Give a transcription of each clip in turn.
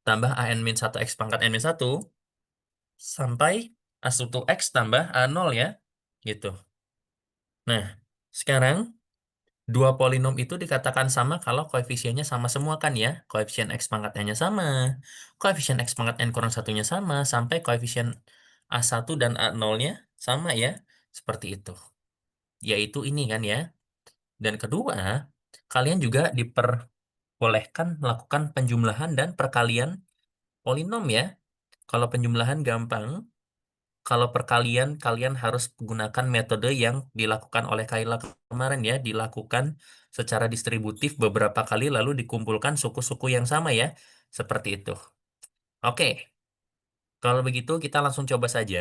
tambah an-1 X pangkat n-1 sampai A1 X tambah A0 ya. Gitu. Nah, sekarang dua polinom itu dikatakan sama kalau koefisiennya sama semua kan ya. Koefisien X pangkat n-nya sama. Koefisien X pangkat n kurang satunya sama. Sampai koefisien A1 dan A0-nya sama ya. Seperti itu. Yaitu ini kan ya. Dan kedua, kalian juga diperbolehkan melakukan penjumlahan dan perkalian polinom ya. Kalau penjumlahan gampang, kalau perkalian kalian harus gunakan metode yang dilakukan oleh Kayla kemarin ya, dilakukan secara distributif beberapa kali lalu dikumpulkan suku-suku yang sama ya. Seperti itu. Oke, kalau begitu kita langsung coba saja.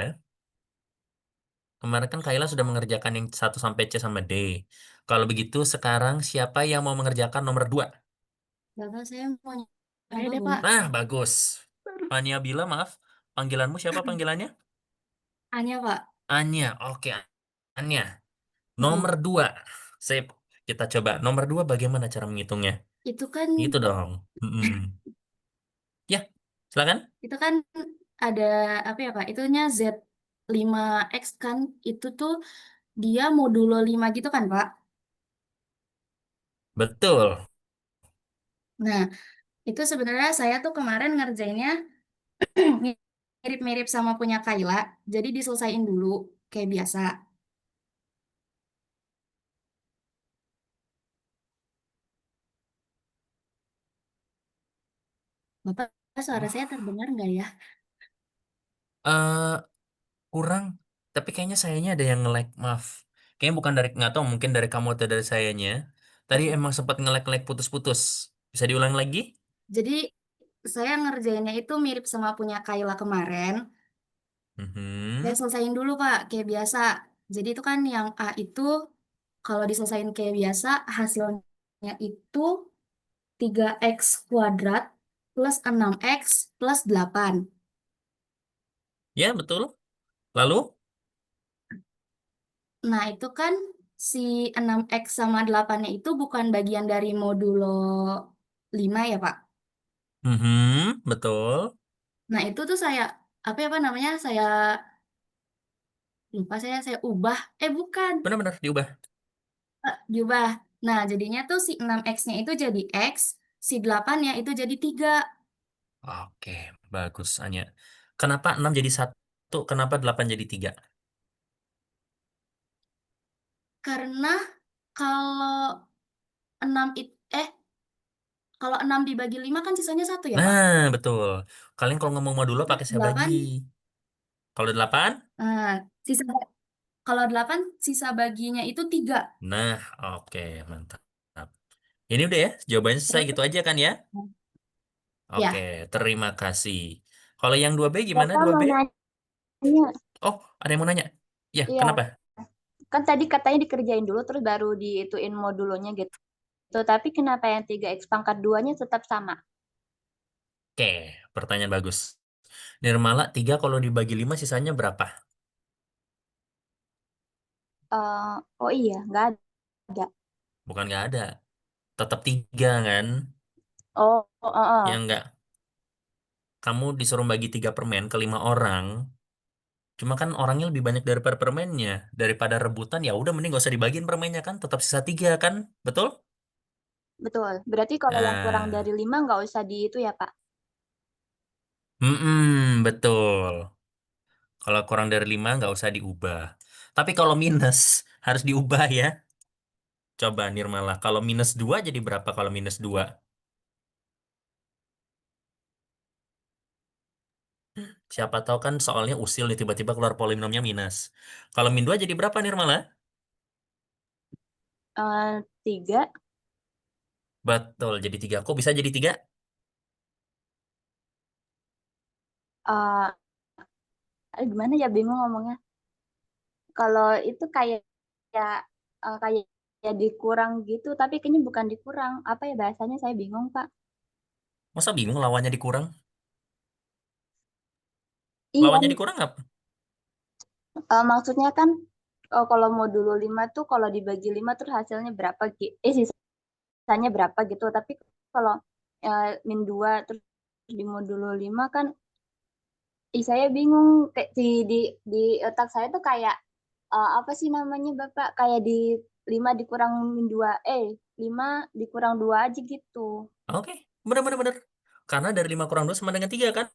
Kemarin kan Kayla sudah mengerjakan yang 1 sampai C sama D. Kalau begitu sekarang siapa yang mau mengerjakan nomor 2? Bapak saya mau nyoba deh, Pak. Nah, bagus. Fania Bila, maaf. Panggilanmu siapa panggilannya? Anya, Pak. Anya. Oke, Anya. Mm-mm. Nomor 2. Sip. Kita coba. Nomor 2 bagaimana cara menghitungnya? Itu kan Gitu dong. Mm-mm. Ya, silakan. itu kan ada apa ya, Pak? Itunya Z5X kan itu tuh dia modulo 5 gitu kan, Pak? Betul. Nah, itu sebenarnya saya tuh kemarin ngerjainnya mirip-mirip sama punya Kayla. Jadi diselesaiin dulu kayak biasa. Bapak, suara saya Wah, terdengar nggak ya? eh kurang. Tapi kayaknya sayanya ada yang nge-lag. Maaf. Kayaknya bukan dari, nggak tahu, mungkin dari kamu atau dari sayanya. Tadi Oke. emang sempat nge-lag putus-putus. Bisa diulang lagi? Jadi saya ngerjainnya itu mirip sama punya Kayla kemarin. Saya Mhm. selesaiin dulu, Pak, kayak biasa. Jadi itu kan yang A itu kalau diselesain kayak biasa hasilnya itu 3x kuadrat plus 6x plus 8. Ya, betul. Lalu? Nah, itu kan si 6x sama 8-nya itu bukan bagian dari modulo 5 ya, Pak. Mhm, betul. Nah, itu tuh saya apa namanya? Saya lupa saya ubah. Bukan. Benar-benar diubah. Diubah. Nah, jadinya tuh si 6x-nya itu jadi x, si 8-nya itu jadi 3. Oke, bagus Anya. Kenapa 6 jadi 1? Kenapa 8 jadi 3? Karena kalau 6 kalau 6 dibagi 5 kan sisanya satu ya, Pak. Nah, betul. Kalian kalau ngomong modulo Terus pakai saya bagi. 8, Kalau 8? sisa kalau 8 sisa baginya itu 3. Nah, oke, mantap. Ini udah ya, jawabannya selesai Terus gitu aja kan ya? Oke, ya, terima kasih. Kalau yang 2B gimana Bapak 2B? mau nanya, Oh, ada yang mau nanya. Ya, iya, kenapa? kan tadi katanya dikerjain dulu terus baru diituin modulonya gitu. Tapi kenapa yang 3x pangkat 2-nya tetap sama? Oke, pertanyaan bagus. Nirmala, 3 kalau dibagi 5 sisanya berapa? Oh iya, nggak ada. Bukan nggak ada. Tetap 3 kan? Oh, oh, oh, Yang oh. nggak, kamu disuruh bagi 3 permen ke 5 orang. Cuma kan orangnya lebih banyak daripada permennya. Daripada rebutan, ya udah mending gak usah dibagiin permennya kan. Tetap sisa 3 kan? Betul? Betul. Berarti kalau yang kurang dari Nah, 5 nggak usah di itu ya, Pak? betul. Kalau kurang dari 5 nggak usah diubah. Tapi kalau minus harus diubah ya. Coba Nirmala, kalau minus 2 jadi berapa kalau minus 2? Siapa tahu kan soalnya usil nih tiba-tiba keluar polinomnya minus. Kalau min 2 jadi berapa Nirmala? 3. Betul, jadi 3. Kok bisa jadi 3? eh, Gimana ya, bingung ngomongnya. Kalau itu kayak kayak ya dikurang gitu, tapi kayaknya bukan dikurang. Apa ya bahasanya, saya bingung, Pak. Masa bingung lawannya dikurang? Iya, Lawannya dikurang apa? maksudnya kan kalau modulo 5 tuh kalau dibagi 5 terus hasilnya berapa sisanya berapa gitu. Tapi kalau min 2 terus di modulo 5 kan, saya bingung, kayak di otak saya tuh kayak apa sih namanya Bapak, kayak di 5 dikurang 2, 5 dikurang 2 aja gitu. Oke, benar-benar benar. Karena dari 5 kurang 2 sama dengan 3 kan?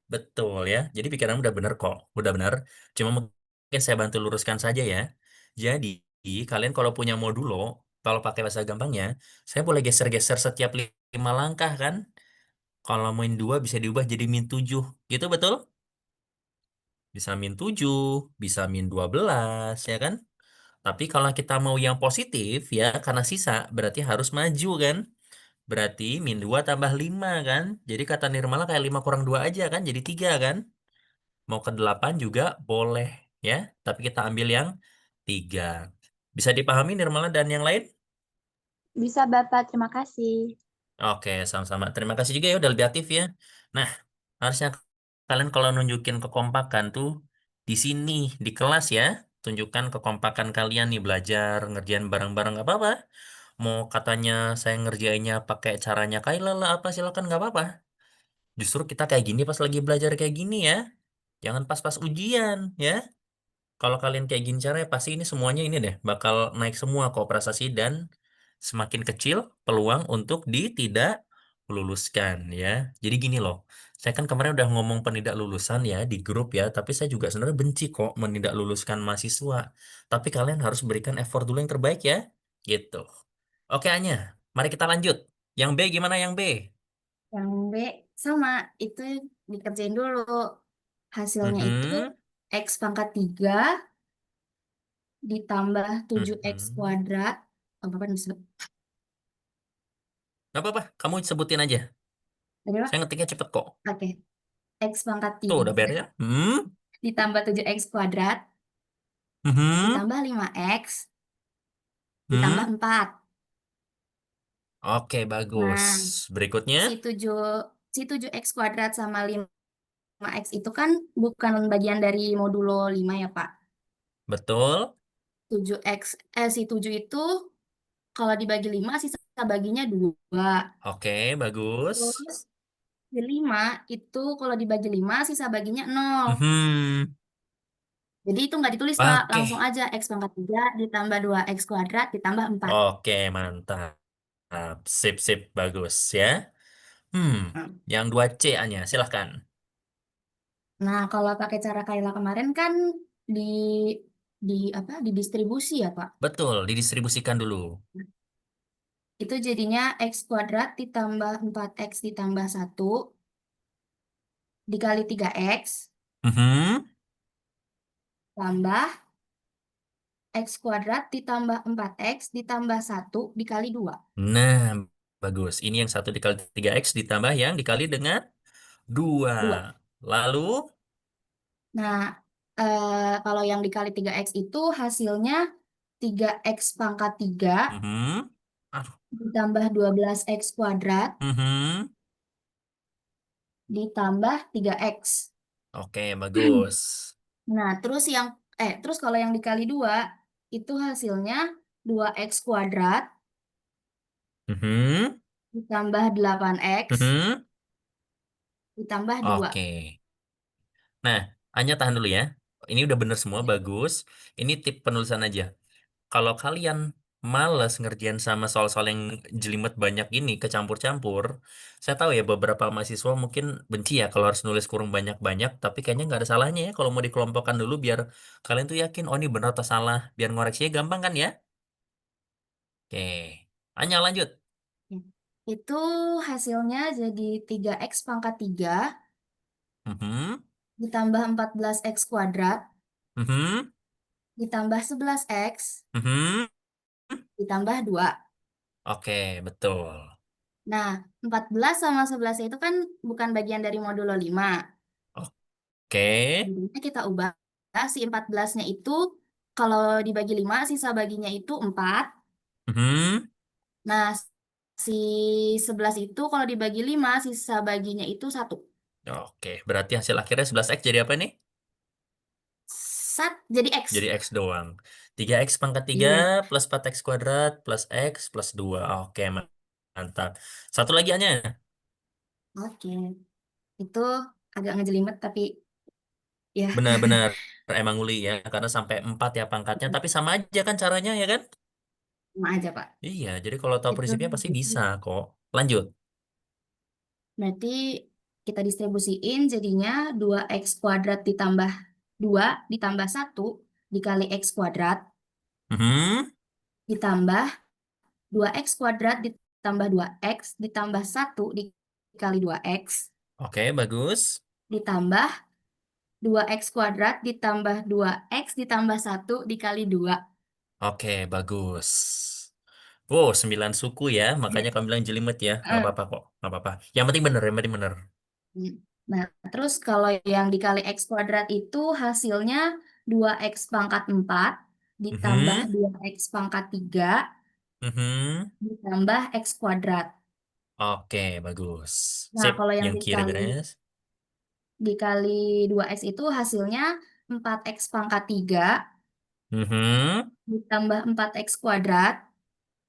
Betul ya. Jadi pikiran udah bener kok. Udah bener. Cuma mungkin saya bantu luruskan saja ya. Jadi kalian kalau punya modulo, kalau pakai bahasa gampangnya, saya boleh geser-geser setiap 5 langkah kan? Kalau min 2 bisa diubah jadi min 7. Gitu betul? Bisa min 7, bisa min 12 ya kan? Tapi kalau kita mau yang positif ya, karena sisa berarti harus maju kan? Berarti min 2 tambah 5 kan? Jadi kata Nirmala kayak 5 kurang 2 aja kan? Jadi 3 kan? Mau ke 8 juga boleh ya. Tapi kita ambil yang 3. Bisa dipahami Nirmala dan yang lain? Bisa Bapak, terima kasih. Oke, sama-sama. Terima kasih juga ya udah lebih aktif ya. Nah, harusnya kalian kalau nunjukin kekompakan tuh di sini, di kelas ya. Tunjukkan kekompakan kalian nih belajar, ngerjain bareng-bareng nggak apa-apa. Mau katanya saya ngerjainnya pakai caranya Kayla lah apa silakan nggak apa-apa. Justru kita kayak gini pas lagi belajar kayak gini ya. Jangan pas-pas ujian ya. Kalau kalian kayak gini caranya pasti ini semuanya ini deh bakal naik semua kok prestasi dan semakin kecil peluang untuk tidak luluskan ya. Jadi gini loh, saya kan kemarin udah ngomong penida lulusan ya di grup ya, tapi saya juga sebenarnya benci kok menida luluskan mahasiswa. Tapi kalian harus berikan effort dulu yang terbaik ya, gitu. Oke Anya, mari kita lanjut. Yang B gimana yang B? Yang B sama, itu dikerjain dulu. Hasilnya itu Mhm, X pangkat 3 ditambah 7X mhm. kuadrat. Oh, Bapak disebut. Gak apa-apa, kamu sebutin aja. Tadi Pak? Saya ngetiknya cepet kok. Oke. X pangkat Tuh, 3 udah beres ya? ditambah 7X kuadrat Mhm. ditambah 5X ditambah Hmm. 4. Oke, bagus. Nah, Berikutnya. si 7 si 7X kuadrat sama 5X itu kan bukan bagian dari modulo 5 ya, Pak. Betul. 7X si 7 itu kalau dibagi 5 sisa baginya 2. Oke, bagus. Terus si 5 itu kalau dibagi 5 sisa baginya 0. Mhm. Jadi itu nggak ditulis, Pak. Langsung Oke. aja X pangkat 3 ditambah 2X kuadrat ditambah 4. Oke, mantap. Sip, sip. Bagus ya. Hmm. Yang 2C Anya, silahkan. Nah, kalau pakai cara Kayla kemarin kan di apa? Didistribusi ya, Pak. Betul, didistribusikan dulu. Itu jadinya X kuadrat ditambah 4X ditambah 1 dikali 3X Mhm. tambah X kuadrat ditambah 4X ditambah 1 dikali 2. Nah, bagus. Ini yang satu dikali 3X ditambah yang dikali dengan 2. 2. Lalu, Nah, kalau yang dikali 3X itu hasilnya 3X pangkat 3 mhm. Aduh. ditambah 12X kuadrat Mhm. ditambah 3X. Oke, bagus. Nah, terus kalau yang dikali 2 itu hasilnya 2X kuadrat Mhm. ditambah 8X Mhm. ditambah 2. Oke. Nah, hanya tahan dulu ya. Ini udah bener semua, bagus. Ini tip penulisan aja. Kalau kalian males ngerjain sama soal-soal yang jelimet banyak ini, kecampur-campur, saya tahu ya beberapa mahasiswa mungkin benci ya kalau harus nulis kurung banyak-banyak, tapi kayaknya nggak ada salahnya ya kalau mau dikelompokkan dulu biar kalian tuh yakin, oh ini benar atau salah. Biar ngoreksinya gampang kan ya? Oke. Hanya lanjut. Itu hasilnya jadi 3X pangkat 3 Mhm. ditambah 14X kuadrat Mhm. ditambah 11X Mhm. ditambah 2. Oke, betul. Nah, 14 sama 11 itu kan bukan bagian dari modulo 5. Oke. Jadinya kita ubah si 14-nya itu kalau dibagi 5 sisa baginya itu 4. Mhm. Nah, si 11 itu kalau dibagi 5 sisa baginya itu 1. Oke, berarti hasil akhirnya 11X jadi apa nih? Jadi Jadi X. X doang. 3X pangkat 3 Iya. plus 4X kuadrat plus X plus 2. Oke, mantap. Satu lagi hanya. Oke, itu agak ngejelimet tapi ya Benar-benar emang Uli ya, karena sampai 4 ya pangkatnya, tapi sama aja kan caranya ya kan? sama aja Pak. Iya, jadi kalau tahu Itu prinsipnya pasti bisa kok. Lanjut. berarti kita distribusiin jadinya 2x kuadrat ditambah 2 ditambah 1 dikali x kuadrat Mhm. ditambah 2x kuadrat ditambah 2x ditambah 1 dikali 2x Oke, bagus. ditambah 2x kuadrat ditambah 2x ditambah 1 dikali 2. Oke, bagus. Wow, 9 suku ya, makanya kamu bilang jelimet ya. Nggak Eh, apa-apa kok, nggak apa-apa. Yang penting bener, yang penting bener. Nah, terus kalau yang dikali x kuadrat itu hasilnya 2x pangkat 4 ditambah Mhm, 2x pangkat 3 mhm. ditambah x kuadrat. Oke, bagus. Nah, Sip, kalau yang yang kiri beres. dikali 2x itu hasilnya 4x pangkat 3 Mhm, ditambah 4x kuadrat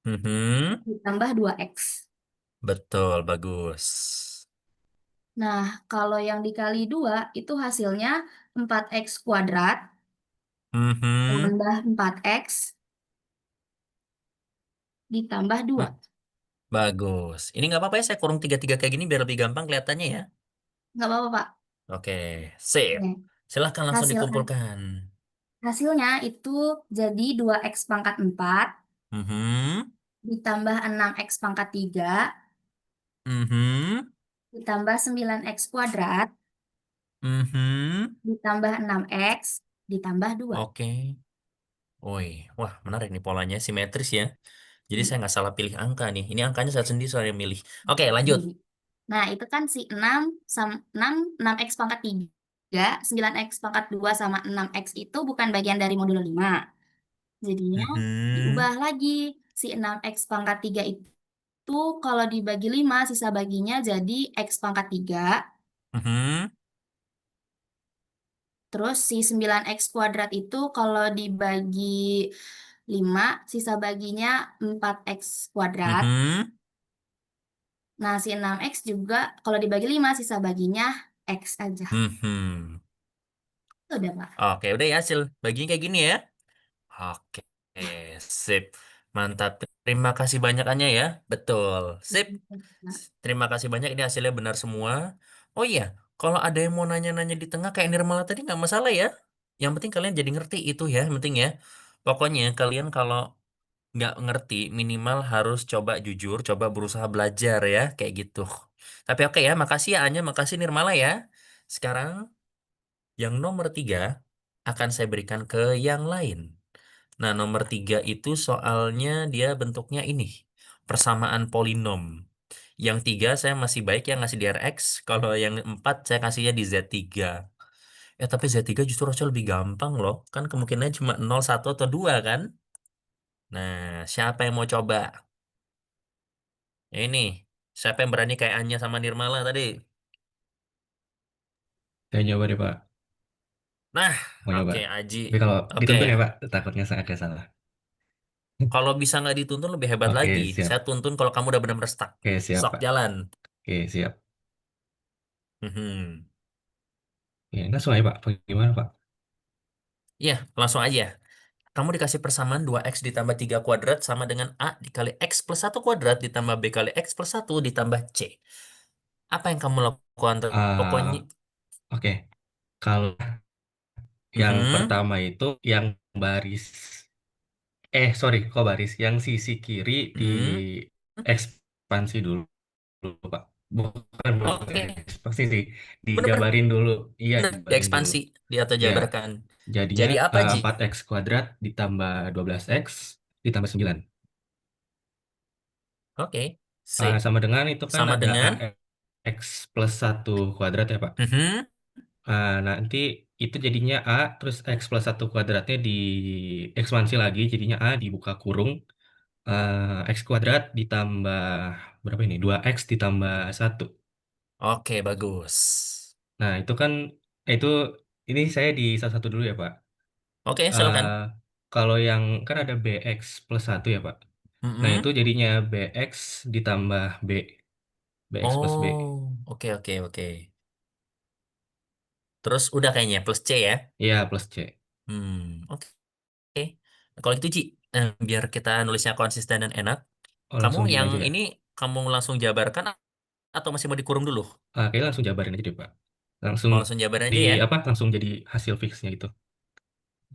mhm. ditambah 2x. Betul, bagus. Nah, kalau yang dikali 2 itu hasilnya 4x kuadrat Mhm. tambah 4x ditambah 2. Hmm, bagus. Ini nggak apa-apa ya, saya kurung tiga-tiga kayak gini biar lebih gampang kelihatannya ya. Nggak apa-apa, Pak. Oke, sip. Nih, Silahkan langsung hasil, dikumpulkan. hasilnya itu jadi 2x pangkat 4 Mhm, ditambah 6x pangkat 3 mhm, ditambah 9x kuadrat mhm. ditambah 6x ditambah 2. Oke. Woi, wah menarik nih polanya simetris ya. Jadi saya nggak salah pilih angka nih. Ini angkanya saya sendiri soal yang milih. Oke, lanjut. Jadi, nah itu kan si 6 sama 6x pangkat 3, 9x pangkat 2 sama 6x itu bukan bagian dari modulo 5. Jadinya Mhm, diubah lagi. Si 6x pangkat 3 itu kalau dibagi 5 sisa baginya jadi x pangkat 3. mhm, Terus si 9x kuadrat itu kalau dibagi 5 sisa baginya 4x kuadrat. mhm, Nah, si 6x juga kalau dibagi 5 sisa baginya x aja. mhm. Itu udah, Pak. Oke, udah ya hasil baginya kayak gini ya. Oke, sip. Mantap. Terima kasih banyak Anya ya. Betul. Sip. Terima kasih banyak. Ini hasilnya benar semua. Oh iya, kalau ada yang mau nanya-nanya di tengah kayak Nirmala tadi nggak masalah ya. Yang penting kalian jadi ngerti itu ya. Yang penting ya. Pokoknya kalian kalau nggak ngerti minimal harus coba jujur, coba berusaha belajar ya. Kayak gitu. Tapi oke ya, makasih ya Anya, makasih Nirmala ya. Sekarang yang nomor 3 akan saya berikan ke yang lain. Nah, nomor 3 itu soalnya dia bentuknya ini. Persamaan polinom. Yang 3 saya masih baik yang ngasih di Rx. Kalau yang 4 saya kasihnya di Z3. Tapi Z3 justru harusnya lebih gampang loh. Kan kemungkinannya cuma 0, 1, atau 2 kan? Nah, siapa yang mau coba? Ini. Siapa yang berani kayak Anya sama Nirmala tadi? Saya nyoba deh, Pak. Nah, Mau nyoba. oke Aji. Tapi kalau Oke. dituntun ya, Pak, takutnya saya agak salah. Kalau bisa nggak dituntun lebih hebat lagi. Oke, Saya siap. tuntun kalau kamu udah benar-benar stuck. Oke, siap, Sok Pak. jalan. Oke, siap. Mhm. Ya, langsung aja, Pak. Bagaimana, Pak? Iya, langsung aja. Kamu dikasih persamaan 2x ditambah 3 kuadrat sama dengan A dikali x plus 1 kuadrat ditambah B kali x plus 1 ditambah C. Apa yang kamu lakukan? Pokoknya, Oke. Kalau yang mhm, pertama itu yang baris, sorry, kok baris? Yang sisi kiri di mhm. ekspansi dulu, Pak. Bukan Oke, ekspansi sih. bener-bener Dijabarin dulu. Iya, jabarin dulu. diekspansi di atau Ya, jabarkan. jadinya Jadi apa, Ji? 4x kuadrat ditambah 12x ditambah 9. Oke, sip. Sama dengan itu kan Sama ada dengan, ax plus 1 kuadrat ya, Pak. mhm, Nanti itu jadinya A, terus x plus 1 kuadratnya di ekspansi lagi, jadinya A dibuka kurung, x kuadrat ditambah, berapa ini? 2x ditambah 1. oke, bagus. Nah, itu kan, itu, ini saya di satu-satu dulu ya, Pak. Oke, Eh, silakan. Kalau yang, kan ada bx plus 1 ya, Pak. Nah, itu Mhm. jadinya bx ditambah b, bx plus b. Oh, Oke, oke, oke. Terus udah kayaknya plus C ya. Iya, plus C. Oke. Kalau gitu Ci, biar kita nulisnya konsisten dan enak, Oh, kamu langsung gini yang aja ya. ini kamu langsung jabarkan atau masih mau dikurung dulu? Kayaknya langsung jabarin aja deh, Pak. Langsung Mau langsung jabarin di aja ya. apa? Langsung jadi hasil fixnya itu.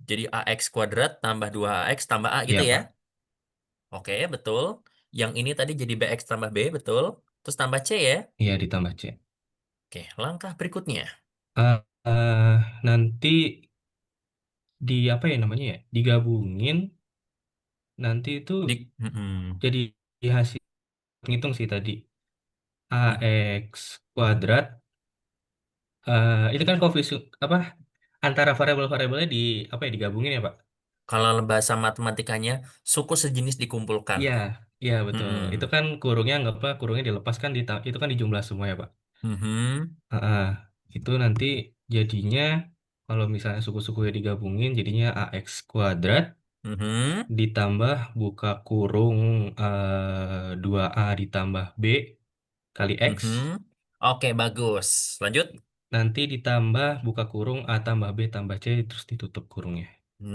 Jadi AX kuadrat tambah 2AX tambah A gitu Iya, ya. Pak. Oke, betul. Yang ini tadi jadi BX tambah B, betul. Terus tambah C ya. Iya, ditambah C. Oke, langkah berikutnya. Ah, nanti di apa ya namanya ya? Digabungin nanti itu jadi hasil ngitung sih tadi. Di- AX kuadrat itu kan koefisien apa antara variabel-variabelnya di apa ya digabungin ya, Pak? Kalau bahasa matematikanya, suku sejenis dikumpulkan. Iya, iya betul. Itu Mm-mm. kan kurungnya nggak apa, kurungnya dilepaskan itu kan dijumlah semua ya, Pak. Mhm. Ah, itu nanti jadinya kalau misalnya suku-sukunya digabungin jadinya AX kuadrat Mhm. ditambah buka kurung 2A ditambah B kali X Mhm. Oke, bagus. Lanjut. nanti ditambah buka kurung A tambah B tambah C terus ditutup kurungnya.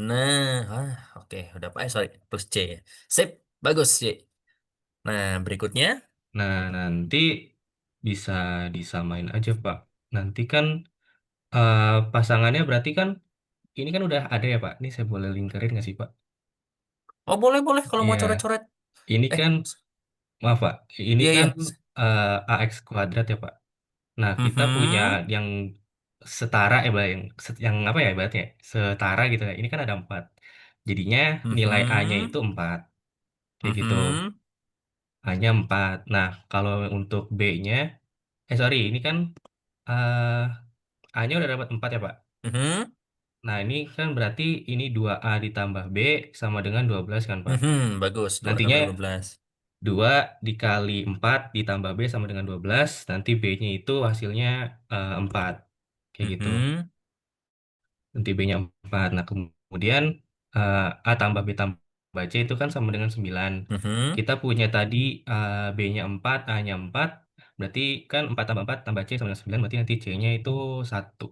Nah, oke, udah Pak. Sorry, plus C ya. Sip, bagus C. Nah, berikutnya. Nah, nanti bisa disamain aja, Pak. Nanti kan pasangannya berarti kan ini kan udah ada ya, Pak. Ini saya boleh lingkarin nggak sih, Pak? Oh, boleh, boleh kalau mau Iya, coret-coret. ini Eh, kan maaf, Pak. Ini iya, kan iya. AX kuadrat ya, Pak. Nah, kita punya Mhm. yang setara ya, Pak. Yang apa ya, berarti ya? Setara gitu ya. Ini kan ada 4. Jadinya nilai A-nya itu Mhm. 4. Kayak gitu. Mhm. A-nya 4. Nah, kalau untuk B-nya, sorry, ini kan A-nya udah dapat 4 ya, Pak. Mhm. Nah, ini kan berarti ini 2A ditambah B sama dengan 12 kan, Pak. Mhm. Bagus, 2 Nantinya tambah 12. 2 dikali 4 ditambah B sama dengan 12. Nanti B-nya itu hasilnya 4. Kayak gitu. Mhm. Nanti B-nya 4. Nah, kemudian A tambah B tambah C itu kan sama dengan 9. Mhm. Kita punya tadi B-nya 4, A-nya 4. Berarti kan 4 tambah 4 tambah C sama dengan 9. Berarti nanti C-nya itu 1.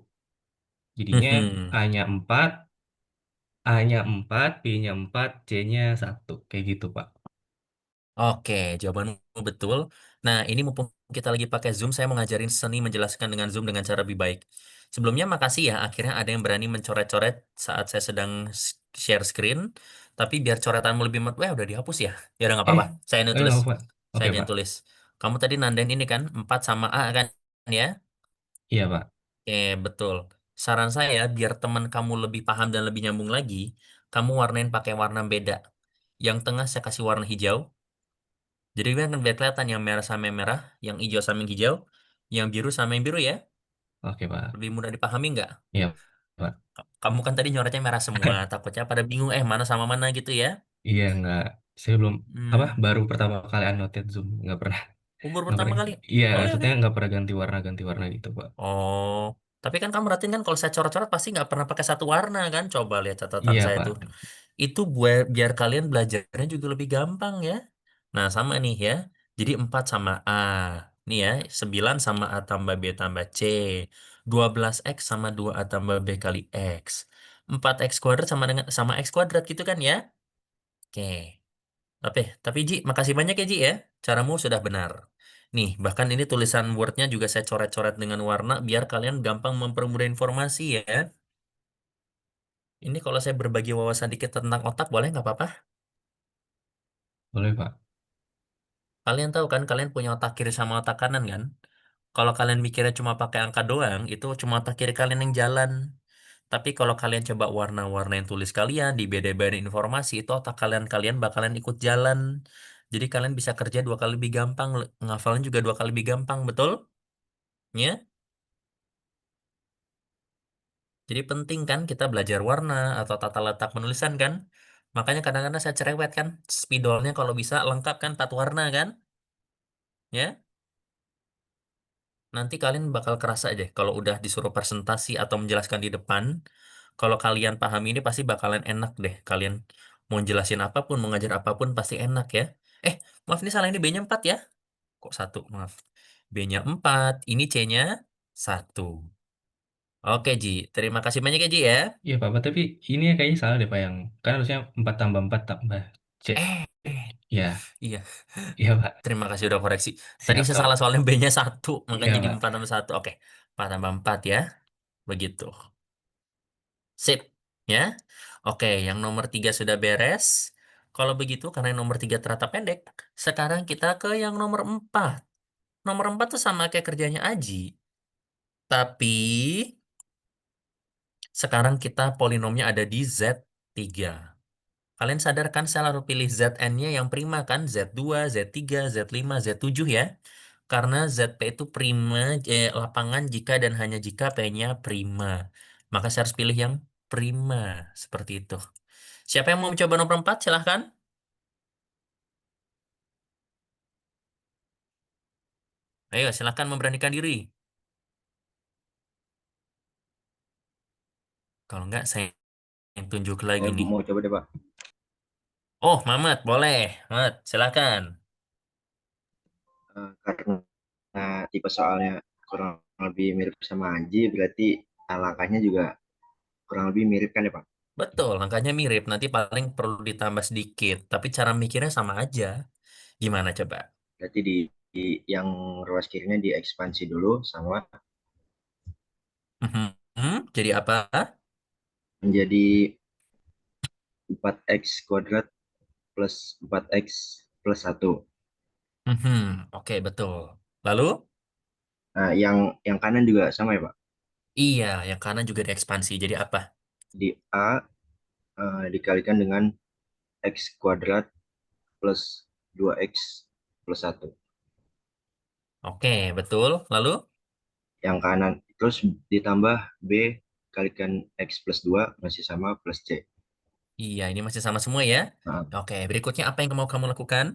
Jadinya Mhm. A-nya 4, A-nya 4, B-nya 4, C-nya 1. Kayak gitu, Pak. Oke, jawabanmu betul. Nah, ini mumpung kita lagi pakai Zoom, saya mau ngajarin seni menjelaskan dengan Zoom dengan cara lebih baik. Sebelumnya, makasih ya, akhirnya ada yang berani mencoret-coret saat saya sedang share screen. Tapi biar coretanmu lebih wah udah dihapus ya. Ya udah nggak Eh, apa-apa, saya yang nggak tulis. apa-apa. Saya Oke, aja yang Pak. tulis. Kamu tadi nandain ini kan, 4 sama A kan, ya? Iya, Pak. Oke, betul. Saran saya, biar teman kamu lebih paham dan lebih nyambung lagi, kamu warnain pakai warna beda. Yang tengah saya kasih warna hijau. Jadi kan biar kelihatan yang merah sama yang merah, yang hijau sama yang hijau, yang biru sama yang biru ya. Oke, Pak. Lebih mudah dipahami nggak? Iya, Pak. Kamu kan tadi nyoretnya merah semua, takutnya pada bingung mana sama mana gitu ya. Iya, nggak. Saya belum, apa, Hmm, baru pertama kali annotate Zoom. umur Nggak pertama pernah. kali. Iya, Oke, oke. maksudnya nggak pernah ganti warna gitu, Pak. Oh, tapi kan kamu perhatiin kan kalau saya coret-coret pasti nggak pernah pakai satu warna kan? Coba lihat catatan Iya, saya tuh. Pak. Itu biar kalian belajarnya juga lebih gampang ya. Nah, sama nih ya. Jadi 4 sama A. Nih ya, 9 sama A tambah B tambah C. 12X sama 2A tambah B kali X. 4X kuadrat sama X kuadrat gitu kan ya? Oke. Tapi Ji, makasih banyak ya Ji ya. Caramu sudah benar. Nih, bahkan ini tulisan Word-nya juga saya coret-coret dengan warna biar kalian gampang mempermudah informasi ya. Ini kalau saya berbagi wawasan dikit tentang otak, boleh nggak apa-apa? Boleh, Pak. Kalian tahu kan, kalian punya otak kiri sama otak kanan kan? Kalau kalian mikirnya cuma pakai angka doang, itu cuma otak kiri kalian yang jalan. Tapi kalau kalian coba warna-warna yang tulis kalian, dibeda-bedain informasi, itu otak kalian bakalan ikut jalan. Jadi kalian bisa kerja 2 kali lebih gampang, ngafalin juga 2 kali lebih gampang, betul? Ya? Jadi penting kan kita belajar warna atau tata letak penulisan kan? Makanya kadang-kadang saya cerewet kan, spidolnya kalau bisa lengkap kan 4 warna kan? Ya? Nanti kalian bakal kerasa deh kalau udah disuruh presentasi atau menjelaskan di depan, kalau kalian paham ini pasti bakalan enak deh. Kalian mau jelasin apapun, mau ngajar apapun pasti enak ya. Eh, maaf ini salah ini B-nya 4 ya. Kok 1? Maaf. B-nya 4, ini C-nya 1. Oke, Ji. Terima kasih banyak ya, Ji ya. Iya Pak, Pak, tapi ini ya kayaknya salah deh Pak yang kan harusnya 4 tambah 4 tambah C. Eh, Ya, iya. iya Pak. Terima kasih udah koreksi. Tadi Siap saya Pak. salah soalnya B-nya 1, makanya Iya jadi Pak. 4 tambah 1. Oke, 4 tambah 4 ya. Begitu. Sip. Ya. Oke, yang nomor 3 sudah beres. Kalau begitu, karena yang nomor 3 ternyata pendek, sekarang kita ke yang nomor 4. Nomor 4 tuh sama kayak kerjanya Aji. Tapi, sekarang kita polinomnya ada di Z3. Kalian sadar kan saya lalu pilih Zn-nya yang prima kan? Z2, Z3, Z5, Z7 ya. Karena ZP itu prima, lapangan jika dan hanya jika P-nya prima. Maka saya harus pilih yang prima. Seperti itu. Siapa yang mau mencoba nomor 4? Silahkan. Ayo, silahkan memberanikan diri. Kalau enggak, saya yang tunjuk lagi Saya nih. mau coba deh Pak. Oh, Mamat, boleh. Mamat, silahkan. Karena tipe soalnya kurang lebih mirip sama Anji, berarti langkahnya juga kurang lebih mirip kan ya Pak? Betul, angkanya mirip. Nanti paling perlu ditambah sedikit. Tapi cara mikirnya sama aja. Gimana coba? Berarti di yang ruas kirinya diekspansi dulu sama Jadi apa? menjadi 4x kuadrat plus 4x plus 1. Oke, betul. Lalu? Nah, yang kanan juga sama ya Pak? Iya, yang kanan juga diekspansi. Jadi apa? Di A dikalikan dengan x kuadrat plus 2x plus 1. Oke, betul. Lalu? Yang kanan terus ditambah B kalikan x plus 2 masih sama plus C. Iya, ini masih sama semua ya. Nah, Oke, berikutnya apa yang mau kamu lakukan?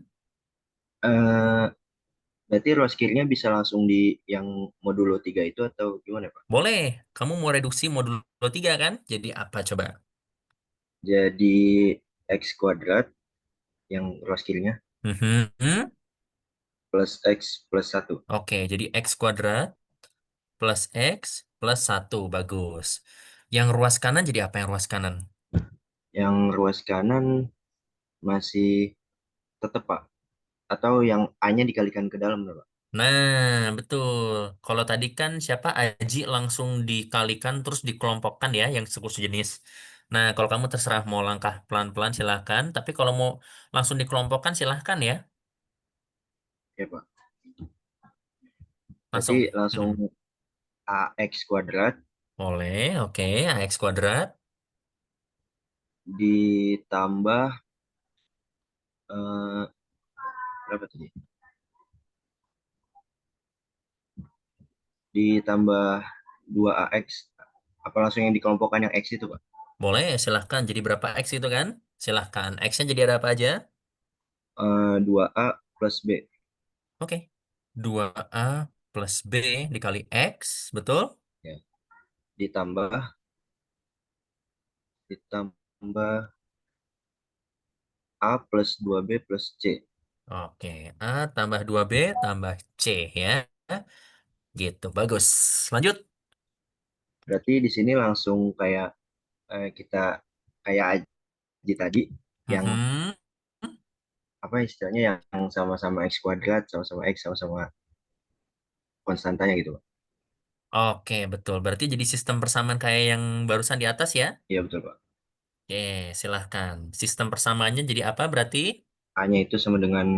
eh, berarti ruas kirinya bisa langsung di yang modulo 3 itu atau gimana Pak? Boleh. Kamu mau reduksi modulo 3 kan? Jadi apa coba? Jadi x kuadrat yang ruas kirinya Mhm. plus x plus 1. Oke, jadi X kuadrat plus X plus 1. Bagus. Yang ruas kanan jadi apa yang ruas kanan? Yang ruas kanan masih tetap Pak. Atau yang A-nya dikalikan ke dalam Pak. Nah, betul. Kalau tadi kan siapa Aji langsung dikalikan terus dikelompokkan ya yang sejenis. Nah, kalau kamu terserah mau langkah pelan-pelan silahkan. Tapi kalau mau langsung dikelompokkan silahkan ya. Ya Pak. Berarti Langsung. langsung Mhm. AX kuadrat Boleh, oke. AX kuadrat. ditambah eh, berapa tadi? Ditambah 2AX. Apa langsung yang dikelompokkan yang X itu Pak? Boleh, silahkan. Jadi berapa X itu kan? Silahkan. X-nya jadi ada apa aja? 2A plus B. Oke. 2A plus B dikali X, betul? Ya. Ditambah A plus 2B plus C. Oke. A tambah 2B tambah C ya. Gitu, bagus. Lanjut. Berarti di sini langsung kayak kita kayak Aji tadi yang Mhm. apa istilahnya yang sama-sama X kuadrat, sama-sama X, sama-sama konstantanya gitu Pak. Oke, betul. Berarti jadi sistem persamaan kayak yang barusan di atas ya? Iya betul Pak. Oke, silahkan. Sistem persamaannya jadi apa berarti? A-nya itu sama dengan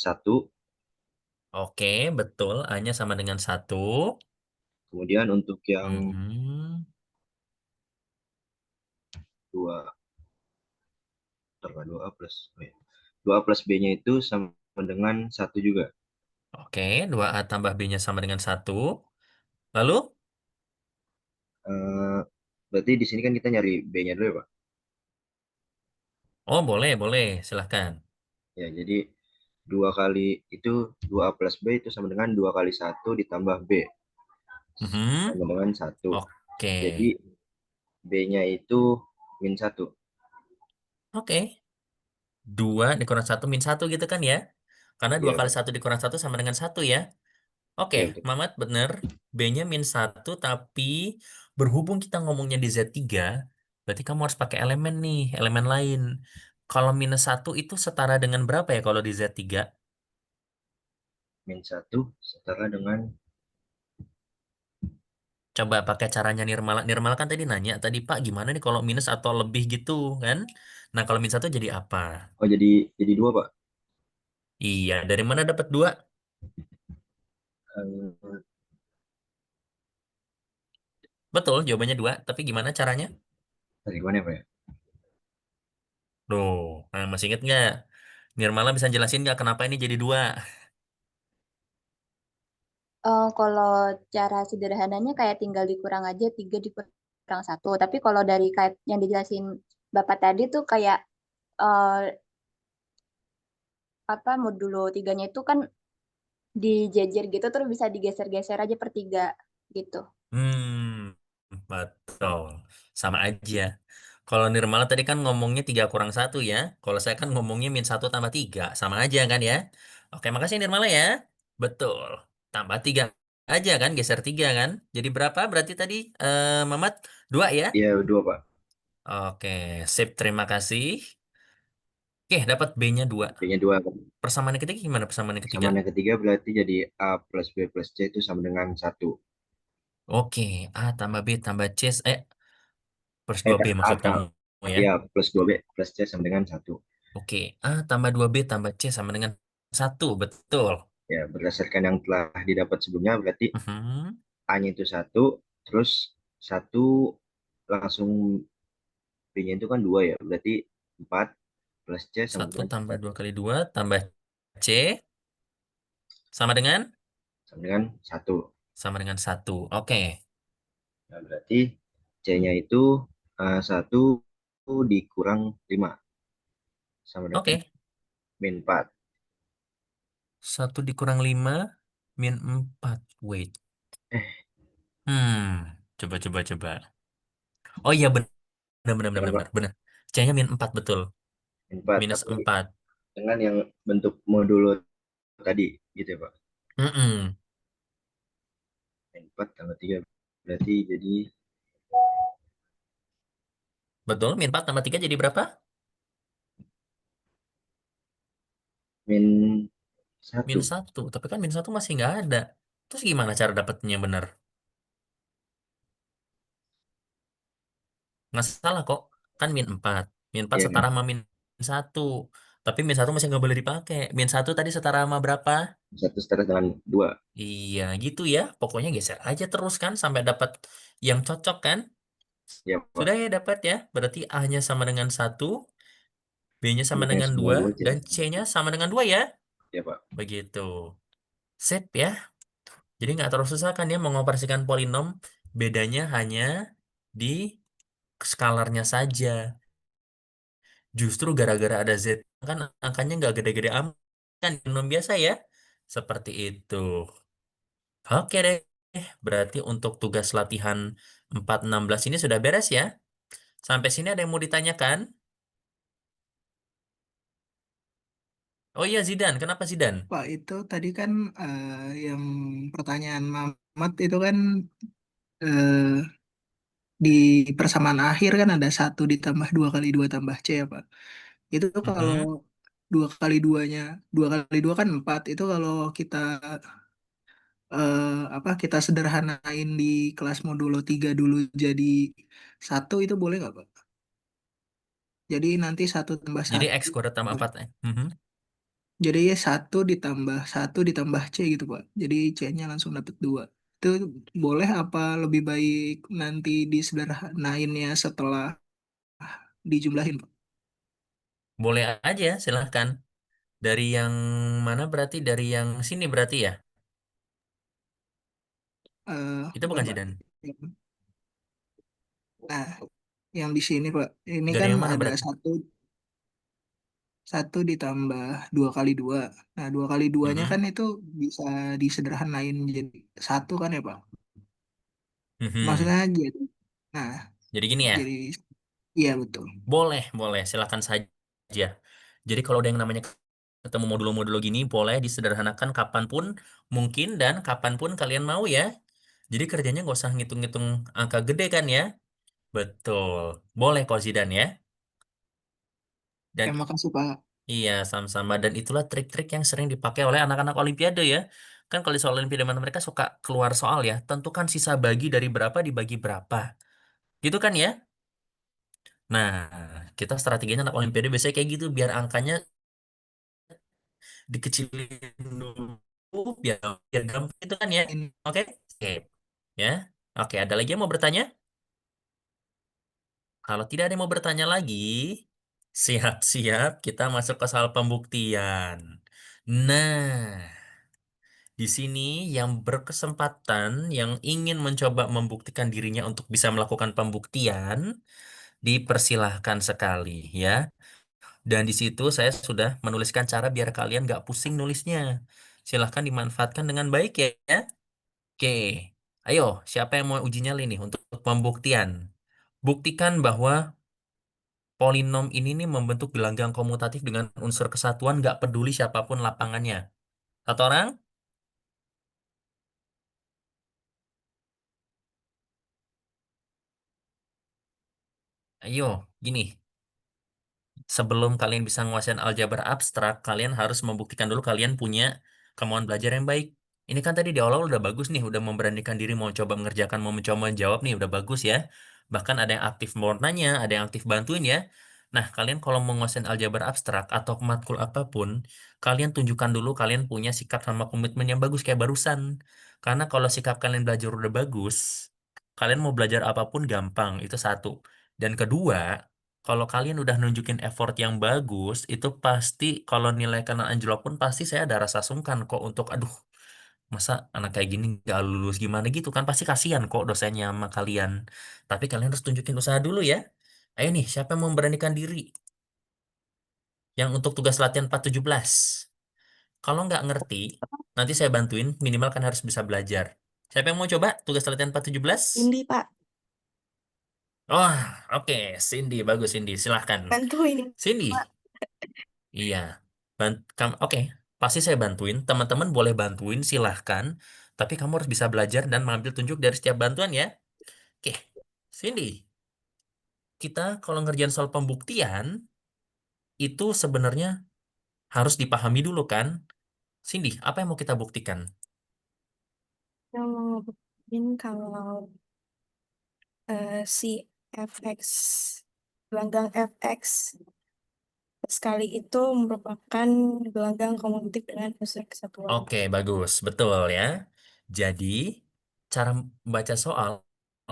1, Oke, betul. A-nya sama dengan 1. kemudian untuk yang Mhm. 2, 2A plus, 2A plus B-nya itu sama dengan 1 juga. Oke, 2A tambah B-nya sama dengan 1. Lalu? Eh, Berarti di sini kan kita nyari B-nya dulu ya Pak. Oh, boleh, boleh. Silahkan. Ya, jadi 2 kali itu 2A plus B itu sama dengan 2 kali 1 ditambah B. Mhm. Sama dengan 1. Oke. Jadi B-nya itu min 1. Oke. 2 dikurang 1 min 1 gitu kan ya? Karena 2 Iya, kali Pak. 1 dikurang 1 sama dengan 1 ya? Oke, Iya betul. Mamat bener. B-nya min 1, tapi berhubung kita ngomongnya di Z3, berarti kamu harus pakai elemen nih, elemen lain. Kalau minus 1 itu setara dengan berapa ya kalau di Z3? Min 1 setara dengan, Coba pakai caranya Nirmala. Nirmala kan tadi nanya, tadi Pak gimana nih kalau minus atau lebih gitu kan? Nah kalau min 1 jadi apa? oh jadi 2 Pak. Iya, dari mana dapat 2? Eh, Betul, jawabannya 2. Tapi gimana caranya? dari mana ya Pak ya? Loh, nah, masih inget nggak? Nirmala bisa jelasin nggak kenapa ini jadi 2? Kalau cara sederhananya kayak tinggal dikurang aja 3 dikurang 1. Tapi kalau dari kayak yang dijelasin Bapak tadi tuh kayak eh, apa modulo tiganya itu kan dijejer gitu terus bisa digeser-geser aja per 3 gitu. Hmm, betul. Sama aja. Kalau Nirmala tadi kan ngomongnya 3 kurang 1 ya. Kalau saya kan ngomongnya min 1 tambah 3. Sama aja kan ya. Oke, makasih Nirmala ya. Betul. Tambah 3 aja kan, geser 3 kan. Jadi berapa berarti tadi Mamat? 2 ya? Iya 2 Pak. Oke, sip. Terima kasih. Oke, dapat B-nya 2. B-nya 2 Pak. Persamaan yang ketiga gimana persamaan yang ketiga? Persamaan yang ketiga berarti jadi A plus B plus C itu sama dengan 1. Oke, A tambah B tambah C. Plus Eh, 2B A, maksud kamu ya. ya plus 2B plus C sama dengan 1. Oke, A tambah 2B tambah C sama dengan 1. Betul. Ya, berdasarkan yang telah didapat sebelumnya berarti Mhm. A-nya itu 1, terus 1 langsung B-nya itu kan 2 ya, berarti 4 plus C sama 1 dengan tambah 1. 2 kali 2 tambah C sama dengan Sama dengan 1. sama dengan 1. Oke. Nah, berarti C-nya itu 1 dikurang 5 sama dengan Oke. min 4. 1 dikurang 5 min 4. Wait. Eh, Coba coba coba. Oh iya benar benar benar dengan benar Pak, benar. Benar. C-nya min 4 betul. min 4, Minus tapi 4. dengan yang bentuk modulo tadi, gitu ya Pak. Mm-mm. Min 4 tambah 3 berarti jadi Betul, min 4 tambah 3 jadi berapa? min Min 1. 1. Tapi kan min 1 masih nggak ada. Terus gimana cara dapetnya benar? Nggak salah kok. Kan min 4. Min 4 Ya, setara sama min 1. Tapi min 1 masih nggak boleh dipakai. Min 1 tadi setara sama berapa? 1 setara dengan 2. Iya gitu ya. Pokoknya geser aja terus kan sampai dapat yang cocok kan. Ya Sudah Pak, ya dapat ya. Berarti A-nya sama dengan 1, B-nya sama dengan dengan sama 2, 2 dan jadi C-nya sama dengan 2 ya. ya Pak. Begitu. Sip ya. Jadi nggak terlalu susah kan ya mengoperasikan polinom. Bedanya hanya di skalarnya saja. Justru gara-gara ada Z kan angkanya nggak gede-gede amat kan polinom biasa ya. Seperti itu. Oke deh. Berarti untuk tugas latihan 416 ini sudah beres ya. Sampai sini ada yang mau ditanyakan? Oh iya Zidan, kenapa Zidan? Pak, itu tadi kan yang pertanyaan Mamat itu kan eh, di persamaan akhir kan ada 1 ditambah 2 kali 2 tambah C ya Pak. Itu tuh kalau Mhm. 2 kali 2 kan 4. Itu kalau kita apa kita sederhanain di kelas modulo 3 dulu jadi 1 itu boleh nggak Pak? Jadi nanti 1 tambah 1. Jadi X kuadrat tambah 4. Mhm. Jadi 1 ditambah 1 ditambah C gitu Pak. Jadi C-nya langsung dapet 2. Itu boleh apa lebih baik nanti disederhanainnya setelah dijumlahin Pak? Boleh aja, silahkan. Dari yang mana berarti? Dari yang sini berarti ya? Itu Bukan bukan Pak. Zidan. Nah, yang di sini Pak, ini Dari kan yang mana ada berarti? satu satu ditambah 2 kali 2. Nah, 2 kali 2-nya kan Mhm. itu bisa disederhanain jadi 1 kan ya Pak? Mhm. Maksudnya jadi, nah, Jadi gini ya, jadi iya betul. boleh, boleh, silahkan saja. Jadi kalau ada yang namanya Ketemu modulo-modulo gini boleh disederhanakan kapanpun mungkin dan kapanpun kalian mau ya. Jadi kerjanya nggak usah ngitung-ngitung angka gede kan ya. Betul. Boleh kok Zidan ya. Dan Ya, makasih Pak. iya, sama-sama. Dan itulah trik-trik yang sering dipakai oleh anak-anak Olimpiade ya. Kan kalau di soal Olimpiade mana mereka suka keluar soal ya. Tentukan sisa bagi dari berapa dibagi berapa. Gitu kan ya? Nah, kita strateginya anak Olimpiade biasanya kayak gitu. Biar angkanya dikecilin dulu. Biar gampang itu kan ya. Ini Oke? Oke. Ya. Oke, ada lagi yang mau bertanya? Kalau tidak ada yang mau bertanya lagi, siap-siap kita masuk ke soal pembuktian. Nah, di sini yang berkesempatan, yang ingin mencoba membuktikan dirinya untuk bisa melakukan pembuktian, dipersilahkan sekali ya. Dan di situ saya sudah menuliskan cara biar kalian nggak pusing nulisnya. Silahkan dimanfaatkan dengan baik ya. Oke, ayo siapa yang mau uji nyali nih untuk pembuktian? Buktikan bahwa polinom ini nih membentuk gelanggang komutatif dengan unsur kesatuan nggak peduli siapapun lapangannya. Satu orang? Ayo, gini. Sebelum kalian bisa nguasain aljabar abstrak, kalian harus membuktikan dulu kalian punya kemauan belajar yang baik. Ini kan tadi di awal udah bagus nih, udah memberanikan diri mau coba mengerjakan, mau mencoba menjawab nih, udah bagus ya. Bahkan ada yang aktif mau nanya, ada yang aktif bantuin ya. Nah, kalian kalau mau nguasain aljabar abstrak atau matkul apapun, kalian tunjukkan dulu kalian punya sikap sama komitmen yang bagus kayak barusan. Karena kalau sikap kalian belajar udah bagus, kalian mau belajar apapun gampang, itu satu. Dan kedua, kalau kalian udah nunjukin effort yang bagus, itu pasti kalau nilai kena anjlok pun pasti saya ada rasa sungkan kok untuk, aduh, masa anak kayak gini nggak lulus gimana gitu kan, pasti kasihan kok dosennya sama kalian. Tapi kalian harus tunjukin usaha dulu ya. Ayo nih, siapa yang memberanikan diri? Yang untuk tugas latihan 417. Kalau nggak ngerti, nanti saya bantuin, minimal kan harus bisa belajar. Siapa yang mau coba tugas latihan 417? Ini Pak, Oh, oke. Cindy, bagus Cindy. Silahkan. bantuin Cindy, Pak. iya. Oke, pasti saya bantuin. Teman-teman boleh bantuin, silahkan. Tapi kamu harus bisa belajar dan mengambil tunjuk dari setiap bantuan ya. Oke, Cindy, kita kalau ngerjain soal pembuktian, itu sebenarnya harus dipahami dulu kan. Cindy, apa yang mau kita buktikan? Yang mau buktiin kalau si fx, gelanggang fx sekali itu merupakan gelanggang komutatif dengan unsur kesatuan. Oke, bagus. Betul ya. Jadi, cara membaca soal,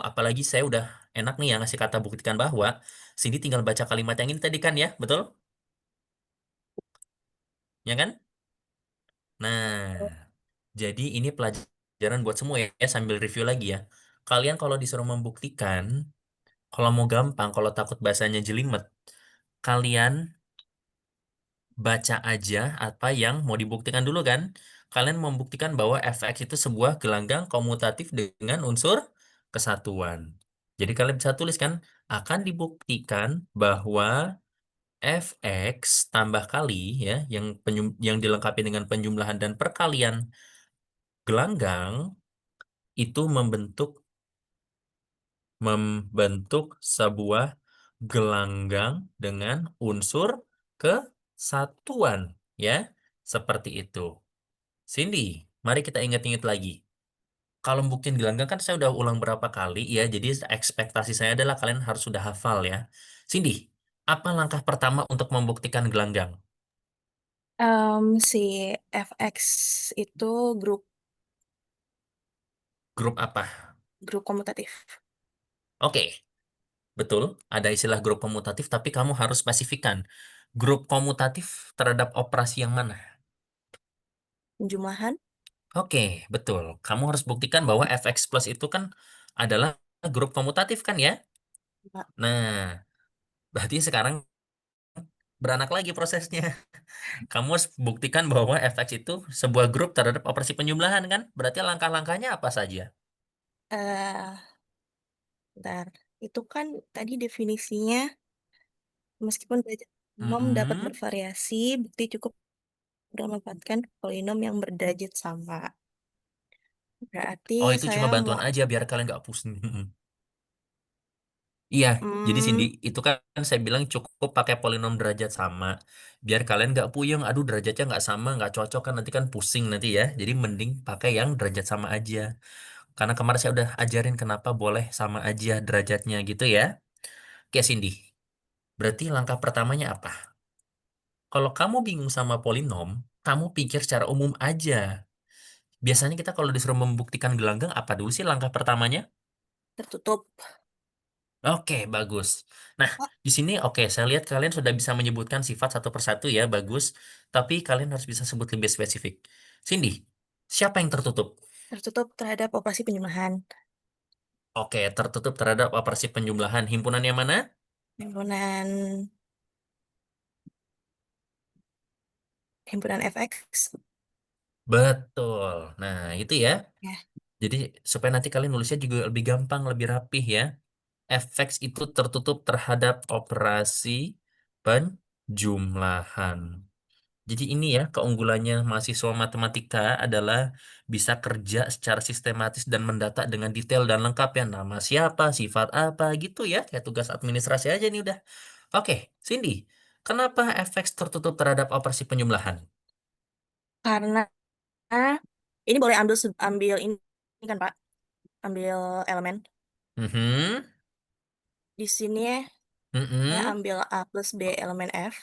apalagi saya udah enak nih ya ngasih kata buktikan bahwa Cindy tinggal baca kalimat yang ini tadi kan ya, betul? Ya kan? Nah, jadi ini pelajaran buat semua ya, sambil review lagi ya. Kalian kalau disuruh membuktikan, kalau mau gampang, kalau takut bahasanya jelimet, kalian baca aja apa yang mau dibuktikan dulu kan. Kalian membuktikan bahwa fx itu sebuah gelanggang komutatif dengan unsur kesatuan. Jadi kalian bisa tulis kan, akan dibuktikan bahwa fx tambah kali ya, yang dilengkapi dengan penjumlahan dan perkalian gelanggang itu membentuk sebuah gelanggang dengan unsur kesatuan ya. Seperti itu. Cindy, mari kita ingat-ingat lagi. Kalau buktiin gelanggang kan saya udah ulang berapa kali ya. Jadi ekspektasi saya adalah kalian harus sudah hafal ya. Cindy, apa langkah pertama untuk membuktikan gelanggang? Si fx itu grup Grup apa? grup komutatif. Oke, betul. Ada istilah grup komutatif, tapi kamu harus spesifikkan. Grup komutatif terhadap operasi yang mana? Penjumlahan, Oke, betul. Kamu harus buktikan bahwa fx plus itu kan adalah grup komutatif kan ya? Pak. Nah, berarti sekarang beranak lagi prosesnya. Kamu harus buktikan bahwa fx itu sebuah grup terhadap operasi penjumlahan kan? Berarti langkah-langkahnya apa saja? eh Bentar. Itu kan tadi definisinya meskipun belajar umum dapat Mm-mm. bervariasi, bukti cukup udah memanfaatkan polinom yang berderajat sama. Berarti Oh, itu saya cuma mau, bantuan aja biar kalian nggak pusing. Iya, jadi Cindy, hmm, itu kan saya bilang cukup pakai polinom derajat sama. Biar kalian nggak puyeng, aduh derajatnya nggak sama, nggak cocok kan nanti kan pusing nanti ya. Jadi mending pakai yang derajat sama aja. Karena kemarin saya udah ajarin kenapa boleh sama aja derajatnya gitu ya. Oke Cindy, berarti langkah pertamanya apa? Kalau kamu bingung sama polinom, kamu pikir secara umum aja. Biasanya kita kalau disuruh membuktikan gelanggang, apa dulu sih langkah pertamanya? tertutup. Oke, bagus. Nah, Pak, di sini oke, saya lihat kalian sudah bisa menyebutkan sifat satu persatu ya, bagus. Tapi kalian harus bisa sebut lebih spesifik. Cindy, siapa yang tertutup? tertutup terhadap operasi penjumlahan. Oke, tertutup terhadap operasi penjumlahan. Himpunan yang mana? Himpunan himpunan fx. Betul. Nah, itu ya. Ya, Jadi, supaya nanti kalian nulisnya juga lebih gampang, lebih rapih ya. Fx itu tertutup terhadap operasi penjumlahan. Jadi ini ya keunggulannya mahasiswa matematika adalah bisa kerja secara sistematis dan mendata dengan detail dan lengkap ya. Nama siapa, sifat apa gitu ya. Kayak tugas administrasi aja nih udah. Oke, Cindy. Kenapa efek tertutup terhadap operasi penjumlahan? karena ini boleh ambil ini kan Pak, ambil elemen. Mhm, Di sini saya mhm. ambil A plus B elemen F.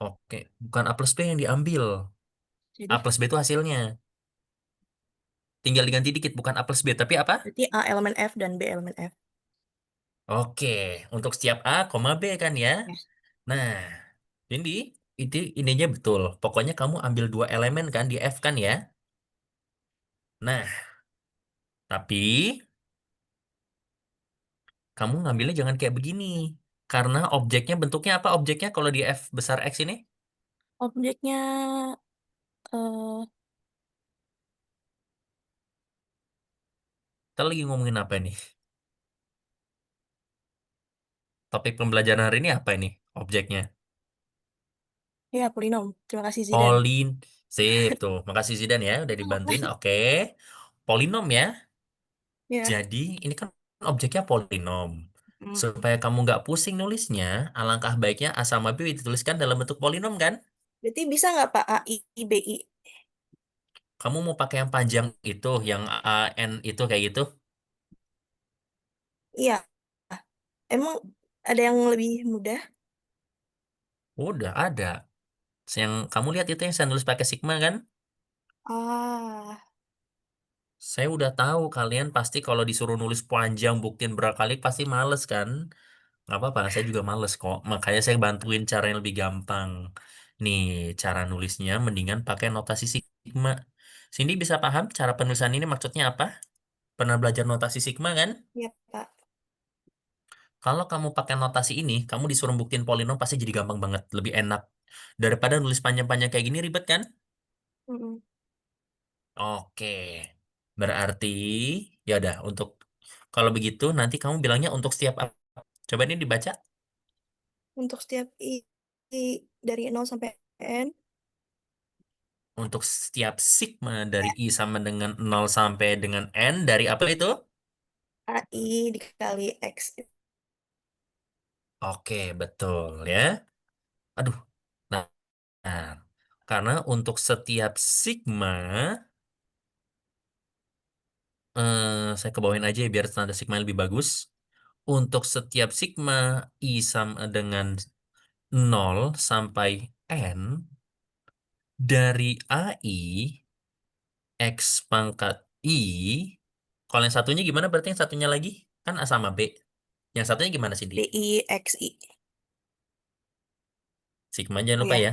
Oke, bukan A plus B yang diambil. A Jadi plus B itu hasilnya. Tinggal diganti dikit, bukan A plus B, tapi apa? berarti A elemen F dan B elemen F. Oke, untuk setiap A, koma B kan ya. Ya, Nah, jadi itu ininya betul. Pokoknya kamu ambil dua elemen kan di F kan ya. Nah, tapi kamu ngambilnya jangan kayak begini. Karena objeknya bentuknya apa objeknya kalau di F besar X ini? objeknya eh Kita lagi ngomongin apa ini? Topik pembelajaran hari ini apa ini objeknya? ya polinom. Terima kasih Zidan. Polin. Sip tuh. Makasih Zidan ya udah dibantuin. Oke. Polinom ya. Ya, Jadi ini kan objeknya polinom. hmm. Supaya kamu nggak pusing nulisnya, alangkah baiknya A sama B dituliskan dalam bentuk polinom kan? Berarti bisa nggak Pak A I B I? Kamu mau pakai yang panjang itu, yang A, N itu kayak gitu? Iya, emang ada yang lebih mudah? Udah ada. Yang kamu lihat itu yang saya nulis pakai Sigma kan? Ah, Saya udah tahu kalian pasti kalau disuruh nulis panjang buktiin berkali pasti males kan? Nggak apa-apa, saya juga males kok. Makanya saya bantuin cara yang lebih gampang. Nih, cara nulisnya mendingan pakai notasi Sigma. Cindy bisa paham cara penulisan ini maksudnya apa? Pernah belajar notasi Sigma kan? ya Pak. Kalau kamu pakai notasi ini, kamu disuruh buktiin polinom pasti jadi gampang banget, lebih enak. Daripada nulis panjang-panjang kayak gini ribet kan? Mm-mm. Oke. Berarti ya udah untuk kalau begitu nanti kamu bilangnya untuk setiap apa? Coba ini dibaca. Untuk setiap I dari 0 sampai N, Untuk setiap sigma dari I sama dengan 0 sampai dengan N dari apa itu? AI dikali X. Oke, betul ya. Aduh. Nah, nah, karena untuk setiap sigma saya kebawain aja ya biar tanda sigma lebih bagus. Untuk setiap sigma I sama dengan 0 sampai N dari AI X pangkat I. Kalau yang satunya gimana berarti yang satunya lagi? Kan A sama B. Yang satunya gimana sih, Di? DI XI. Sigma jangan lupa Iya, ya.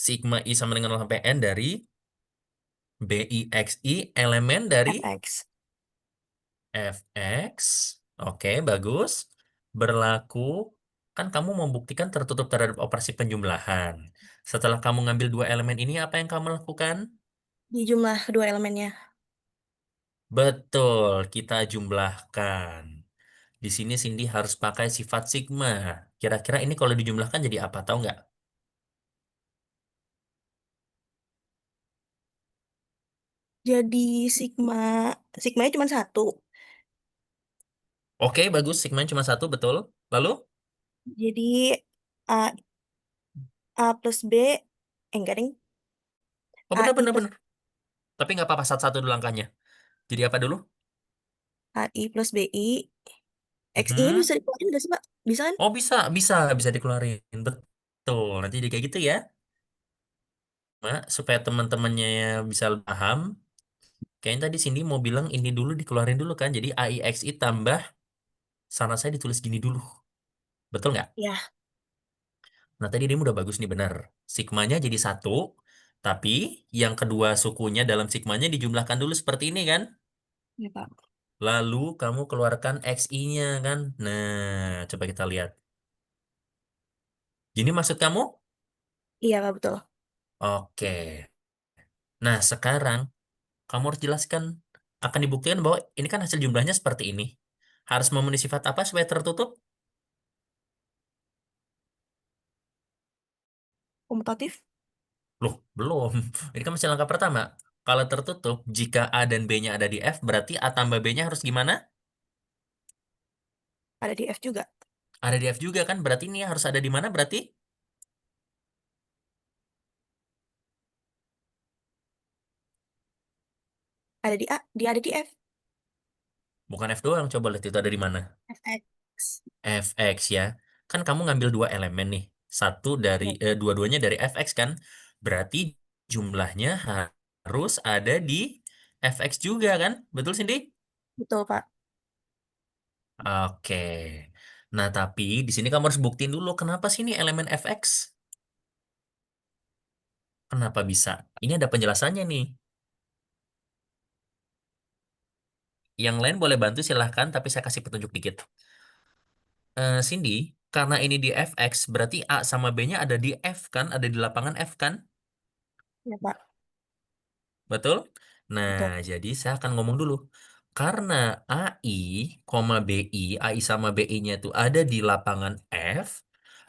Sigma I sama dengan 0 sampai N dari BIXI elemen dari FX. Fx. Oke, bagus. Berlaku. Kan kamu membuktikan tertutup terhadap operasi penjumlahan. Setelah kamu ngambil dua elemen ini, apa yang kamu lakukan? Di jumlah kedua elemennya. Betul, kita jumlahkan. Di sini Cindy harus pakai sifat sigma. Kira-kira ini kalau dijumlahkan jadi apa? Tahu nggak? Jadi sigmanya cuma satu. Oke, bagus. Sigma cuma satu, betul. Lalu? Jadi A A plus B, enggak ding. Oh, benar, AI benar, plus benar. Tapi nggak apa-apa, satu-satu dulu angkanya. Jadi apa dulu? AI plus BI. X-nya Mhm. bisa dikeluarin nggak sih, Pak? Bisa kan? Oh, bisa, bisa, bisa dikeluarin. Betul. Nanti jadi kayak gitu ya. Mak, supaya teman-temannya bisa paham. Kayaknya tadi Cindy mau bilang ini dulu dikeluarin dulu kan. Jadi AIXI tambah saran saya ditulis gini dulu. Betul nggak? Ya, Nah, tadi dia udah bagus nih, benar. Sigmanya jadi satu, tapi yang kedua sukunya dalam sigmanya dijumlahkan dulu seperti ini kan? ya Pak. Lalu kamu keluarkan XI-nya kan? Nah, coba kita lihat. Gini maksud kamu? Iya Pak, betul. Oke. Nah, sekarang kamu harus jelaskan, akan dibuktikan bahwa ini kan hasil jumlahnya seperti ini. Harus memenuhi sifat apa supaya tertutup? Komutatif Loh, belum. Ini kan masih langkah pertama. Kalau tertutup, jika A dan B-nya ada di F, berarti A tambah B-nya harus gimana? ada di F juga. Ada di F juga kan? Berarti ini harus ada di mana berarti? Ada di A, dia ada di F. Bukan F doang, coba lihat itu ada di mana. FX. Fx ya. Kan kamu ngambil dua elemen nih. Ya, Dua-duanya dari Fx kan? Berarti jumlahnya harus ada di Fx juga kan? Betul, Cindy? betul Pak. Oke. Nah, tapi di sini kamu harus buktiin dulu kenapa sih ini elemen Fx? Kenapa bisa? Ini ada penjelasannya nih. Yang lain boleh bantu silahkan, tapi saya kasih petunjuk dikit. Cindy, karena ini di Fx, berarti A sama B-nya ada di F kan? Ada di lapangan F kan? Ya Pak, Betul? Nah, betul. jadi saya akan ngomong dulu. Karena AI, BI, AI sama BI-nya itu ada di lapangan F,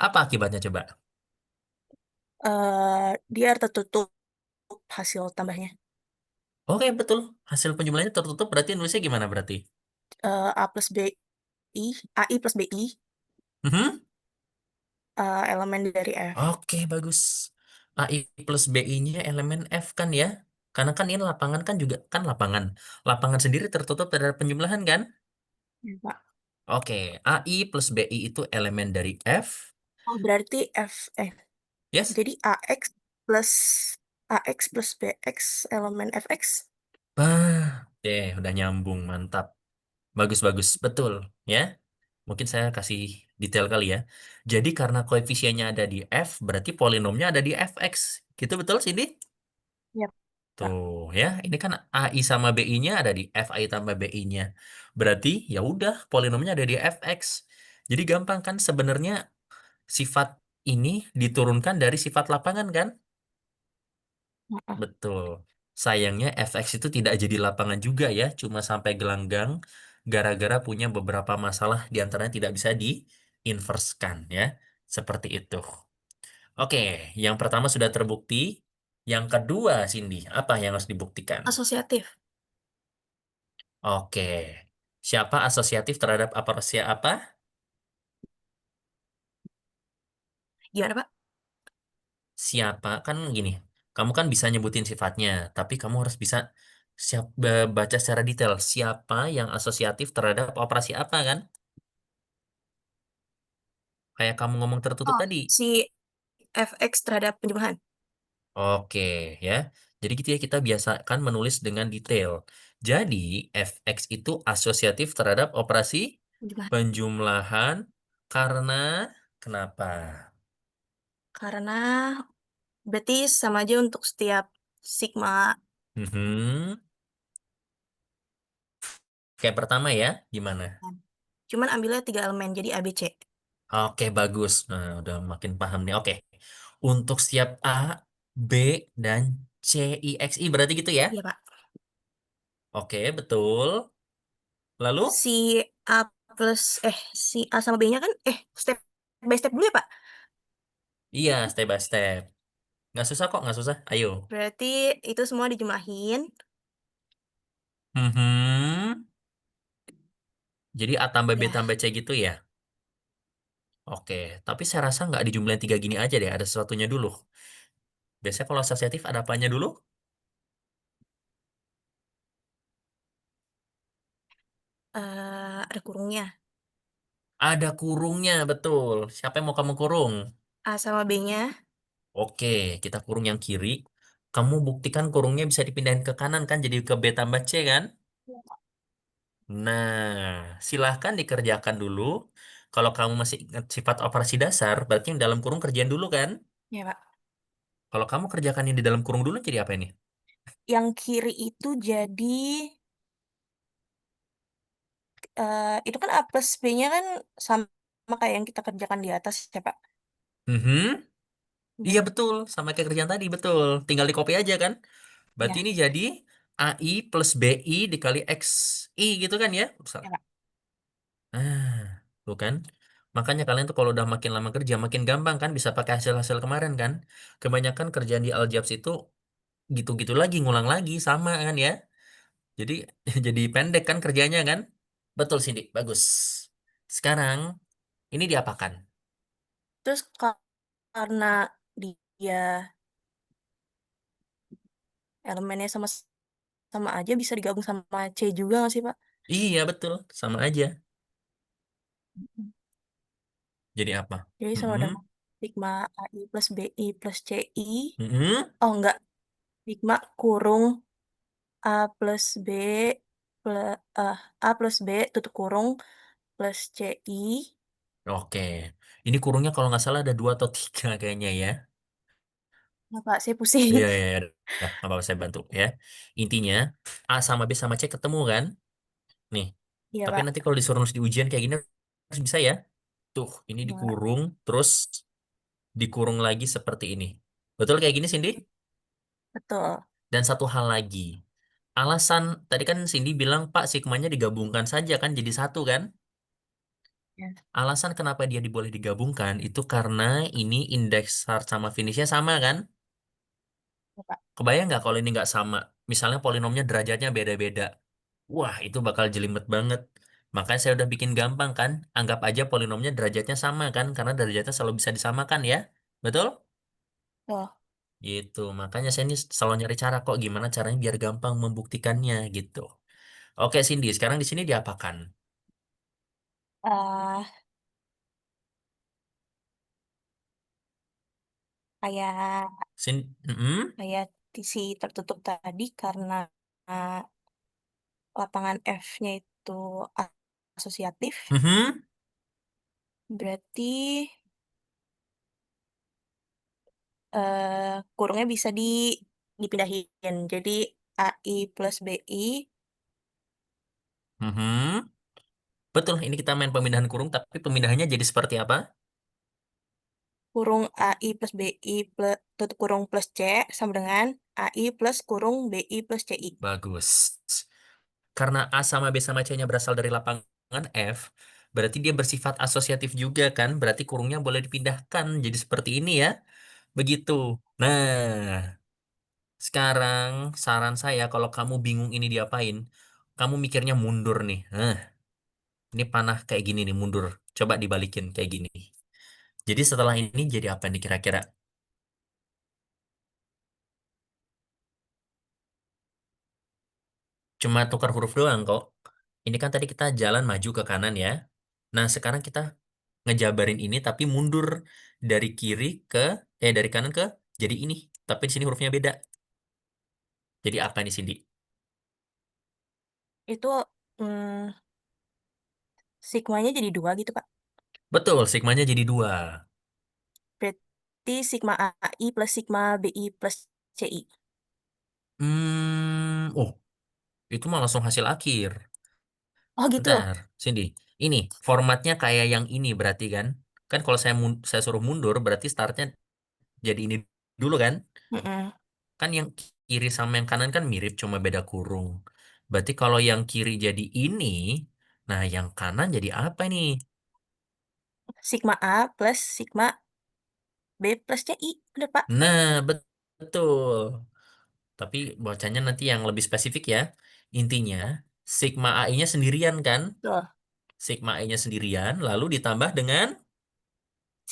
apa akibatnya coba? Dia tertutup hasil tambahnya. Oke, betul. Hasil penjumlahannya tertutup, berarti nulisnya gimana berarti? A plus BI, AI plus BI, Mhm. elemen dari F. Oke, bagus. AI plus BI-nya elemen F kan ya? Karena kan ini lapangan kan juga kan lapangan. Lapangan sendiri tertutup terhadap penjumlahan kan? Ya Pak. Oke, AI plus BI itu elemen dari F. Oh, berarti Yes? jadi plus AX plus BX elemen FX. Udah nyambung, mantap. Bagus, bagus, betul ya. Mungkin saya kasih detail kali ya. Jadi karena koefisiennya ada di F, berarti polinomnya ada di Fx. Gitu betul, Cindy? Ya Pak. Tuh ya, ini kan AI sama BI-nya ada di FI tambah BI-nya. Berarti ya udah polinomnya ada di Fx. Jadi gampang kan sebenarnya sifat ini diturunkan dari sifat lapangan kan? Heeh. Betul. Sayangnya FX itu tidak jadi lapangan juga ya, cuma sampai gelanggang gara-gara punya beberapa masalah di antaranya tidak bisa diinverskan ya. Seperti itu. Oke, yang pertama sudah terbukti. Yang kedua, Cindy, apa yang harus dibuktikan? Asosiatif. Oke. Siapa asosiatif terhadap aparasia apa? Gimana Pak? Siapa? Kan gini, kamu kan bisa nyebutin sifatnya, tapi kamu harus bisa baca secara detail siapa yang asosiatif terhadap operasi apa kan? Kayak kamu ngomong tertutup Oh, tadi. si FX terhadap penjumlahan. Oke, ya. Jadi gitu ya kita biasakan menulis dengan detail. Jadi fx itu asosiatif terhadap operasi Penjumlahan. penjumlahan karena kenapa? Karena berarti sama aja untuk setiap sigma. Mhm. Kayak pertama ya, gimana? Cuman ambilnya 3 elemen, jadi ABC. Oke, bagus. Nah, udah makin paham nih. Oke. Untuk setiap A, B, dan C, I, X, I berarti gitu ya? Iya, Pak. Oke, betul. Lalu? Si A plus, si A sama B-nya kan, step by step dulu ya, Pak? Iya, step by step. Nggak susah kok, nggak susah. Ayo. Berarti itu semua dijumlahin. Mhm. Jadi A tambah B Ya, tambah C gitu ya? Oke, tapi saya rasa nggak dijumlahin tiga gini aja deh, ada sesuatunya dulu. Biasanya kalau asosiatif ada apanya dulu? ada kurungnya. Ada kurungnya, betul. Siapa yang mau kamu kurung? A sama B-nya. Oke, kita kurung yang kiri. Kamu buktikan kurungnya bisa dipindahin ke kanan kan, jadi ke B tambah C kan? Nah, silahkan dikerjakan dulu. Kalau kamu masih ingat sifat operasi dasar, berarti yang dalam kurung kerjaan dulu kan? Ya, Pak. Kalau kamu kerjakan yang di dalam kurung dulu jadi apa ini? Yang kiri itu jadi, itu kan A plus B-nya kan sama kayak yang kita kerjakan di atas ya, Pak. Mhm. Iya Berarti, betul, sama kayak kerjaan tadi, betul. Tinggal di copy aja kan? Berarti ya, ini jadi AI plus BI dikali XI gitu kan ya? ya, Pak. Ah, tuh kan. Makanya kalian tuh kalau udah makin lama kerja makin gampang kan bisa pakai hasil-hasil kemarin kan. Kebanyakan kerjaan di Aljabs itu gitu-gitu lagi, ngulang lagi sama kan ya. Jadi jadi pendek kan kerjanya kan. Betul Cindy, bagus. Sekarang ini diapakan? Terus karena dia elemennya sama sama aja bisa digabung sama C juga nggak sih, Pak? Iya betul, sama aja. Jadi apa? Jadi sama Mm-mm. dengan sigma AI plus BI plus CI. Mm-mm. Oh enggak, sigma kurung A plus B plus A plus B tutup kurung plus CI. Oke. Ini kurungnya kalau nggak salah ada dua atau tiga kayaknya ya. Nah, Pak, saya pusing. Iya, iya, iya. Nah, nggak apa-apa saya bantu ya. Intinya A sama B sama C ketemu kan? Nih, Iya, tapi nanti Pak. kalau disuruh nulis di ujian kayak gini harus bisa ya. Tuh, ini Nah, dikurung, terus dikurung lagi seperti ini. Betul kayak gini, Cindy? betul. Dan satu hal lagi. Alasan, tadi kan Cindy bilang, Pak, sigmanya digabungkan saja kan jadi satu kan? Ya, Alasan kenapa dia boleh digabungkan itu karena ini indeks start sama finishnya sama kan? ya, Pak. Kebayang nggak kalau ini nggak sama? Misalnya polinomnya derajatnya beda-beda. Wah, itu bakal jelimet banget. Makanya saya udah bikin gampang kan. Anggap aja polinomnya derajatnya sama kan. Karena derajatnya selalu bisa disamakan ya. Betul? Oh, Gitu. Makanya saya ini selalu nyari cara kok. Gimana caranya biar gampang membuktikannya gitu. Oke, Cindy. Sekarang di sini diapakan? eh kayak Mm-mm. kayak si tertutup tadi karena eh, lapangan F-nya itu asosiatif. Mhm. Berarti kurungnya bisa dipindahin. Jadi AI plus BI Mhm. Betul, ini kita main pemindahan kurung, tapi pemindahannya jadi seperti apa? kurung AI plus BI plus tutup kurung plus C sama dengan AI plus kurung BI plus CI. Bagus. Karena A sama B sama C-nya berasal dari lapangan F, berarti dia bersifat asosiatif juga kan? Berarti kurungnya boleh dipindahkan jadi seperti ini ya. Begitu. Nah, sekarang saran saya kalau kamu bingung ini diapain, kamu mikirnya mundur nih. Ini panah kayak gini nih, mundur. Coba dibalikin kayak gini. Jadi setelah ini jadi apa nih kira-kira? Cuma tukar huruf doang kok. Ini kan tadi kita jalan maju ke kanan ya. Nah, sekarang kita ngejabarin ini tapi mundur dari kiri ke dari kanan ke jadi ini. Tapi di sini hurufnya beda. Jadi apa nih Cindy? Itu hmm, sigmanya jadi dua gitu, Pak. Betul, sigmanya jadi dua. Berarti sigma AI plus sigma BI plus CI. Oh, itu mah langsung hasil akhir. Oh gitu. Bentar, Cindy. Ini formatnya kayak yang ini berarti kan? Kan kalau saya suruh mundur berarti startnya jadi ini dulu kan? Mm-mm. Kan yang kiri sama yang kanan kan mirip cuma beda kurung. Berarti kalau yang kiri jadi ini, nah yang kanan jadi apa nih? Sigma A plus sigma B plus CI. Bener, Pak? Nah, betul. Tapi bacanya nanti yang lebih spesifik ya. Intinya, sigma AI-nya sendirian kan? Betul. Sigma AI-nya sendirian, lalu ditambah dengan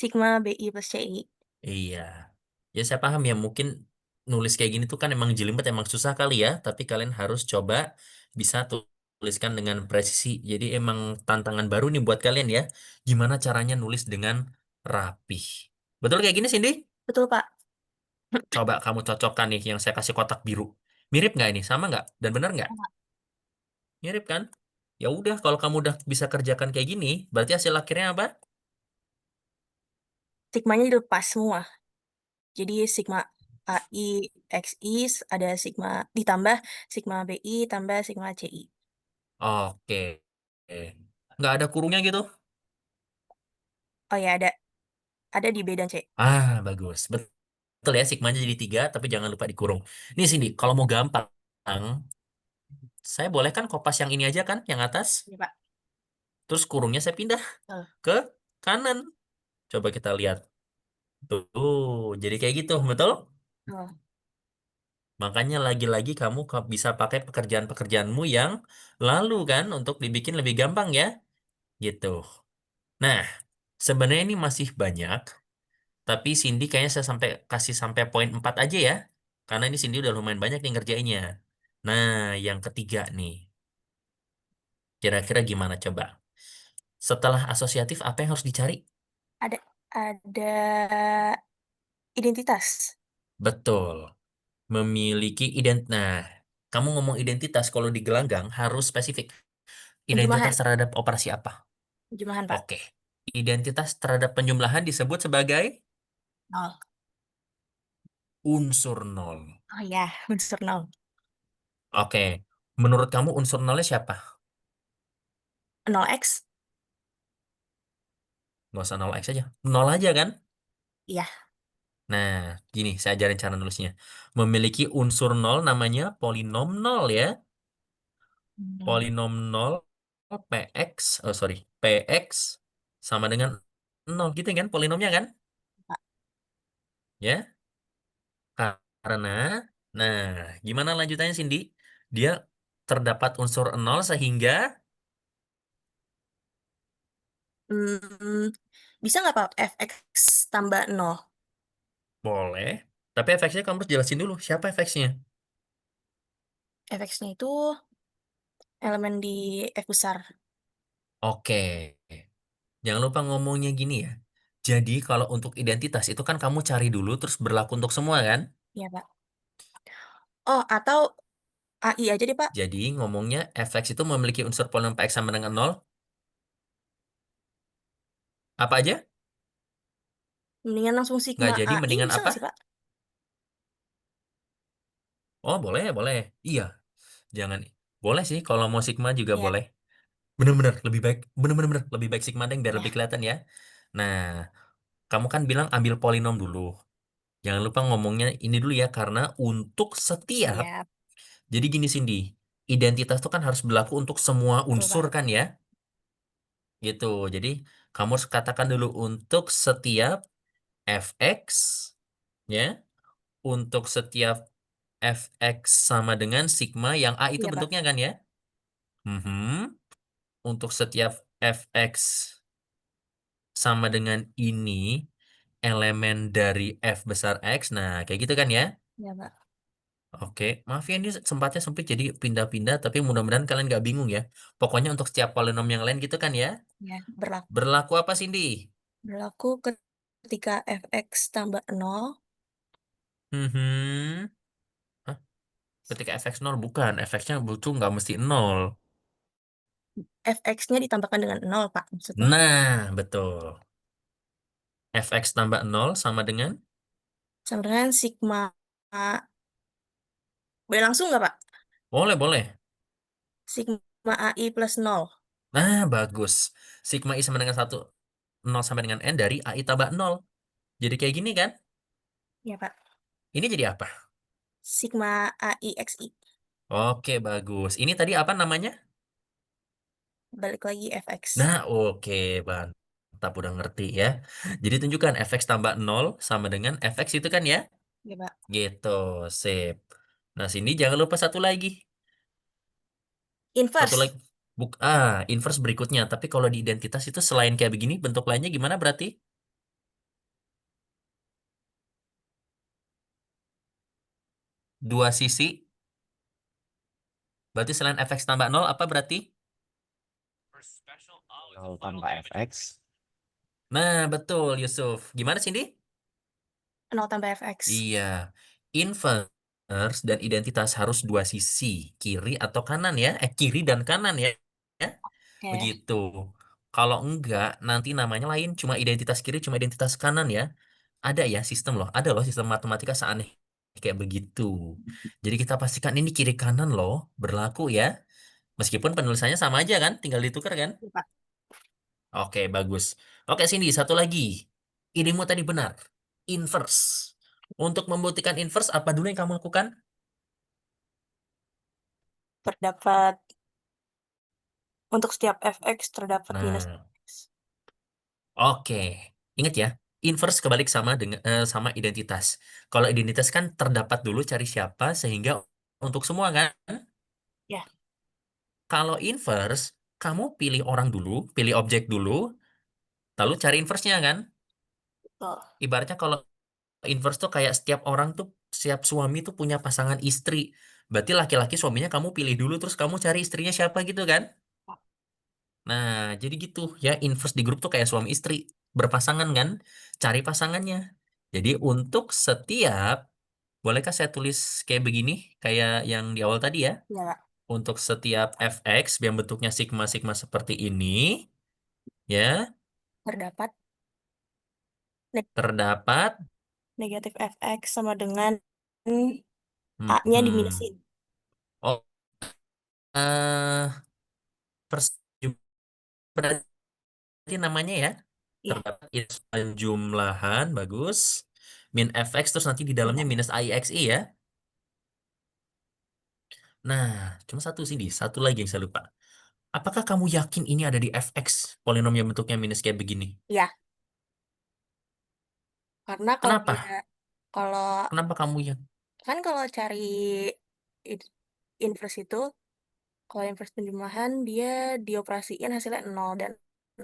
Sigma BI plus CI. iya. Ya saya paham ya, mungkin nulis kayak gini tuh kan emang jelimet, emang susah kali ya, tapi kalian harus coba bisa tuliskan dengan presisi. Jadi emang tantangan baru nih buat kalian ya. Gimana caranya nulis dengan rapih. Betul kayak gini, Cindy? Betul, Pak. Coba kamu cocokkan nih yang saya kasih kotak biru. Mirip nggak ini? Sama nggak? Dan benar nggak? Mirip kan? Ya udah, kalau kamu udah bisa kerjakan kayak gini, berarti hasil akhirnya apa? Sigmanya dilepas semua. Jadi sigma AI XI ada sigma ditambah sigma BI tambah sigma CI. Oke. Nggak ada kurungnya gitu? Oh ya, ada di B dan C. Ah, bagus. Betul ya, sigmanya jadi 3, tapi jangan lupa dikurung. Nih Cindy, kalau mau gampang, saya boleh kan kopas yang ini aja kan, yang atas? Ya, Pak. Terus kurungnya saya pindah Betul. ke kanan. Coba kita lihat. Tuh, jadi kayak gitu, betul? Oh, Makanya lagi-lagi kamu bisa pakai pekerjaan-pekerjaanmu yang lalu kan, untuk dibikin lebih gampang ya, gitu. Nah, sebenarnya ini masih banyak, tapi Cindy kayaknya saya kasih sampai poin 4 aja ya. Karena ini Cindy udah lumayan banyak nih ngerjainnya. Nah, yang ketiga nih. Kira-kira gimana coba? Setelah asosiatif, apa yang harus dicari? ada identitas. Betul. Memiliki Nah, kamu ngomong identitas kalau di gelanggang harus spesifik. Identitas Penjumlahan. terhadap operasi apa? Penjumlahan, Pak. Oke. Identitas terhadap penjumlahan disebut sebagai Nol. unsur nol. Oh ya, unsur nol. Oke. Menurut kamu unsur nolnya siapa? 0x. Nggak usah nol x aja. Nol aja kan? Iya. Nah, gini, saya ajarin cara nulisnya. Memiliki unsur nol namanya polinom nol ya. Hmm, Polinom nol px, oh sorry, px sama dengan nol gitu kan polinomnya kan? Pak. Ya, karena, nah, gimana lanjutannya Cindy? Dia terdapat unsur nol sehingga Hmm, bisa nggak Pak fx tambah nol? boleh, tapi efeknya kamu harus jelasin dulu siapa efeknya. Fx-nya itu elemen di F besar. Oke, jangan lupa ngomongnya gini ya. Jadi kalau untuk identitas itu kan kamu cari dulu terus berlaku untuk semua kan? Iya, Pak. Oh, atau AI aja deh, Pak. Jadi ngomongnya fx itu memiliki unsur polinom px sama dengan nol. Apa aja? Mendingan langsung Nggak sigma jadi AI mendingan bisa apa? nggak sih, Pak? Oh boleh, boleh. Iya, jangan. Boleh sih, kalau mau Sigma juga Iya, boleh. Bener-bener, lebih baik. Bener-bener, bener. Lebih baik Sigma deh, biar iya, lebih kelihatan ya. Nah, kamu kan bilang ambil polinom dulu. Jangan lupa ngomongnya ini dulu ya, karena untuk setiap, siap. jadi gini Cindy, identitas itu kan harus berlaku untuk semua Betul, unsur Pak. kan ya, gitu. Jadi, kamu harus katakan dulu untuk setiap fx, ya, untuk setiap fx sama dengan sigma yang a itu Iya, Pak. bentuknya kan ya. Mhm. Untuk setiap fx sama dengan ini elemen dari f besar x. Nah, kayak gitu kan ya. Iya, Pak. Oke, maaf ya ini sempatnya sempit jadi pindah-pindah, tapi mudah-mudahan kalian nggak bingung ya. Pokoknya untuk setiap polinom yang lain gitu kan ya. Ya, berlaku. Berlaku apa Cindy? Berlaku ketika fx tambah nol, Mhm. Hah? Ketika fx 0 bukan, fx-nya butuh nggak mesti 0. fx-nya ditambahkan dengan nol, Pak, maksudnya. Nah, betul. Fx tambah 0 sama dengan? Sama dengan sigma. Boleh langsung nggak, Pak? Boleh, boleh. Sigma AI plus nol. Nah, bagus. Sigma I sama dengan 1, 0 sampai dengan N dari AI tambah 0. Jadi kayak gini kan? Ya, Pak. Ini jadi apa? Sigma AI XI. Oke, bagus. Ini tadi apa namanya? Balik lagi fx. Nah, oke, mantap udah ngerti ya. Jadi tunjukkan fx tambah 0 sama dengan fx itu kan ya? Ya, Pak. Gitu, sip. Nah, sini jangan lupa satu lagi. Satu Inverse. lagi. Inverse berikutnya. Tapi kalau di identitas itu selain kayak begini, bentuk lainnya gimana berarti? Dua sisi. Berarti selain fx tambah 0 apa berarti? 0 tanpa fx. Nah, betul Yusuf. Gimana Cindy? 0 tambah fx. Iya. Inverse dan identitas harus dua sisi. Kiri atau kanan ya. Kiri dan kanan ya. Ya. Oke. Begitu. Kalau enggak, nanti namanya lain. Cuma identitas kiri, cuma identitas kanan ya. Ada ya sistem loh. Ada loh sistem matematika seaneh kayak begitu. Jadi kita pastikan ini kiri kanan loh. Berlaku ya. Meskipun penulisannya sama aja kan. Tinggal ditukar kan. Iya, Pak. Oke, bagus. Oke, Cindy, satu lagi. Inimu tadi benar. Inverse. Untuk membuktikan inverse, apa dulu yang kamu lakukan? Terdapat untuk setiap fx terdapat minus Nah, x. oke. Ingat ya, inverse kebalik sama dengan sama identitas. Kalau identitas kan terdapat dulu cari siapa sehingga untuk semua kan. Ya, Kalau inverse, kamu pilih orang dulu, pilih objek dulu, lalu cari inverse-nya kan. betul. Ibaratnya kalau inverse tuh kayak setiap orang tuh, setiap suami tuh punya pasangan istri. Berarti laki-laki suaminya kamu pilih dulu, terus kamu cari istrinya siapa gitu kan? Nah, jadi gitu ya, inverse di grup tuh kayak suami istri berpasangan kan, cari pasangannya. Jadi untuk setiap, bolehkah saya tulis kayak begini, kayak yang di awal tadi ya? Ya, Pak. Untuk setiap fx yang bentuknya sigma sigma seperti ini, ya Terdapat ne- terdapat, negatif fx sama dengan A-nya hmm, diminusin. oh, eh pers- berarti namanya ya, Iya, terdapat penjumlahan, bagus, min fx terus nanti di dalamnya benar. minus ixi ya. Nah, cuma satu sih, satu lagi yang saya lupa. Apakah kamu yakin ini ada di fx, polinom yang bentuknya minus kayak begini? Ya, karena kalau dia Kenapa? kalau Kenapa kamu yang? kan kalau cari i- inverse itu, kalau inverse penjumlahan dia dioperasiin hasilnya 0 dan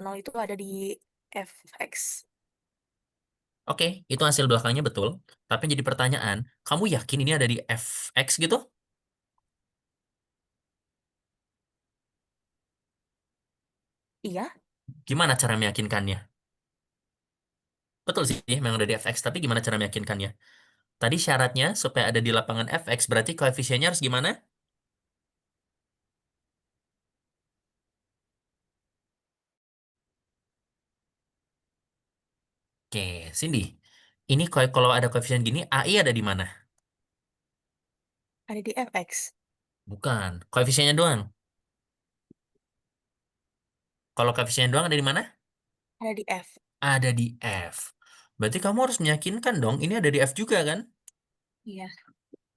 0 itu ada di fx. Oke, itu hasil belakangnya betul. Tapi jadi pertanyaan, kamu yakin ini ada di fx gitu? Iya, Gimana cara meyakinkannya? Betul sih, memang ada di fx, tapi gimana cara meyakinkannya? Tadi syaratnya supaya ada di lapangan fx, berarti koefisiennya harus gimana? Oke, Cindy. Ini kalau ada koefisien gini, AI ada di mana? ada di fx. Bukan. Koefisiennya doang. Kalau koefisiennya doang ada di mana? Ada di f. Ada di F. Berarti kamu harus meyakinkan dong, ini ada di F juga kan? Iya,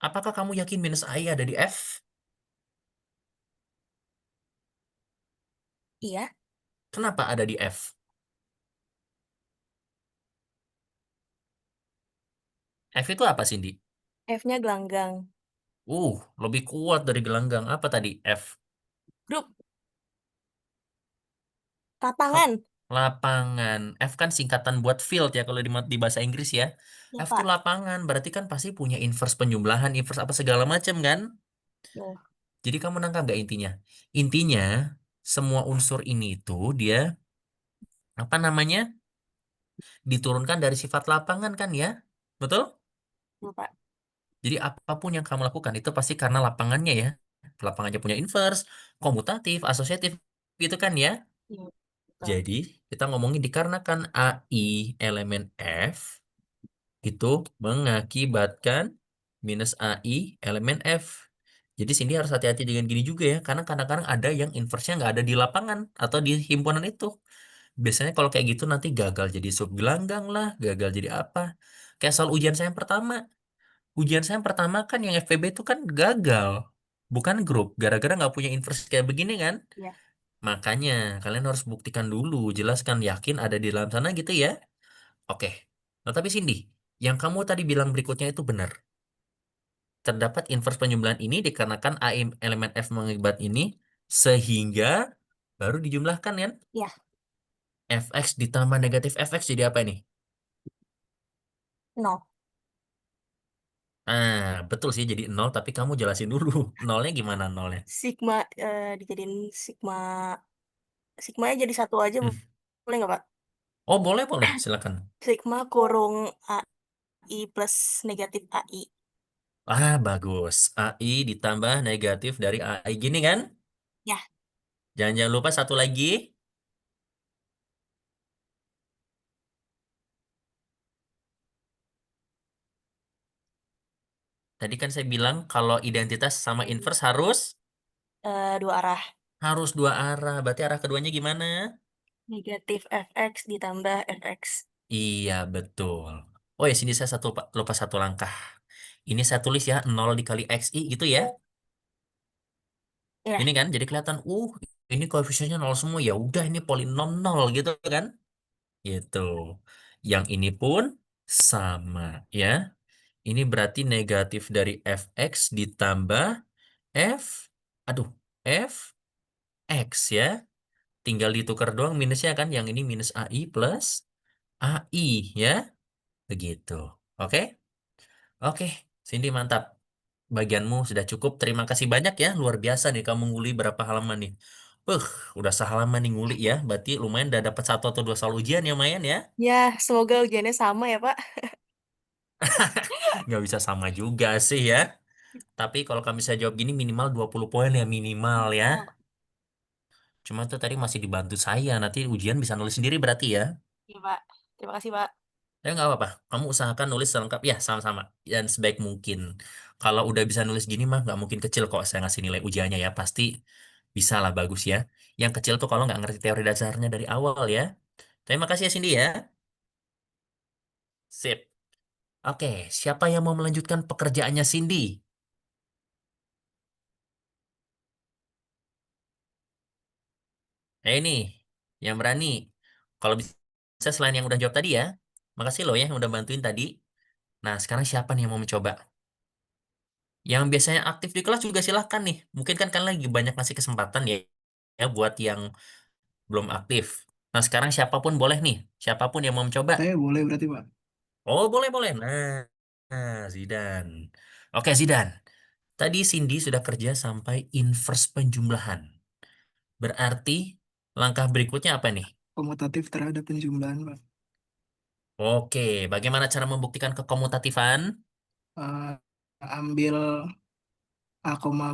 Apakah kamu yakin minus AI ada di F? iya, Kenapa ada di F? F itu apa, Cindy? f-nya gelanggang. Lebih kuat dari gelanggang. Apa tadi? F. Grup Kap- lapangan. Lapangan. F kan singkatan buat field ya kalau di bahasa Inggris ya. Ya, F itu Pak. lapangan, berarti kan pasti punya inverse penjumlahan, inverse apa segala macam kan? Tuh, Jadi kamu nangkap nggak intinya? Intinya, semua unsur ini itu dia, apa namanya, diturunkan dari sifat lapangan kan ya? Betul? tuh, Pak. Jadi apapun yang kamu lakukan itu pasti karena lapangannya ya. Lapangannya punya inverse, komutatif, asosiatif, gitu kan ya. Iya, betul. Jadi kita ngomongin dikarenakan AI elemen F itu mengakibatkan minus AI elemen F. Jadi sini harus hati-hati dengan gini juga ya, karena kadang-kadang ada yang inverse-nya nggak ada di lapangan atau di himpunan itu. Biasanya kalau kayak gitu nanti gagal jadi subgelanggang lah, gagal jadi apa. Kayak soal ujian saya yang pertama. Ujian saya yang pertama kan yang FPB itu kan gagal. Bukan grup, gara-gara nggak punya inverse kayak begini kan. Iya, Makanya kalian harus buktikan dulu, jelaskan yakin ada di dalam sana gitu ya. Oke. Nah tapi Cindy, yang kamu tadi bilang berikutnya itu benar. Terdapat inverse penjumlahan ini dikarenakan A elemen F mengibat ini. Sehingga baru dijumlahkan kan? Ya, Fx ditambah negatif Fx jadi apa ini? 0. Ah, betul sih jadi 0, tapi kamu jelasin dulu. Nolnya gimana nolnya? Sigma dijadiin sigma. Sigmanya jadi 1 aja Hmm. boleh nggak, Pak? Oh, boleh, boleh. Silakan. Sigma kurung AI plus negatif AI. Ah, bagus. AI ditambah negatif dari AI. Gini kan? Ya, Jangan lupa satu lagi. Tadi kan saya bilang kalau identitas sama inverse harus 2 arah. harus dua arah. Berarti arah keduanya gimana? Negatif fx ditambah fx. Iya, betul. Oh ya, sini saya lupa satu langkah. Ini saya tulis ya, 0 dikali XI gitu ya. Ya, Ini kan, jadi kelihatan, ini koefisiennya 0 semua. Ya udah, ini polinom 0 gitu kan. Gitu. Yang ini pun sama ya. Ini berarti negatif dari fx ditambah f, aduh, f x ya. Tinggal ditukar doang minusnya kan. Yang ini minus AI plus AI ya. Begitu. Oke? Oke, Cindy mantap. Bagianmu sudah cukup. Terima kasih banyak ya. Luar biasa nih kamu nguli berapa halaman nih. Uh, udah sehalaman nih nguli ya. Berarti lumayan udah dapat satu atau dua soal ujian ya, Mayan ya. ya semoga ujiannya sama ya, Pak. Nggak bisa sama juga sih ya. Tapi kalau kamu bisa jawab gini minimal 20 poin ya minimal ya. Oh, Cuma tuh tadi masih dibantu saya. Nanti ujian bisa nulis sendiri berarti ya. iya, Pak. Terima kasih, Pak. Ya nggak apa-apa. Kamu usahakan nulis selengkap. Ya sama-sama. Dan sebaik mungkin. Kalau udah bisa nulis gini mah nggak mungkin kecil kok saya ngasih nilai ujiannya ya. Pasti bisa lah bagus ya. Yang kecil tuh kalau nggak ngerti teori dasarnya dari awal ya. Terima kasih ya Cindy ya. Sip. Oke, siapa yang mau melanjutkan pekerjaannya Cindy? Ini, yang berani. Kalau bisa selain yang udah jawab tadi ya. Makasih loh ya yang udah bantuin tadi. Nah, sekarang siapa nih yang mau mencoba? Yang biasanya aktif di kelas juga silahkan nih. Mungkin kan kalian lagi banyak ngasih kesempatan ya, ya buat yang belum aktif. Nah, sekarang siapapun boleh nih. Siapapun yang mau mencoba. Saya boleh berarti, Pak. Oh, boleh, boleh. Nah, Zidan. Oke, Zidan. Tadi Cindy sudah kerja sampai inverse penjumlahan. Berarti langkah berikutnya apa nih? Komutatif terhadap penjumlahan, Pak. Oke, bagaimana cara membuktikan kekomutatifan? Eh, ambil A,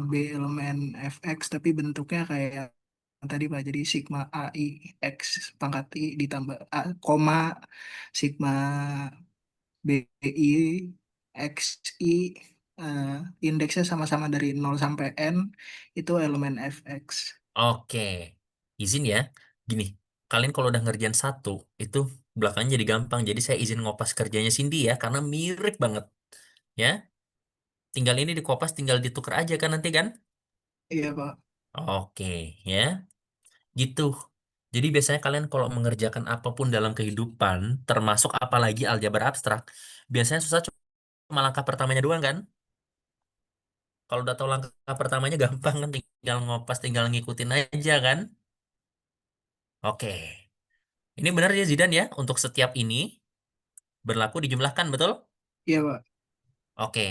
B elemen fx, tapi bentuknya kayak yang tadi, Pak. Jadi sigma AI X pangkat I ditambah A, koma sigma BI XI, eh, indeksnya sama-sama dari 0 sampai N, itu elemen fx. Oke, izin ya. Gini, kalian kalau udah ngerjain satu, itu belakangnya jadi gampang. Jadi saya izin ngopas kerjanya Cindy ya, karena mirip banget. Ya, tinggal ini dikopas, tinggal ditukar aja kan nanti kan? Iya, Pak. Oke, ya. Gitu. Jadi biasanya kalian kalau mengerjakan apapun dalam kehidupan, termasuk apalagi aljabar abstrak, biasanya susah cuma langkah pertamanya doang kan? Kalau udah tahu langkah pertamanya gampang kan, tinggal ngopas, tinggal ngikutin aja kan? Oke. Ini benar ya Zidan ya, untuk setiap ini berlaku dijumlahkan, betul? Iya, Pak. Oke.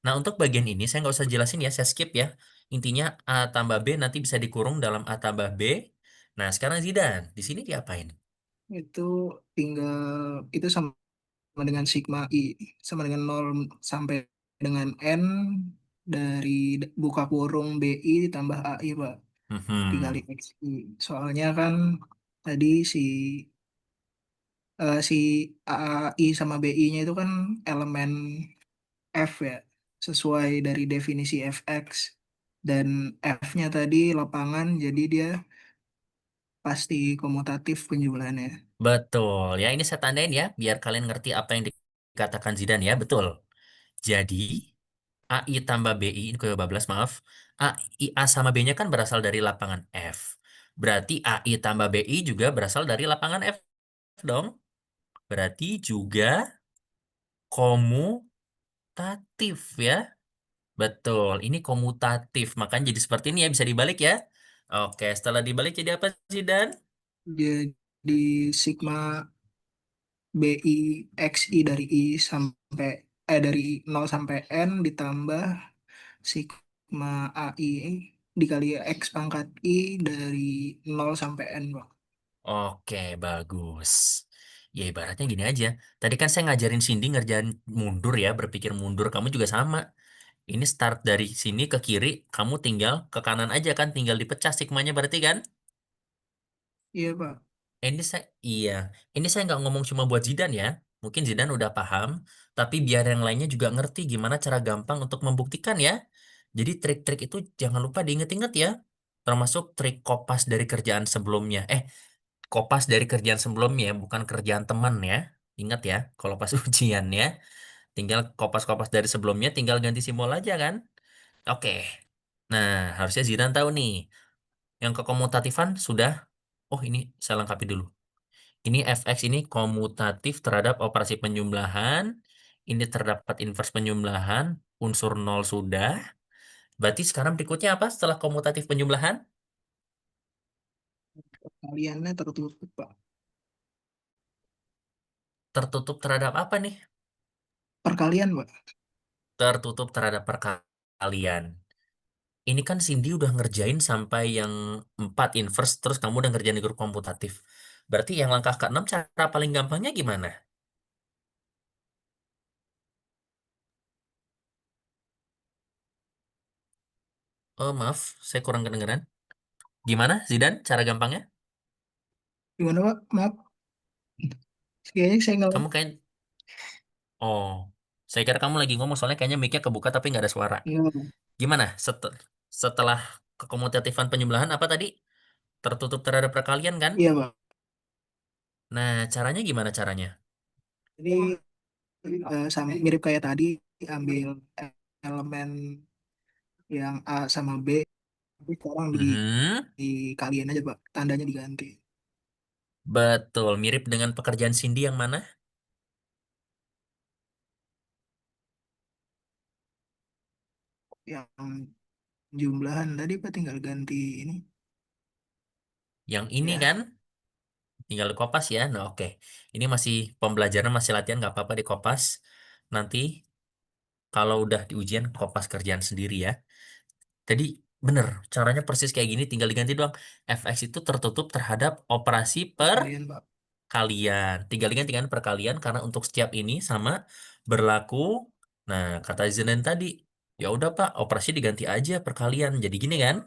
Nah, untuk bagian ini saya nggak usah jelasin ya, saya skip ya. Intinya A tambah B nanti bisa dikurung dalam A tambah B. Nah, sekarang Zidan, di sini diapain? Itu tinggal, itu sama dengan sigma I, sama dengan 0 sampai dengan N dari buka kurung BI ditambah AI, Pak. Dikali Hmm. XI. Soalnya kan tadi si AI sama BI-nya itu kan elemen F ya, sesuai dari definisi fx. Dan F-nya tadi lapangan, jadi dia pasti komutatif penjumlahannya. Betul. Ya, ini saya tandain ya, biar kalian ngerti apa yang dikatakan Zidan ya. Betul. Jadi, AI tambah BI, ini kebablas, maaf. A sama B-nya kan berasal dari lapangan F. Berarti AI tambah BI juga berasal dari lapangan F dong. Berarti juga komutatif ya. Betul, ini komutatif. Makanya jadi seperti ini ya, bisa dibalik ya. Oke, setelah dibalik jadi apa sih, Dan? Jadi sigma BI XI dari I sampai dari 0 sampai N ditambah sigma AI dikali X pangkat I dari 0 sampai N, Bang. Oke, bagus. Ya ibaratnya gini aja. Tadi kan saya ngajarin Cindy ngerjain mundur ya, berpikir mundur. Kamu juga sama. Ini start dari sini ke kiri, kamu tinggal ke kanan aja kan, tinggal dipecah sigmanya berarti kan? Iya, Pak. Iya. Ini saya nggak ngomong cuma buat Zidan ya. Mungkin Zidan udah paham, tapi biar yang lainnya juga ngerti gimana cara gampang untuk membuktikan ya. Jadi trik-trik itu jangan lupa diinget-inget ya. Termasuk trik kopas dari kerjaan sebelumnya. Kopas dari kerjaan sebelumnya, bukan kerjaan teman ya. Ingat ya, kalau pas ujian ya, tinggal kopas-kopas dari sebelumnya, tinggal ganti simbol aja kan. Oke. Nah, harusnya Zidan tahu nih. Yang kekomutatifan sudah. Oh, ini saya lengkapi dulu. Ini fx ini komutatif terhadap operasi penjumlahan. Ini terdapat invers penjumlahan. Unsur nol sudah. Berarti sekarang berikutnya apa setelah komutatif penjumlahan? Kaliannya tertutup, Pak. Tertutup terhadap apa nih? Perkalian, Pak. Tertutup terhadap perkalian. Ini kan Cindy udah ngerjain sampai yang 4 inverse, terus kamu udah ngerjain di grup komputatif. Berarti yang langkah ke-6 cara paling gampangnya gimana? Oh, maaf, saya kurang kedengeran. Gimana, Zidan, cara gampangnya? Gimana, Pak? Maaf. Kayaknya saya nggak. Kamu kayak, oh, saya kira kamu lagi ngomong, soalnya kayaknya mic-nya kebuka tapi nggak ada suara. Iya, Pak. Gimana, setelah kekomutatifan penjumlahan, apa tadi? Tertutup terhadap perkalian kan? Iya, Pak. Nah, caranya gimana caranya? Jadi sama mirip kayak tadi, ambil elemen yang A sama B, tapi sekarang Mhm. dikaliin aja, Pak. Tandanya diganti. Betul, mirip dengan pekerjaan Cindy yang mana? Yang jumlahan tadi, Pak, tinggal ganti ini. Yang ini Ya, kan? Tinggal di kopas ya. Nah, oke. Ini masih pembelajaran, masih latihan, nggak apa-apa di kopas. Nanti kalau udah di ujian, kopas kerjaan sendiri ya. Jadi bener, caranya persis kayak gini, tinggal diganti doang. Fx itu tertutup terhadap operasi perkalian, Pak. perkalian. Tinggal diganti kan perkalian, karena untuk setiap ini sama berlaku. Nah, kata Zenen tadi, ya udah Pak, operasi diganti aja perkalian. Jadi gini kan,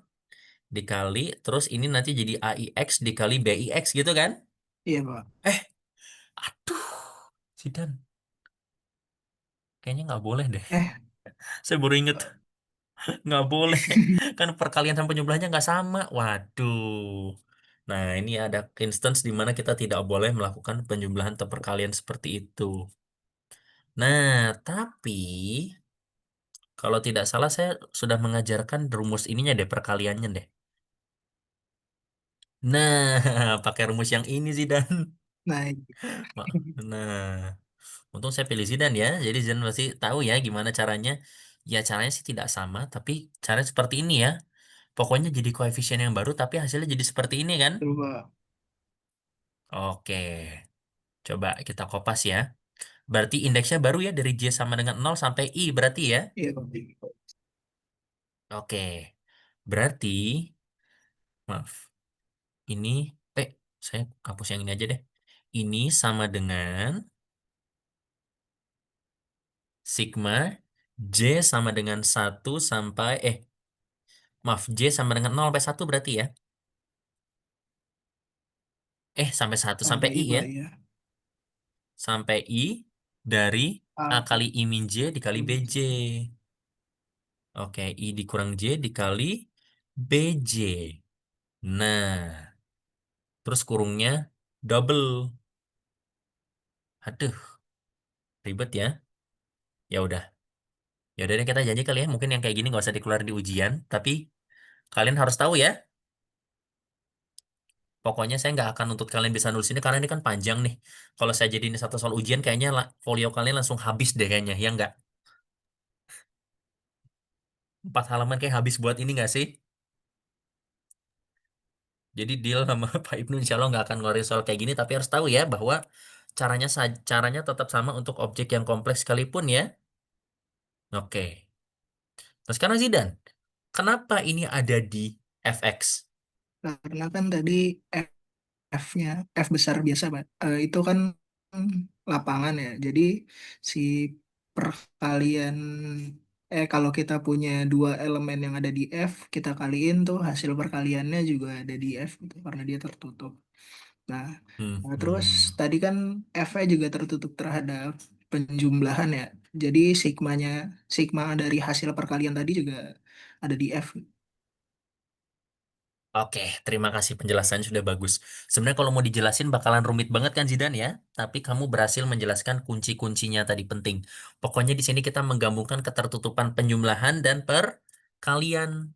dikali, terus ini nanti jadi AIX dikali BIX gitu kan? Iya, Pak. Eh, aduh, Zidan. Kayaknya nggak boleh deh. Eh, Saya baru inget nggak boleh. Kan perkalian sama jumlahnya nggak sama. Waduh. Nah, ini ada instance di mana kita tidak boleh melakukan penjumlahan atau perkalian seperti itu. Nah, tapi kalau tidak salah saya sudah mengajarkan rumus ininya deh, perkaliannya deh. Nah, pakai rumus yang ini sih Dan. nah, Nah, untung saya pilih Zidane ya. Jadi Zidane pasti tahu ya gimana caranya. Ya caranya sih tidak sama, tapi caranya seperti ini ya. Pokoknya jadi koefisien yang baru, tapi hasilnya jadi seperti ini kan? coba. Oke, coba kita kopas ya. Berarti indeksnya baru ya dari J sama dengan 0 sampai I berarti ya? Iya, Pak. Oke, berarti, maaf, ini, eh, saya hapus yang ini aja deh. Ini sama dengan sigma J sama dengan 1 sampai, maaf, J sama dengan 0 sampai 1 berarti ya? Sampai 1 sampai Sampai I I, ya? Pak, ya. Sampai I dari A A kali I min J dikali BJ. Oke, I dikurang J dikali BJ. Nah, terus kurungnya double. Aduh, ribet ya. Ya udah. Ya udah deh kita janji kali ya. Mungkin yang kayak gini nggak usah dikeluarin di ujian. Tapi kalian harus tahu ya. Pokoknya saya nggak akan nuntut kalian bisa nulis ini karena ini kan panjang nih. Kalau saya jadi ini satu soal ujian, kayaknya folio kalian langsung habis deh kayaknya. Ya nggak? 4 halaman kayak habis buat ini nggak sih? Jadi deal sama Pak Ibnu insya Allah nggak akan ngeluarin soal kayak gini, tapi harus tahu ya bahwa caranya tetap sama untuk objek yang kompleks sekalipun ya. Oke. Terus sekarang Zidan, kenapa ini ada di fx? Karena kan tadi F-nya, F besar biasa, Pak. Itu kan lapangan ya. Jadi si perkalian, kalau kita punya dua elemen yang ada di F, kita kaliin tuh hasil perkaliannya juga ada di F gitu, karena dia tertutup. Nah, terus Hmm. tadi kan F-nya juga tertutup terhadap penjumlahan ya. Jadi sigma dari hasil perkalian tadi juga ada di F. Oke, terima kasih penjelasannya sudah bagus. Sebenarnya kalau mau dijelasin bakalan rumit banget kan Zidan ya, tapi kamu berhasil menjelaskan kunci-kuncinya tadi penting. Pokoknya di sini kita menggabungkan ketertutupan penjumlahan dan perkalian.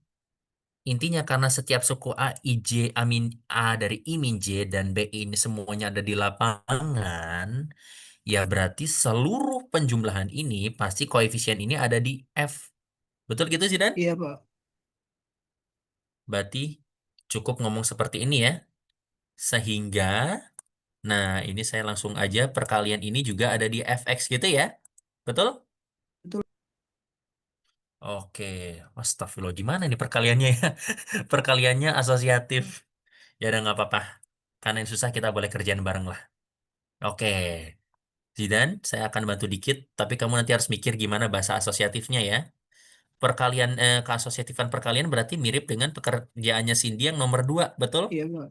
Intinya karena setiap suku A, I, J, A min A dari I min J dan B ini semuanya ada di lapangan, ya berarti seluruh penjumlahan ini pasti koefisien ini ada di F. Betul gitu Zidan? Iya, Pak. Berarti cukup ngomong seperti ini ya. Sehingga, nah ini saya langsung aja perkalian ini juga ada di fx gitu ya. Betul? Betul. Oke, astagfirullah gimana nih perkaliannya ya? Perkaliannya asosiatif. Ya udah nggak apa-apa. Karena yang susah kita boleh kerjaan bareng lah. Oke, Zidan, saya akan bantu dikit, tapi kamu nanti harus mikir gimana bahasa asosiatifnya ya. Keasosiatifan perkalian berarti mirip dengan pekerjaannya Cindy yang nomor 2, betul? Iya, Pak.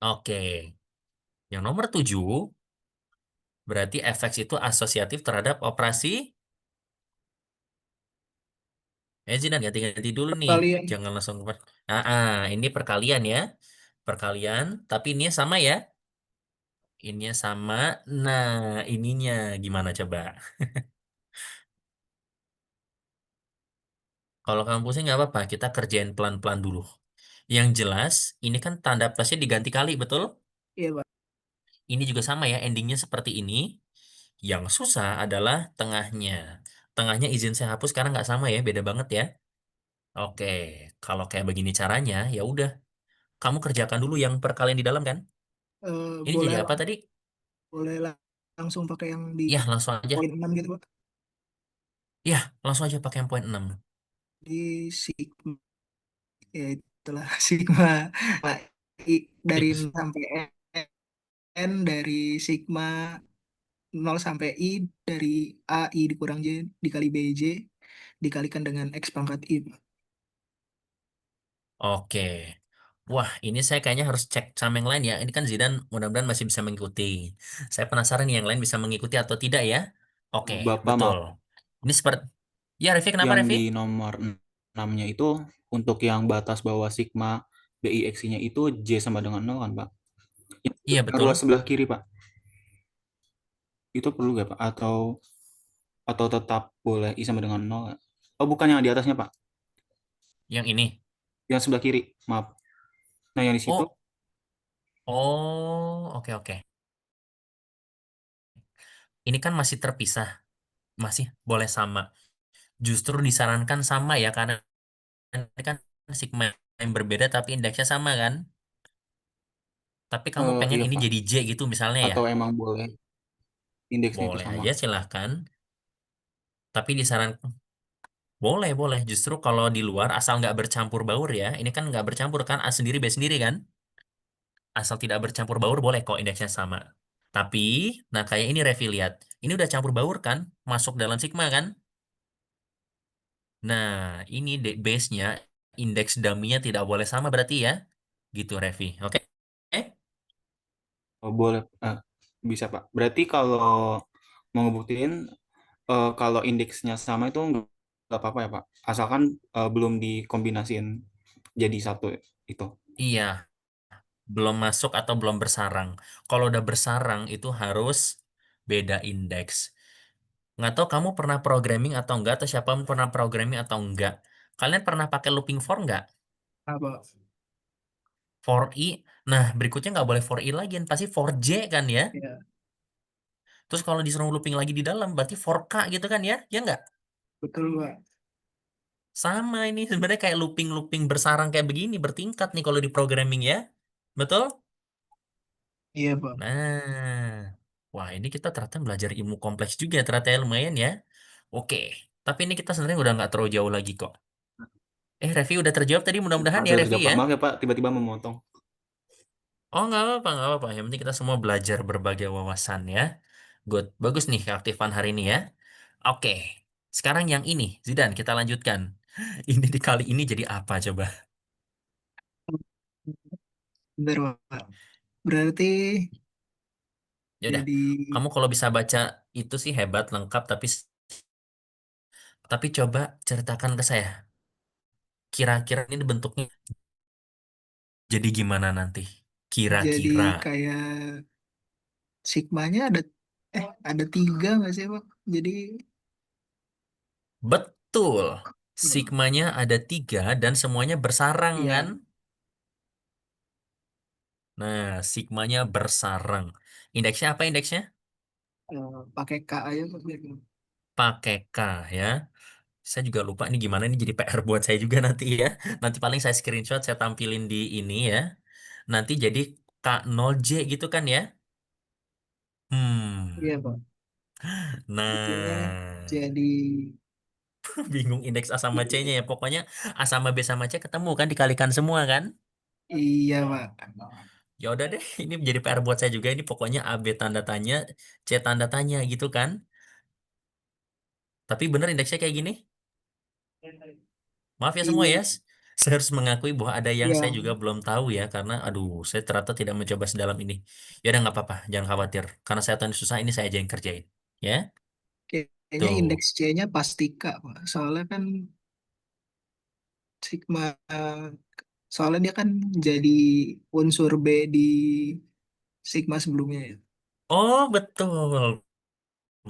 Oke, yang nomor 7 berarti fx itu asosiatif terhadap operasi. Zidan ganti-ganti dulu nih, Perkalian. jangan langsung ini perkalian ya, perkalian, tapi ini sama ya, ini sama. Nah, ininya gimana coba? Kalau kamu pusing nggak apa-apa, kita kerjain pelan-pelan dulu. Yang jelas, ini kan tanda plusnya diganti kali, betul? Iya, Pak. Ini juga sama ya, endingnya seperti ini. Yang susah adalah tengahnya. Tengahnya izin saya hapus karena nggak sama ya, beda banget ya. Oke, kalau kayak begini caranya, ya udah. Kamu kerjakan dulu yang perkalian di dalam kan? Ini jadi Boleh apa tadi? boleh langsung pakai yang di Ya, langsung aja. poin 6 gitu, Pak. Ya, langsung aja pakai yang poin 6. Di sigma, ya itulah sigma. Nah, dari 0 sampai N, dari sigma 0 sampai I, dari A I dikurang J dikali BJ dikalikan dengan X pangkat I, Pak. Oke. Wah, ini saya kayaknya harus cek sama yang lain ya. Ini kan Zidan mudah-mudahan masih bisa mengikuti. Saya penasaran nih yang lain bisa mengikuti atau tidak ya. Oke, Bapak betul. maaf, Ini seperti... Ya, Revi, kenapa yang Revi? di nomor 6-nya itu untuk yang batas bawah sigma BIX-nya itu J sama dengan 0 kan, Pak? Iya, betul. Ruas sebelah kiri, Pak. Itu perlu nggak, Pak? Atau tetap boleh I sama dengan 0? Oh, bukan yang di atasnya, Pak. Yang ini. Yang sebelah kiri, maaf. Nah, yang di situ, Oh, oh, oke, oke. Ini kan masih terpisah. Masih boleh sama. Justru disarankan sama ya, karena ini kan sigma yang berbeda tapi indeksnya sama kan. Tapi kamu pengen iya, ini Pak. jadi J gitu misalnya ya. Atau emang boleh indeksnya itu Boleh sama? aja silahkan. Tapi disarankan boleh boleh. Justru kalau di luar asal nggak bercampur baur ya. Ini kan nggak bercampur kan A sendiri B sendiri kan. Asal tidak bercampur baur boleh kok indeksnya sama. Tapi, nah kayak ini Revi lihat. Ini udah campur baur kan, masuk dalam sigma kan. Nah, ini base-nya, indeks dummy-nya tidak boleh sama berarti ya. Gitu Revi. Oke? Oh, boleh. Bisa, Pak. Berarti kalau mau ngebuktiin, kalau indeksnya sama itu nggak apa-apa ya, Pak? Asalkan belum dikombinasiin jadi satu itu. Iya, belum masuk atau belum bersarang. Kalau udah bersarang itu harus beda indeks. Nggak tahu kamu pernah programming atau enggak, atau siapa pun pernah programming atau enggak. Kalian pernah pakai looping for nggak? Apa? For i. Nah, berikutnya nggak boleh for i lagi, pasti for j kan ya. Ya, Terus kalau disuruh looping lagi di dalam, berarti for k gitu kan ya? Ya nggak? betul, Pak. Sama ini sebenarnya kayak looping-looping bersarang kayak begini, bertingkat nih kalau di programming ya. Betul? Iya, Pak. Nah, wah ini kita ternyata belajar ilmu kompleks juga ternyata ya, lumayan ya. Oke, tapi ini kita sebenarnya udah nggak terlalu jauh lagi kok. Revi udah terjawab tadi mudah-mudahan ya Sudah Revi terjawab, Pak. ya. Maaf ya, Pak, tiba-tiba memotong. Oh nggak apa-apa, nggak apa-apa. Yang penting kita semua belajar berbagai wawasan ya. Good, bagus nih keaktifan hari ini ya. Oke, sekarang yang ini, Zidan kita lanjutkan. Ini di kali ini jadi apa coba? Bener, Pak. Berarti Yaudah, jadi kamu kalau bisa baca itu sih hebat, lengkap, tapi coba ceritakan ke saya. Kira-kira ini bentuknya jadi gimana nanti? jadi Kira-kira. kayak sigmanya ada tiga nggak sih, Pak? Jadi Betul. hmm, Sigmanya ada 3 dan semuanya bersarang kan? iya, Nah, sigmanya bersarang. Indeksnya apa indeksnya? pakai K aja, Pak. Pakai K ya. Saya juga lupa ini gimana, ini jadi PR buat saya juga nanti ya. Nanti paling saya screenshot, saya tampilin di ini ya. Nanti jadi K0J gitu kan ya. Iya, Hmm. Pak. Itunya Nah, jadi bingung indeks A sama C-nya ya. Pokoknya A sama B sama C ketemu kan, dikalikan semua kan. iya, Pak. Ya udah deh, ini jadi PR buat saya juga. Ini pokoknya A B tanda tanya, C tanda tanya gitu kan. Tapi bener indeksnya kayak gini. Maaf ya semua Iya, ya. Saya harus mengakui bahwa ada yang iya. saya juga belum tahu ya, karena aduh, saya ternyata tidak mencoba sedalam ini. Ya udah nggak apa-apa, jangan khawatir. Karena saya tahu ini susah, ini saya aja yang kerjain. Ya, Kayaknya tuh. indeks C-nya pasti K, Pak. Sigma, soalnya dia kan jadi unsur B di sigma sebelumnya ya. Oh betul,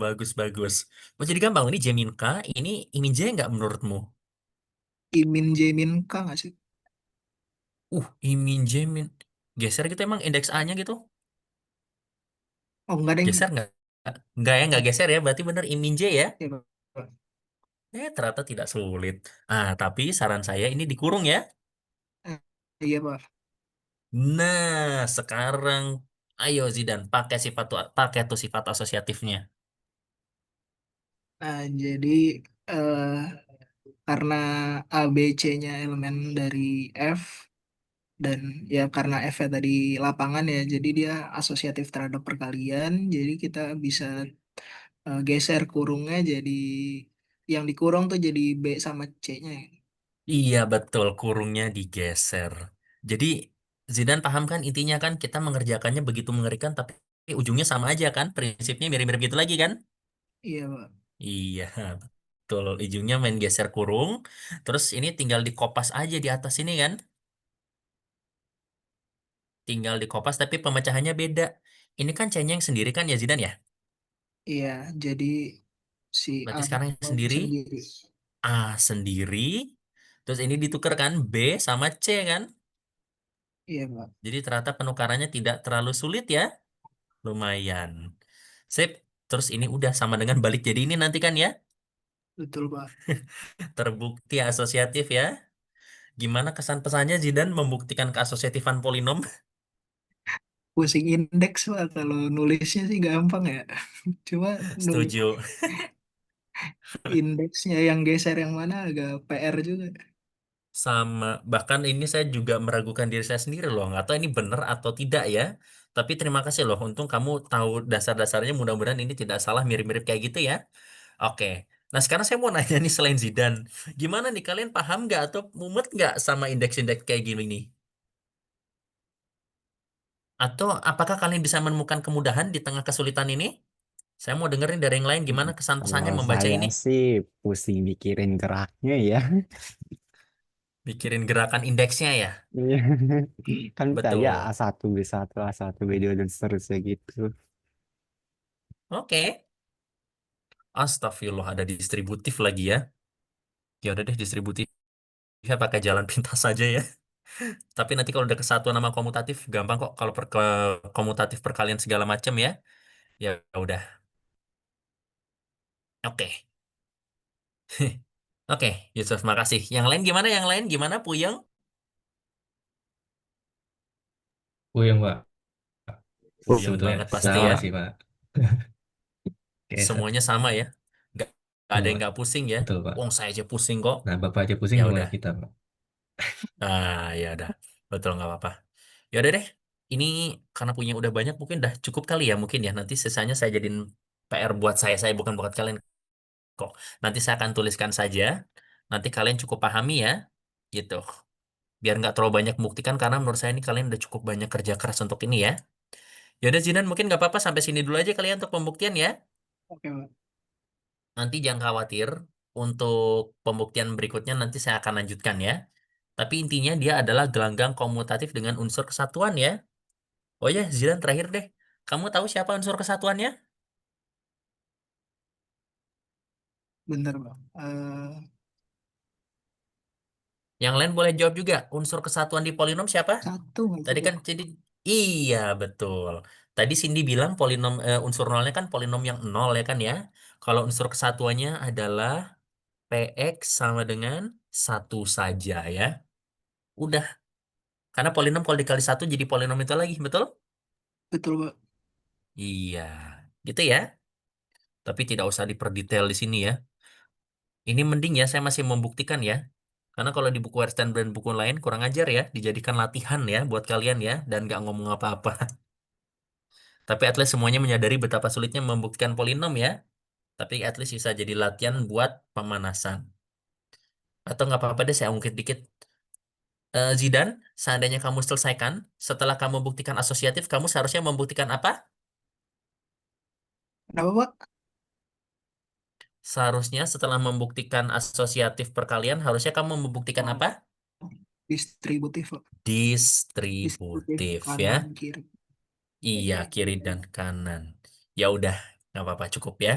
bagus bagus. Oh jadi gampang ini Jamin K, ini J nggak menurutmu? Imin J min K nggak sih? Imin Jamin. Geser gitu emang indeks A-nya gitu? Oh, enggak deh. Geser nggak? Nggak ya, nggak geser ya. Berarti bener Imin J ya. Ya, Pak. Ternyata tidak sulit. Tapi saran saya ini dikurung ya. Eh, iya, Pak. Nah, sekarang ayo Zidan pakai tuh sifat asosiatifnya. Nah, jadi eh, karena A, B, C-nya elemen dari F, dan ya karena F-nya tadi lapangan ya, jadi dia asosiatif terhadap perkalian, jadi kita bisa geser kurungnya jadi yang dikurung tuh jadi B sama C-nya ya. Iya betul, kurungnya digeser. Jadi Zidan paham kan intinya kan kita mengerjakannya begitu mengerikan tapi ujungnya sama aja kan? Prinsipnya mirip-mirip gitu lagi kan? Iya, Pak. Iya, betul. Ujungnya main geser kurung. Terus ini tinggal dikopas aja di atas ini kan? Tinggal dikopas tapi pemecahannya beda. Ini kan C-nya yang sendiri kan ya Zidan ya? Iya, jadi si A Berarti sekarang yang sendiri sendiri. A sendiri. Terus ini ditukar kan B sama C kan? Iya, Pak. Jadi ternyata penukarannya tidak terlalu sulit ya. Lumayan. Sip. Terus ini udah sama dengan balik jadi ini nanti kan ya. Betul, Pak. Terbukti asosiatif ya. Gimana kesan pesannya Zidan membuktikan keasosiatifan polinom? Pusing indeks, Pak. Kalau nulisnya sih gampang ya. Cuma nulis Setuju. indeksnya yang geser yang mana agak PR juga. Sama. Bahkan ini saya juga meragukan diri saya sendiri loh. Nggak tahu ini benar atau tidak ya. Tapi terima kasih loh. Untung kamu tahu dasar-dasarnya. Mudah-mudahan ini tidak salah mirip-mirip kayak gitu ya. Oke. Nah sekarang saya mau nanya nih selain Zidane. Gimana nih kalian paham nggak atau mumet nggak sama indeks-indeks kayak gini nih? Atau apakah kalian bisa menemukan kemudahan di tengah kesulitan ini? Saya mau dengerin dari yang lain gimana kesan-pesannya Kalau membaca saya ini. sih pusing mikirin geraknya ya. Mikirin gerakan indeksnya ya. Iya. Kan saya Betul. A1, B1, A1, B2, dan seterusnya gitu. Oke. Astagfirullah ada distributif lagi ya. Ya udah deh distributif. Ya pakai jalan pintas saja ya. Tapi nanti kalau udah kesatuan nama komutatif gampang kok kalau komutatif perkalian segala macam ya. Ya udah. Oke. Oke, Yusuf, makasih. Yang lain gimana? Yang lain gimana, Puyeng? Puyeng, Pak. Puyeng Sebetulnya banget pasti sama ya. sih, Pak. Oke, Semuanya sama ya. Nggak betul, ada yang Pak. nggak pusing ya. Betul, Pak. Wong saya aja pusing kok. Nah, Bapak aja pusing Ya gimana udah. kita, Pak? Ya udah. Betul nggak apa-apa. Ya udah deh. Ini karena punya udah banyak mungkin dah cukup kali ya mungkin ya. Nanti sisanya saya jadiin PR buat saya bukan buat kalian kok. Nanti saya akan tuliskan saja. Nanti kalian cukup pahami ya. Gitu. Biar nggak terlalu banyak buktikan karena menurut saya ini kalian udah cukup banyak kerja keras untuk ini ya. Ya udah Zidan mungkin nggak apa-apa sampai sini dulu aja kalian untuk pembuktian ya. Oke, Pak. Nanti jangan khawatir untuk pembuktian berikutnya nanti saya akan lanjutkan ya. Tapi intinya dia adalah gelanggang komutatif dengan unsur kesatuan ya. Oh ya, Zidan terakhir deh. Kamu tahu siapa unsur kesatuannya? Bentar, Pak. Yang lain boleh jawab juga. Unsur kesatuan di polinom siapa? Satu nggak sih, Tadi Pak? kan jadi iya betul. Tadi Cindy bilang polinom unsur nolnya kan polinom yang nol ya kan ya. Kalau unsur kesatuannya adalah px sama dengan satu saja ya. Udah. Karena polinom kalau dikali satu jadi polinom itu lagi, betul? Betul, Pak. Iya, gitu ya. Tapi tidak usah diperdetail di sini ya. Ini mending ya, saya masih membuktikan ya. Karena kalau di buku Western dan buku lain kurang ajar ya, dijadikan latihan ya buat kalian ya, dan nggak ngomong apa-apa. Tapi at least semuanya menyadari betapa sulitnya membuktikan polinom ya. Tapi at least bisa jadi latihan buat pemanasan. Atau nggak apa-apa deh, saya ungkit dikit. Zidan, seandainya kamu selesaikan, setelah kamu buktikan asosiatif, kamu seharusnya membuktikan apa? Kenapa, Pak? Seharusnya setelah membuktikan asosiatif perkalian, harusnya kamu membuktikan apa? Distributif, Pak. Distributif Distributif ya. kanan kiri. Iya, kiri dan kanan. Ya udah, nggak apa-apa cukup ya.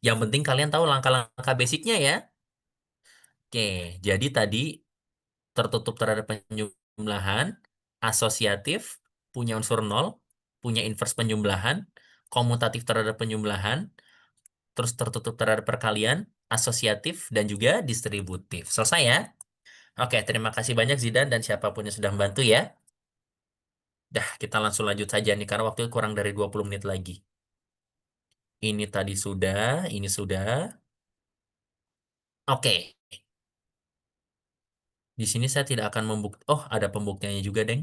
Yang penting kalian tahu langkah-langkah basicnya ya. Oke, jadi tadi tertutup terhadap penjumlahan, asosiatif, punya unsur nol, punya inverse penjumlahan, komutatif terhadap penjumlahan, terus tertutup terhadap perkalian, asosiatif, dan juga distributif. Selesai ya? Oke, terima kasih banyak Zidan dan siapapun yang sudah membantu ya. Dah, kita langsung lanjut saja nih karena waktu kurang dari 20 menit lagi. Ini tadi sudah, ini sudah. Oke, di sini saya tidak akan membukti. Oh, ada pembuktiannya juga, Deng.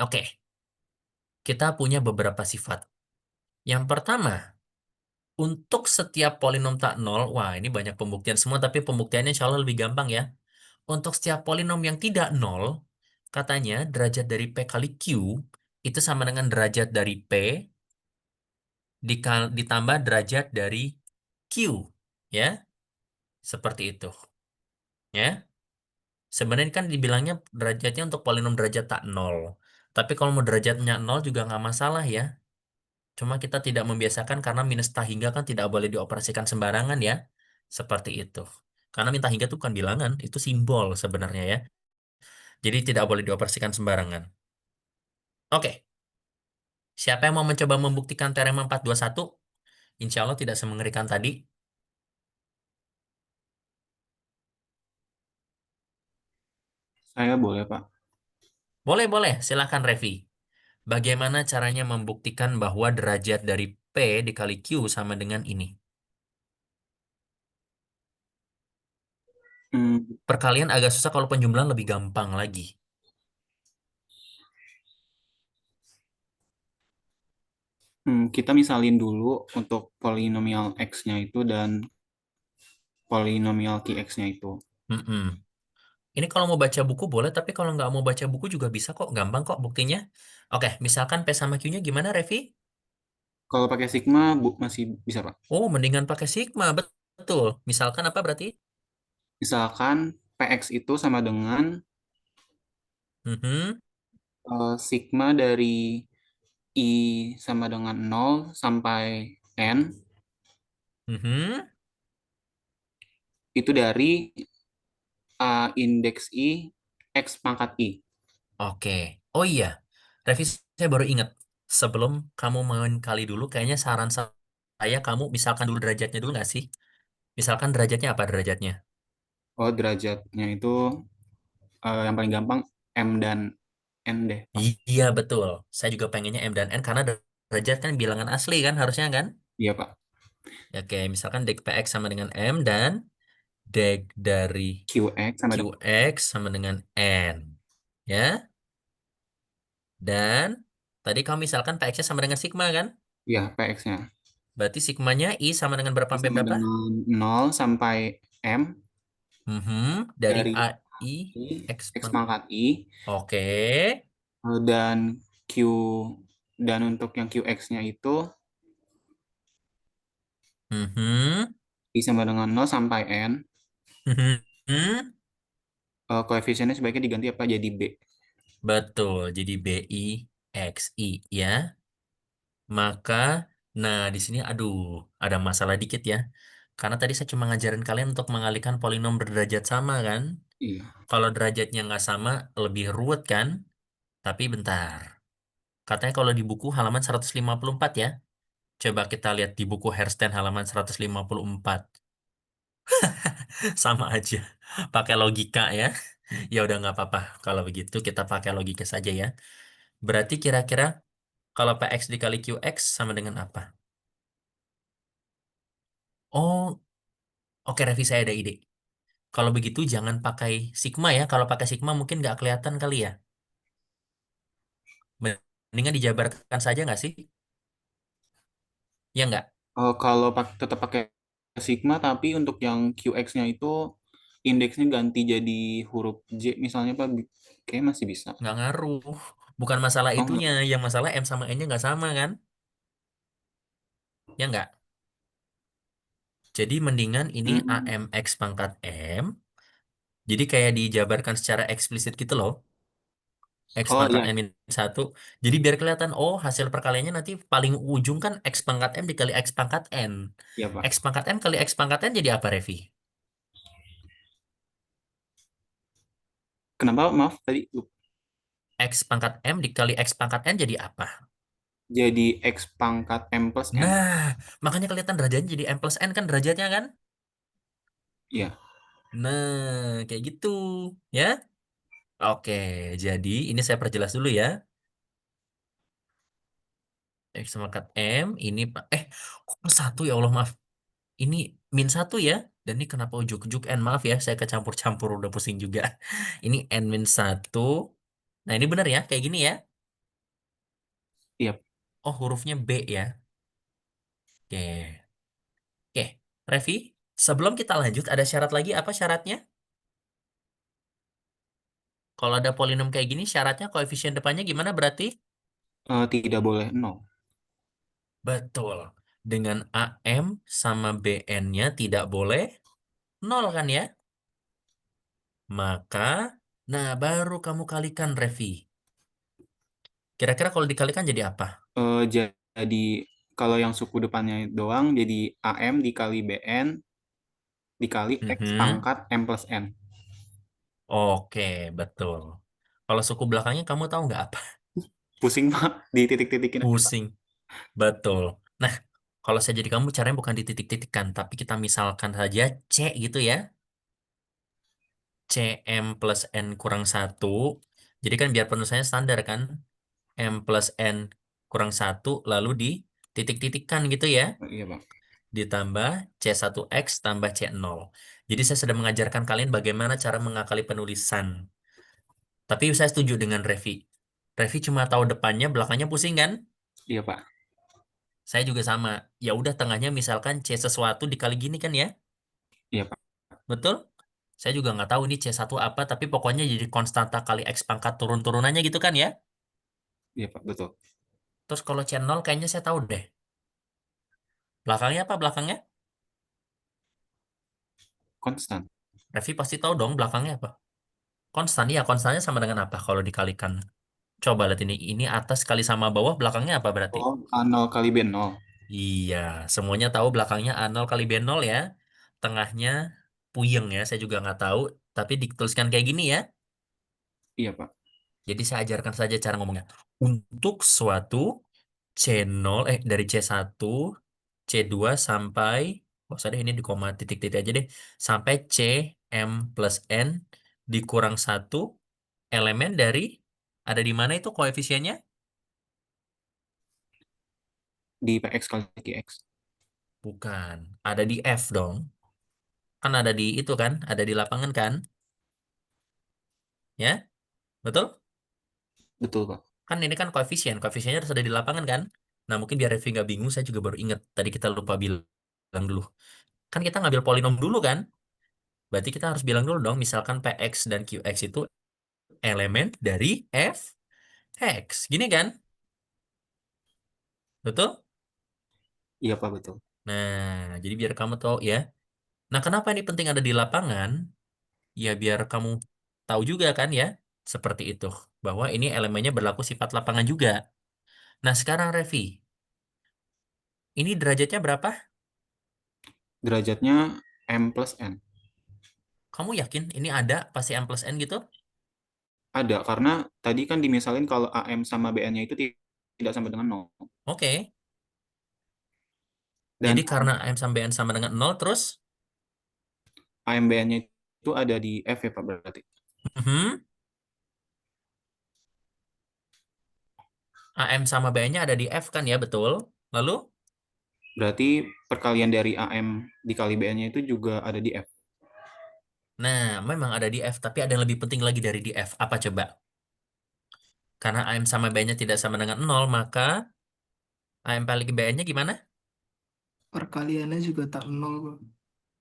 Oke, kita punya beberapa sifat. Yang pertama, untuk setiap polinom tak nol, wah ini banyak pembuktian semua, tapi pembuktiannya insya Allah lebih gampang ya. Untuk setiap polinom yang tidak nol, katanya derajat dari P kali Q itu sama dengan derajat dari P ditambah derajat dari Q. Ya, seperti itu. Ya, sebenarnya kan dibilangnya derajatnya untuk polinom derajat tak nol. Tapi kalau mau derajatnya nol juga nggak masalah ya. Cuma kita tidak membiasakan karena minus tak hingga kan tidak boleh dioperasikan sembarangan ya. Seperti itu. Karena minta hingga itu bukan bilangan, itu simbol sebenarnya ya. Jadi tidak boleh dioperasikan sembarangan. Oke, siapa yang mau mencoba membuktikan teorema 421? Insya Allah tidak semengerikan tadi. Saya boleh, Pak. Boleh, boleh. Silahkan Revi. Bagaimana caranya membuktikan bahwa derajat dari P dikali Q sama dengan ini? Hmm, Perkalian agak susah kalau penjumlahan lebih gampang lagi. kita misalin dulu untuk polinomial X-nya itu dan polinomial QX-nya itu. Mm-mm. Ini kalau mau baca buku boleh, tapi kalau nggak mau baca buku juga bisa kok. Gampang kok buktinya. Oke, misalkan P sama Q-nya gimana, Revi? Kalau pakai sigma masih bisa, Pak. Oh, mendingan pakai sigma. Betul. Misalkan apa berarti? Misalkan PX itu sama dengan Mhm, sigma dari I sama dengan 0 sampai N mhm. itu dari indeks I X pangkat I. Oke. Oh iya, Revi, saya baru ingat. Sebelum kamu main kali dulu, kayaknya saran saya kamu misalkan dulu derajatnya dulu nggak sih? Misalkan derajatnya apa derajatnya? Oh, derajatnya itu yang paling gampang M dan N deh, Pak. Iya betul. Saya juga pengennya M dan N karena derajat kan bilangan asli kan harusnya kan? Iya, Pak. Oke, misalkan dek PX sama dengan M dan dek dari QX sama dengan QX sama dengan N. Ya. Dan tadi kamu misalkan PX-nya sama dengan sigma kan? ya PX-nya. Berarti sigmanya I sama dengan berapa I sampai sama berapa? dengan 0 sampai M Dari dari AI I, X expand. pangkat I, Oke. dan Q, dan untuk yang QX-nya itu Mhm. I sama dengan 0 sampai N, Mhm. koefisiennya sebaiknya diganti apa jadi B. Betul. Jadi BI XI ya. Maka, nah di sini aduh ada masalah dikit ya. Karena tadi saya cuma ngajarin kalian untuk mengalihkan polinom berderajat sama kan. Iya. Kalau derajatnya nggak sama lebih ruwet kan. Tapi bentar. Katanya kalau di buku halaman 154 ya. Coba kita lihat di buku Hersten halaman 154. Sama aja. Pakai logika ya. Ya udah nggak apa-apa. Kalau begitu kita pakai logika saja ya. Berarti kira-kira kalau PX dikali QX sama dengan apa? Oh, oke revisi saya ada ide. Kalau begitu jangan pakai sigma ya. Kalau pakai sigma mungkin nggak kelihatan kali ya. Mendingan dijabarkan saja nggak sih? Ya nggak? Kalau tetap pakai sigma, tapi untuk yang QX-nya itu indeksnya ganti jadi huruf J misalnya, Pak, kayak masih bisa. Nggak ngaruh. Bukan masalah Oh, itunya. Yang masalah M sama N-nya nggak sama kan? Ya nggak? Jadi mendingan ini hmm. AMX pangkat M. Jadi kayak dijabarkan secara eksplisit gitu loh. X Oh pangkat iya, N min 1. Jadi biar kelihatan, oh hasil perkaliannya nanti paling ujung kan X pangkat M dikali X pangkat N. iya, Pak. X pangkat M kali X pangkat N jadi apa, Revi? Kenapa? Maaf tadi. X pangkat M dikali X pangkat N jadi apa? Jadi X pangkat M plus N. Nah, makanya kelihatan derajatnya jadi M plus N kan derajatnya kan? Iya. Nah, kayak gitu. Ya? Oke, jadi ini saya perjelas dulu ya. X pangkat M, ini Pak. Kok plus 1 ya Allah, maaf. Ini min 1 ya. Dan ini kenapa ujuk-ujuk N? Maaf ya, saya kecampur-campur udah pusing juga. Ini N min 1. Nah, ini benar ya, kayak gini ya. Iya. Oh, hurufnya B ya. Oke. Oke, Revi, sebelum kita lanjut, ada syarat lagi apa syaratnya? Kalau ada polinom kayak gini, syaratnya koefisien depannya gimana berarti? Tidak boleh 0. Betul. Dengan AM sama BN-nya tidak boleh 0 kan ya? Maka, nah baru kamu kalikan, Revi. Kira-kira kalau dikalikan jadi apa? Jadi kalau yang suku depannya doang jadi AM dikali BN dikali X Mhm. pangkat M plus N. Oke, betul. Kalau suku belakangnya kamu tahu nggak apa? Pusing, Pak, di titik-titikin aja, Pak. Pusing. Betul. Nah, kalau saya jadi kamu caranya bukan dititik-titikkan, tapi kita misalkan saja C gitu ya. CM plus N kurang 1. Jadi kan biar penulisannya standar kan. M plus N kurang 1 lalu dititik-titikkan gitu ya. Iya, Pak. Ditambah C1X tambah C0. Jadi saya sedang mengajarkan kalian bagaimana cara mengakali penulisan. Tapi saya setuju dengan Revi. Revi cuma tahu depannya, belakangnya pusing kan? Iya, Pak. Saya juga sama. Ya udah tengahnya misalkan C sesuatu dikali gini kan ya. Iya, Pak. Betul? Saya juga nggak tahu ini C1 apa, tapi pokoknya jadi konstanta kali X pangkat turun-turunannya gitu kan ya. Iya, Pak, betul. Terus kalau C0 kayaknya saya tahu deh. Belakangnya apa belakangnya? Konstan. Revi pasti tahu dong belakangnya apa. Konstan, ya konstannya sama dengan apa kalau dikalikan? Coba lihat ini. Ini atas kali sama bawah, belakangnya apa berarti? Oh, A0 kali B0. Iya, semuanya tahu belakangnya A0 kali B0 ya. Tengahnya puyeng ya, saya juga nggak tahu. Tapi dituliskan kayak gini ya. Iya, Pak. Jadi saya ajarkan saja cara ngomongnya. Untuk suatu C0, dari C1, C2 sampai Gak usah deh, ini di koma titik-titik aja deh. Sampai C M plus N dikurang 1 elemen dari, ada di mana itu koefisiennya? Di PX kali QX. Bukan, ada di F dong. Kan ada di itu kan, ada di lapangan kan? Ya, betul? Betul, Pak. Kan ini kan koefisiennya harus ada di lapangan kan? Nah, mungkin biar Revi nggak bingung, saya juga baru ingat. Tadi kita lupa bilang dulu. Kan kita ngambil polinom dulu kan? Berarti kita harus bilang dulu dong, misalkan Px dan Qx itu elemen dari f x. Gini kan? Betul? Iya, Pak, betul. Nah, jadi biar kamu tahu ya. Nah, kenapa ini penting ada di lapangan? Ya, biar kamu tahu juga kan ya. Seperti itu. Bahwa ini elemennya berlaku sifat lapangan juga. Nah, sekarang Revi. Ini derajatnya berapa? Derajatnya M plus N. Kamu yakin ini ada pasti M plus N gitu? Ada, karena tadi kan dimisalin kalau AM sama BN-nya itu tidak sama dengan 0. Oke. Dan Jadi karena M sampai N sama dengan 0, terus AMBN-nya itu ada di F ya, Pak, berarti. mhm, AM sama BN-nya ada di F kan ya, betul? Lalu? Berarti perkalian dari AM dikali BN-nya itu juga ada di F. Nah, memang ada di F, tapi ada yang lebih penting lagi dari di F. Apa coba? Karena AM sama BN-nya tidak sama dengan 0, maka AM kali ke BN-nya gimana? Perkaliannya juga tak nol, Bang.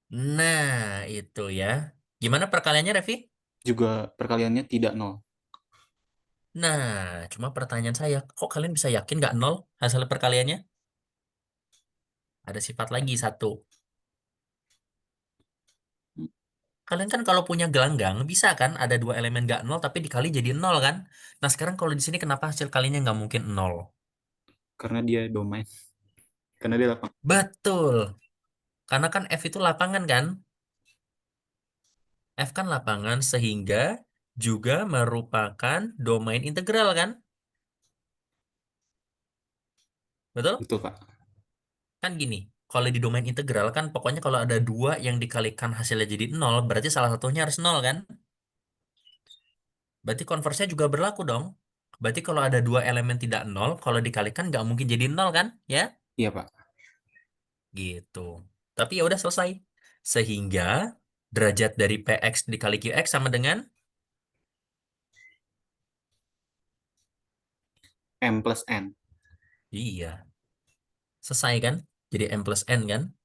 Nah, itu ya. Gimana perkaliannya, Revi? Juga perkaliannya tidak 0. Nah, cuma pertanyaan saya, kok kalian bisa yakin nggak 0 hasil perkaliannya? Ada sifat lagi satu. Kalian kan kalau punya gelanggang, bisa kan ada dua elemen nggak 0 tapi dikali jadi 0 kan? Nah, sekarang kalau di sini kenapa hasil kalinya nggak mungkin 0? Karena dia domain. Karena dia lapang. Betul. Karena kan F itu lapangan kan? F kan lapangan sehingga juga merupakan domain integral kan? Betul? Betul, Pak. Kan gini, kalau di domain integral kan pokoknya kalau ada dua yang dikalikan hasilnya jadi 0, berarti salah satunya harus 0 kan? Berarti konversinya juga berlaku dong. Berarti kalau ada dua elemen tidak 0, kalau dikalikan nggak mungkin jadi 0 kan? Ya? Iya, Pak. Gitu. Tapi ya udah selesai. Sehingga derajat dari Px dikali Qx sama dengan, M plus N. iya, selesai kan? Jadi M plus N kan?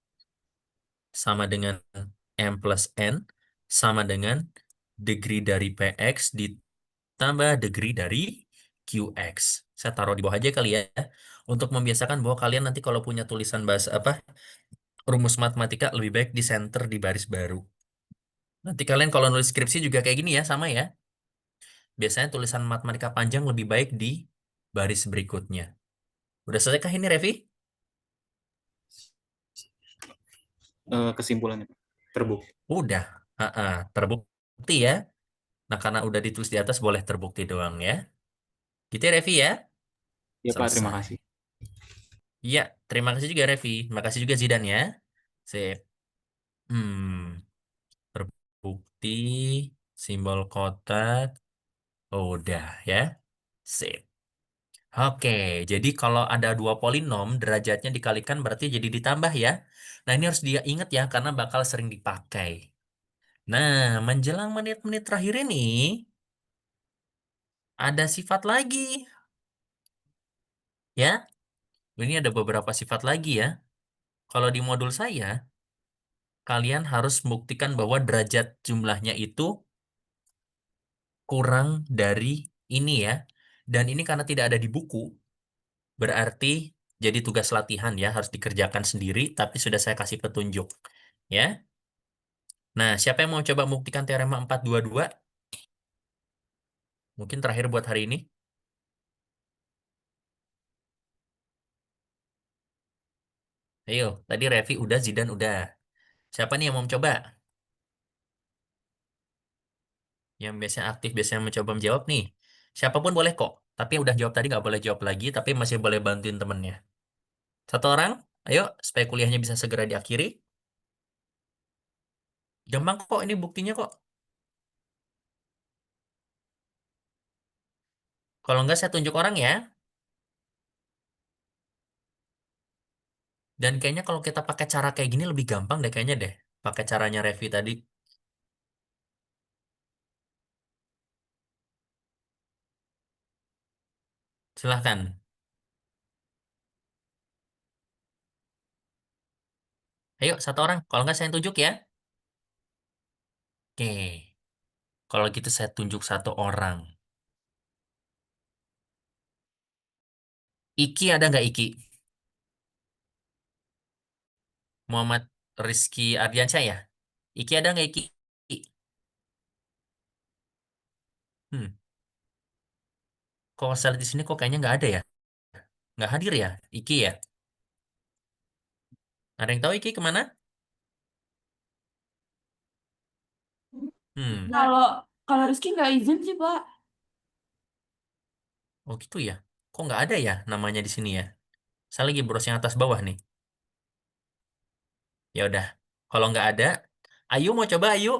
Sama dengan M plus N sama dengan degree dari Px ditambah degree dari Qx. Saya taruh di bawah aja kali ya. Untuk membiasakan bahwa kalian nanti kalau punya tulisan bahasa apa, rumus matematika lebih baik di center di baris baru. Nanti kalian kalau nulis skripsi juga kayak gini ya, sama ya. Biasanya tulisan matematika panjang lebih baik di baris berikutnya. Udah selesaikah ini, Revi? Kesimpulannya, Pak. Terbukti. Udah. Terbukti ya. Nah, karena udah ditulis di atas, boleh terbukti doang ya. Gitu ya, Revi ya. Ya, Pak, terima Selesai. kasih. Iya, terima kasih juga, Revi. Makasih juga, Zidan ya. Sip. Hmm, terbukti, simbol kotak. Udah ya. Sip. Oke, jadi kalau ada dua polinom, derajatnya dikalikan berarti jadi ditambah ya. Nah, ini harus dia ingat ya, karena bakal sering dipakai. Nah, menjelang menit-menit terakhir ini, ada sifat lagi. Ya, ini ada beberapa sifat lagi ya. Kalau di modul saya, kalian harus membuktikan bahwa derajat jumlahnya itu kurang dari ini ya. Dan ini karena tidak ada di buku, berarti jadi tugas latihan ya, harus dikerjakan sendiri, tapi sudah saya kasih petunjuk. Ya. Nah, siapa yang mau coba membuktikan teorema 422? Mungkin terakhir buat hari ini. Ayo, tadi Revi udah, Zidan udah. Siapa nih yang mau mencoba? Yang biasanya aktif, biasanya mencoba menjawab nih. Siapapun boleh kok. Tapi yang udah jawab tadi nggak boleh jawab lagi, tapi masih boleh bantuin temennya. Satu orang, ayo, supaya kuliahnya bisa segera diakhiri. Gampang kok ini buktinya kok. Kalau nggak saya tunjuk orang ya. Dan kayaknya kalau kita pakai cara kayak gini lebih gampang deh kayaknya deh. Pakai caranya Revi tadi. Silahkan. Ayo, satu orang. Kalau nggak saya tunjuk ya. Oke. Kalau gitu saya tunjuk satu orang. Iki ada nggak Iki? Muhammad Rizky Ardiansyah ya? Iki ada nggak Iki? Hmm. Kok saya lihat di sini kok kayaknya nggak ada ya? Nggak hadir ya? Iki ya? Ada yang tahu Iki kemana? Hmm. Kalau kalau Rizky nggak izin sih, Pak. Oh gitu ya? Kok nggak ada ya namanya di sini ya? Saya lagi browsing atas bawah nih. Ya udah. Kalau nggak ada, Ayu mau coba Ayu?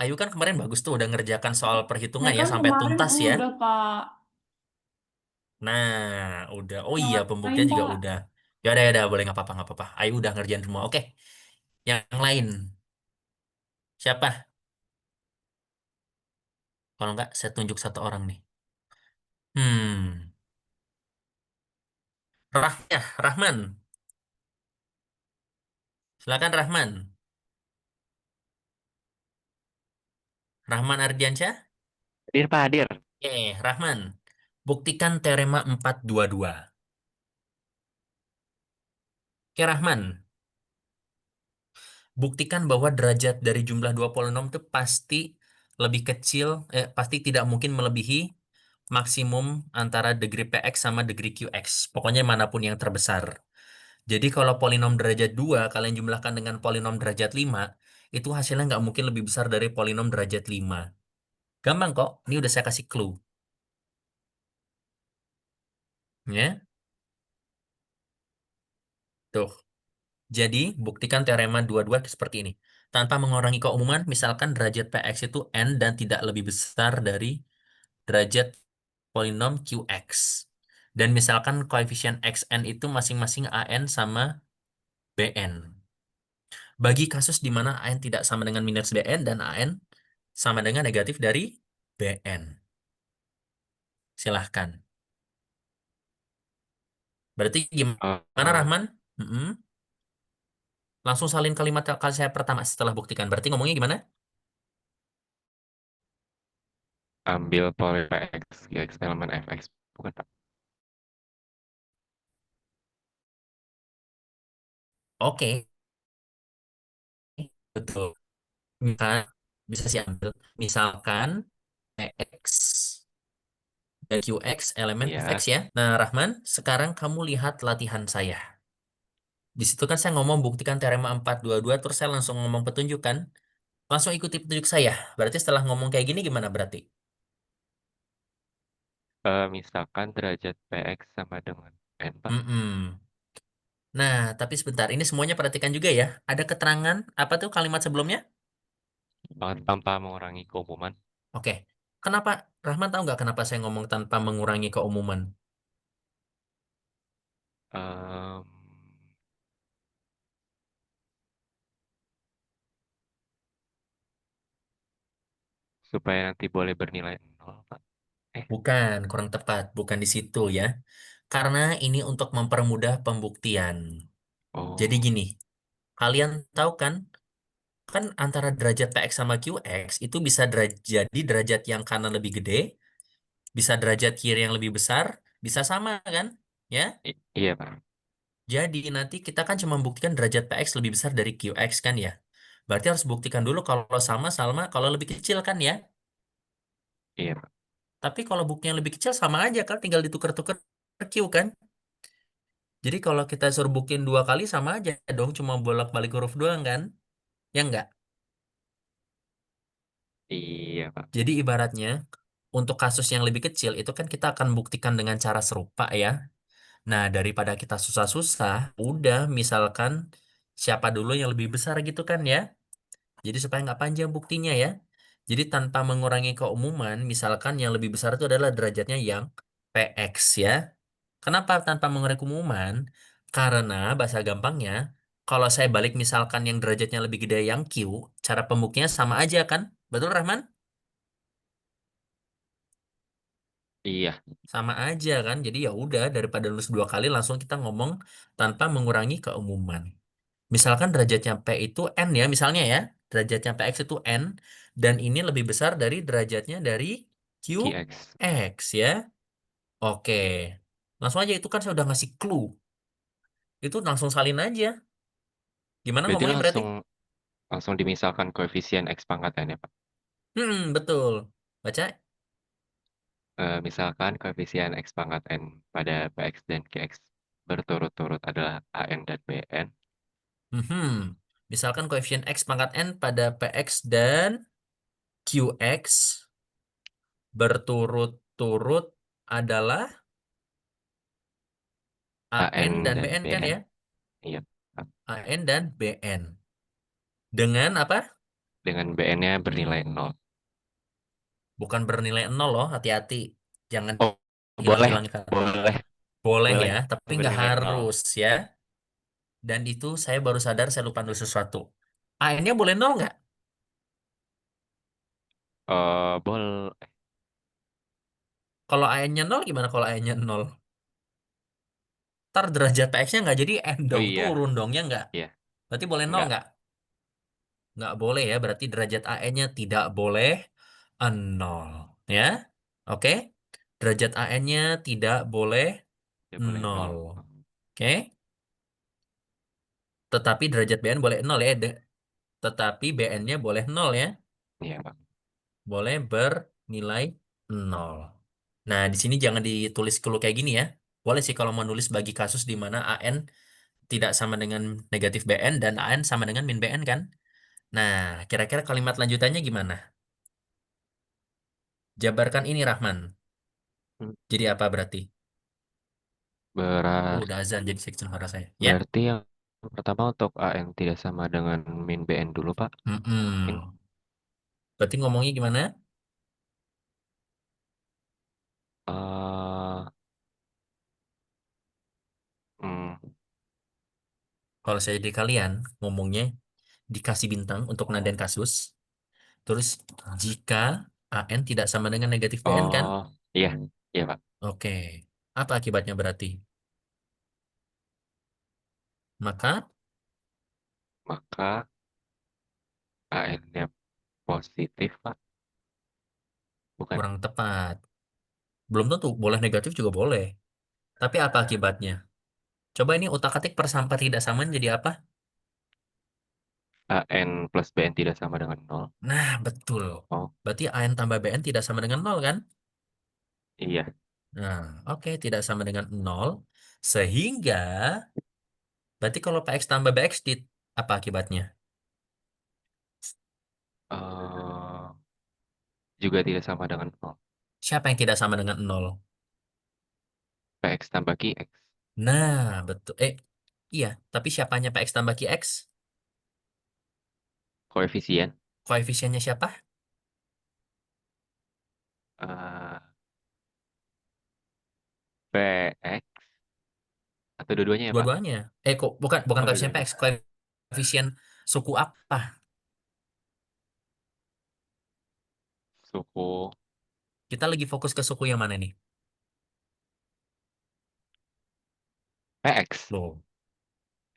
Ayu kan kemarin bagus tuh udah ngerjakan soal Saya perhitungan ya kan sampai kemarin tuntas ya. udah, Pak. Nah, udah. Oh Yang iya, lain, pembuktian juga Pak. udah. Ya udah, boleh nggak apa-apa, nggak apa-apa. Ayu udah ngerjain semua. Oke, yang lain siapa? Kalau nggak, saya tunjuk satu orang nih. Hmm, Rahman. Silakan Rahman. Rahman Ardiansyah. Hadir Pak, hadir. Rahman. Buktikan teorema 422. Oke, Rahman. Buktikan bahwa derajat dari jumlah dua polinom itu pasti lebih kecil, pasti tidak mungkin melebihi maksimum antara degree px sama degree qx. Pokoknya manapun yang terbesar. Jadi kalau polinom derajat 2 kalian jumlahkan dengan polinom derajat 5 itu hasilnya nggak mungkin lebih besar dari polinom derajat 5. Gampang kok, ini udah saya kasih clue. Ya, tuh. Jadi, buktikan teorema dua-dua seperti ini. Tanpa mengurangi keumuman, misalkan derajat Px itu n dan tidak lebih besar dari derajat polinom Qx. Dan misalkan koefisien Xn itu masing-masing An sama Bn. Bagi kasus di mana An tidak sama dengan minus Bn dan An sama dengan negatif dari Bn. Silahkan. Berarti gimana Eh, Rahman? Mm-mm. Langsung salin kalimat saya pertama setelah buktikan. Berarti ngomongnya gimana? ambil poli PX, QX elemen FX. Bukan Pak. Oke, betul. Misalkan, bisa sih ambil. Misalkan PX dan QX elemen FX Ya, ya. Nah, Rahman, sekarang kamu lihat latihan saya. Di situ kan saya ngomong buktikan teorema 422, terus saya langsung ngomong petunjuk kan. Langsung ikuti petunjuk saya. Berarti setelah ngomong kayak gini gimana berarti? misalkan derajat PX sama dengan N, Pak. Mm-mm. Nah, tapi sebentar. Ini semuanya perhatikan juga ya. Ada keterangan, apa tuh kalimat sebelumnya? Tanpa mengurangi keumuman. Oke. Kenapa, Rahman tahu nggak kenapa saya ngomong tanpa mengurangi keumuman? Em, supaya nanti boleh bernilai nol, Pak. Bukan, kurang tepat. Bukan di situ ya. Karena ini untuk mempermudah pembuktian. Jadi Oh, gini, kalian tahu kan, kan antara derajat Px sama Qx itu bisa jadi derajat yang kanan lebih gede, bisa derajat kiri yang lebih besar, bisa sama kan? Ya. iya, Pak. Jadi nanti kita kan cuma buktikan derajat Px lebih besar dari Qx kan ya. Berarti harus buktikan dulu kalau sama, kalau lebih kecil kan ya. Iya, Pak. Tapi kalau buktinya lebih kecil sama aja kan, tinggal ditukar-tukar Q kan. Jadi kalau kita suruh buktiin dua kali sama aja dong, cuma bolak-balik huruf doang kan? Ya enggak? Iya, Pak. Jadi ibaratnya untuk kasus yang lebih kecil itu kan kita akan buktikan dengan cara serupa ya. Nah, daripada kita susah-susah, udah misalkan siapa dulu yang lebih besar gitu kan ya. Jadi supaya nggak panjang buktinya ya. Jadi tanpa mengurangi keumuman, misalkan yang lebih besar itu adalah derajatnya yang PX ya. Kenapa tanpa mengurangi keumuman? Karena bahasa gampangnya, kalau saya balik misalkan yang derajatnya lebih gede yang Q, cara pembuktiannya sama aja kan? Betul Rahman? Iya. Sama aja kan? Jadi ya udah daripada nulis dua kali langsung kita ngomong tanpa mengurangi keumuman. Misalkan derajatnya P itu N ya, misalnya ya. Derajatnya PX itu N, dan ini lebih besar dari derajatnya dari QX. QX ya. Oke. Langsung aja itu kan saya udah ngasih clue. Itu langsung salin aja. Gimana Berarti ngomongnya berarti? langsung dimisalkan koefisien X pangkat N ya, Pak. Betul. Baca. Misalkan koefisien X pangkat N pada PX dan QX berturut-turut adalah AN dan BN. Mhm. Misalkan koefisien X pangkat N pada PX dan QX berturut-turut adalah AN AN dan dan BN kan BN. ya? Iya, Pak. AN dan BN. Dengan apa? Dengan BN-nya bernilai 0. Bukan bernilai 0 loh, hati-hati. Jangan Oh, boleh, hilang-hilangkan. boleh, Boleh boleh ya, tapi nggak bernilai 0. harus ya. Dan itu saya baru sadar saya lupa nulis sesuatu. AN-nya boleh 0 nggak? Boleh. Kalau AN-nya 0 gimana kalau AN-nya 0? Ntar derajat PX-nya nggak jadi N Oh dong, iya, turun dong ya nggak? iya, Berarti boleh 0 enggak, nggak? Nggak boleh ya, berarti derajat AN-nya tidak boleh 0. Ya, oke? Derajat AN-nya tidak boleh tidak boleh 0. 0. Oke? Tetapi derajat BN boleh 0 ya. Tetapi BN-nya boleh 0 ya. Iya, Pak. Boleh bernilai 0. Nah, di sini jangan ditulis clue kayak gini ya. Boleh sih kalau mau nulis bagi kasus di mana AN tidak sama dengan negatif BN dan AN sama dengan min BN kan. Nah, kira-kira kalimat lanjutannya gimana? Jabarkan ini Rahman. Hmm. Jadi apa berarti? Berar- Udah azan jadi section suara saya. Ya. Berarti yang pertama untuk AN tidak sama dengan min BN dulu, Pak. Mungkin. Mm-mm. Berarti ngomongnya gimana? eh hmm, Kalau saya jadi kalian, ngomongnya dikasih bintang untuk nadain kasus. Terus jika AN tidak sama dengan negatif BN kan? oh, iya, iya, Pak. Oke. Apa akibatnya berarti? Maka Maka AN-nya positif, Pak. Bukan. kurang tepat. Belum tentu, boleh negatif juga boleh. Tapi apa akibatnya? Coba ini utak-atik persamaan tidak samaan jadi apa? AN plus BN tidak sama dengan 0. Nah, betul. Oh, Berarti AN tambah BN tidak sama dengan 0 kan? iya. Nah, oke, tidak sama dengan 0. Sehingga, berarti kalau PX tambah BX, apa akibatnya? eh Juga tidak sama dengan 0. Siapa yang tidak sama dengan 0? PX tambah QX. Nah, betul. Iya. Tapi siapanya PX tambah QX? Koefisien Koefisiennya siapa? eh PX atau dua-duanya ya, Pak? Dua-duanya. Kok bukan bukan Oh, koefisien dua-duanya. PX, koefisien suku apa? Suku Kita lagi fokus ke suku yang mana nih? PX. Loh,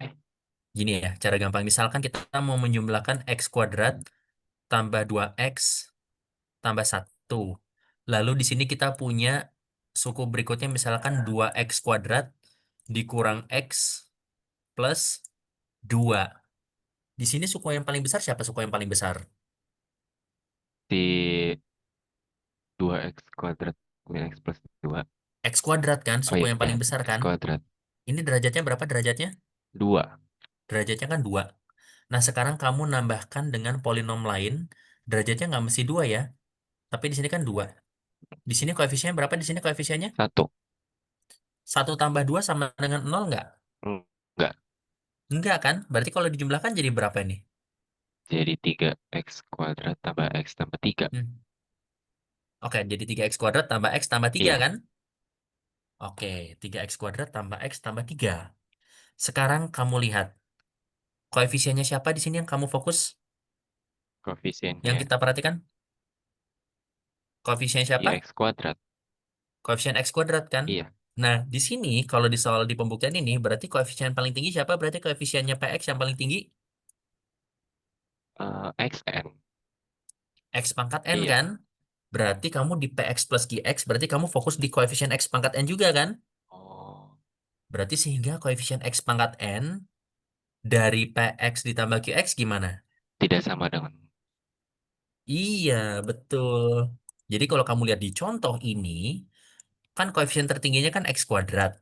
Eh, gini ya, cara gampang. Misalkan kita mau menjumlahkan X kuadrat tambah 2X tambah 1. Lalu di sini kita punya suku berikutnya misalkan 2X kuadrat dikurang X plus 2. Di sini suku yang paling besar siapa suku yang paling besar? di 2x kuadrat min x plus 2. X kuadrat kan, Oh suku iya, yang ya, paling besar x kan? kuadrat. Ini derajatnya berapa derajatnya? 2. Derajatnya kan 2. Nah, sekarang kamu nambahkan dengan polinom lain, derajatnya nggak mesti 2 ya. Tapi di sini kan 2. Di sini koefisiennya berapa di sini koefisiennya? 1. 1 tambah 2 sama dengan 0 nggak? Enggak. Enggak kan? Berarti kalau dijumlahkan jadi berapa ini? Jadi 3x kuadrat tambah x tambah 3. Hmm. Oke, jadi 3x kuadrat tambah x tambah 3 Iya, kan? Oke, 3x kuadrat tambah x tambah 3. Sekarang kamu lihat, koefisiennya siapa di sini yang kamu fokus? Yang koefisiennya kita perhatikan? Koefisien siapa? 3x kuadrat. Koefisien x kuadrat kan? Iya, Nah, di sini kalau di soal di pembuktian ini berarti koefisien paling tinggi siapa? Berarti koefisiennya px yang paling tinggi xn. x pangkat n Iya. kan? Berarti kamu di px plus qx berarti kamu fokus di koefisien x pangkat n juga kan? Oh, Berarti sehingga koefisien x pangkat n dari px ditambah qx gimana? tidak sama dengan. Iya, betul. Jadi kalau kamu lihat di contoh ini, kan koefisien tertingginya kan x kuadrat.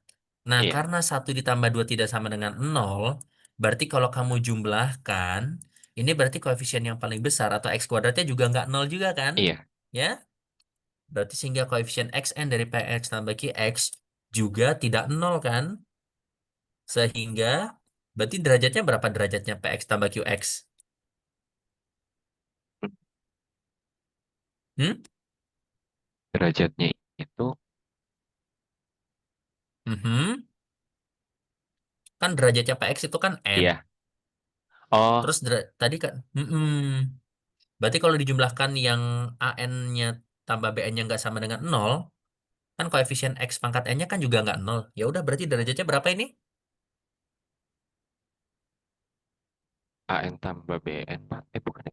Nah, Iya, karena 1 ditambah 2 tidak sama dengan 0, berarti kalau kamu jumlahkan, ini berarti koefisien yang paling besar atau x kuadratnya juga nggak 0 juga kan? iya. Ya, berarti sehingga koefisien xn dari px tambah qx juga tidak 0 kan? Sehingga, berarti derajatnya berapa derajatnya px tambah qx? Hmm? Derajatnya itu, Mhm. Kan derajatnya px itu kan n. iya. Oh, Terus tadi kan, berarti kalau dijumlahkan yang an-nya tambah bn-nya nggak sama dengan 0, kan koefisien x pangkat n-nya kan juga nggak 0. Ya udah berarti derajatnya berapa ini? an tambah bn, Pak. Bukan.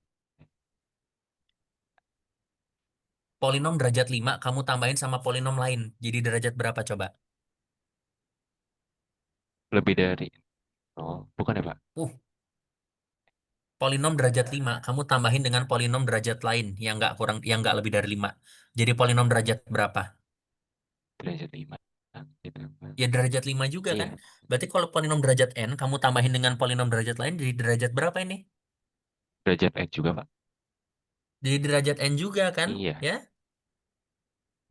Polinom derajat 5 kamu tambahin sama polinom lain. Jadi derajat berapa coba? Lebih dari. Oh, bukan ya, Pak? Uh, Polinom derajat 5 kamu tambahin dengan polinom derajat lain yang nggak lebih dari 5. Jadi polinom derajat berapa? Derajat 5. Ditambah. Ya derajat 5 juga kan? Iya, Berarti kalau polinom derajat n kamu tambahin dengan polinom derajat lain jadi derajat berapa ini? derajat x juga, Pak. Jadi derajat n juga kan? Iya, Ya.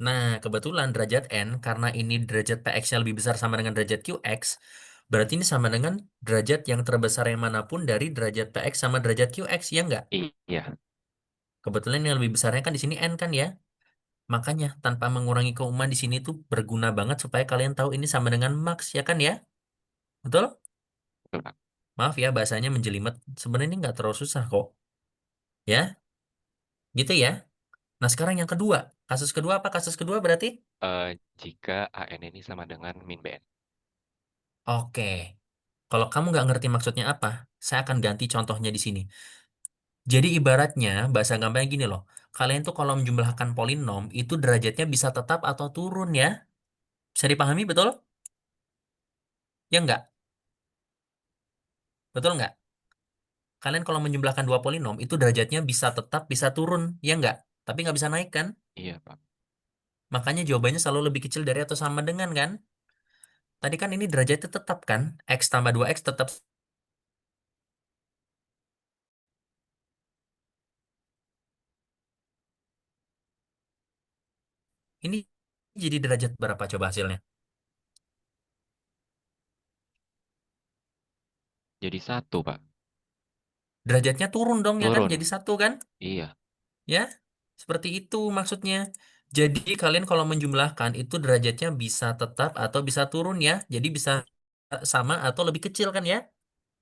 Nah, kebetulan derajat n, karena ini derajat px-nya lebih besar sama dengan derajat qx, berarti ini sama dengan derajat yang terbesar yang manapun dari derajat px sama derajat qx, ya enggak? iya. Kebetulan yang lebih besarnya kan di sini n kan ya? Makanya, tanpa mengurangi keumuman di sini tuh berguna banget supaya kalian tahu ini sama dengan max, ya kan ya? Betul? Betul, Pak. Maaf ya, bahasanya menjelimet. Sebenarnya ini nggak terlalu susah kok. Ya, gitu ya. Nah, sekarang yang kedua. Kasus kedua apa? Kasus kedua berarti? Jika an ini sama dengan min bn. Oke. Kalau kamu nggak ngerti maksudnya apa, saya akan ganti contohnya di sini. Jadi ibaratnya, bahasa gampangnya gini loh. Kalian tuh kalau menjumlahkan polinom, itu derajatnya bisa tetap atau turun ya. Bisa dipahami betul? Ya nggak? Betul nggak? Kalian kalau menjumlahkan dua polinom, itu derajatnya bisa tetap, bisa turun. Ya nggak? Tapi nggak bisa naik kan? Iya, Pak. Makanya jawabannya selalu lebih kecil dari atau sama dengan kan? Tadi kan ini derajatnya tetap kan? X tambah 2X tetap. Ini jadi derajat berapa coba hasilnya? Jadi 1, Pak. Derajatnya turun dong ya kan? Turun. Jadi 1 kan? Iya, Ya, seperti itu maksudnya. Jadi kalian kalau menjumlahkan itu derajatnya bisa tetap atau bisa turun ya. Jadi bisa sama atau lebih kecil kan ya?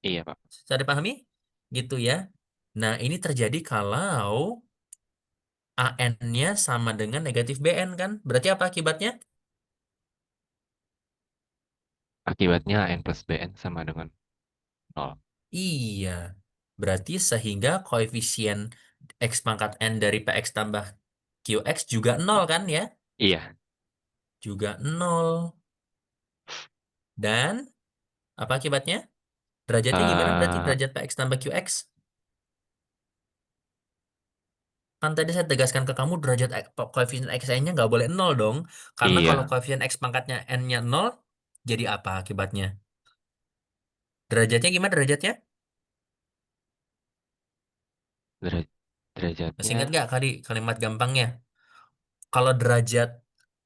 iya, Pak. Bisa dipahami? Gitu ya. Nah, ini terjadi kalau AN-nya sama dengan negatif BN kan? Berarti apa akibatnya? Akibatnya n plus bn sama dengan 0. Iya. Berarti sehingga koefisien X pangkat N dari PX tambah QX juga 0 kan ya? Iya, Juga 0. Dan apa akibatnya? Derajatnya gimana berarti eh derajat PX tambah QX? Kan tadi saya tegaskan ke kamu derajat koefisien XN-nya nggak boleh 0 dong. Karena kalau iya. koefisien X pangkatnya N-nya 0, jadi apa akibatnya? Derajatnya gimana derajatnya? Dera- Masih derajatnya ingat nggak kali kalimat gampangnya? Kalau derajat,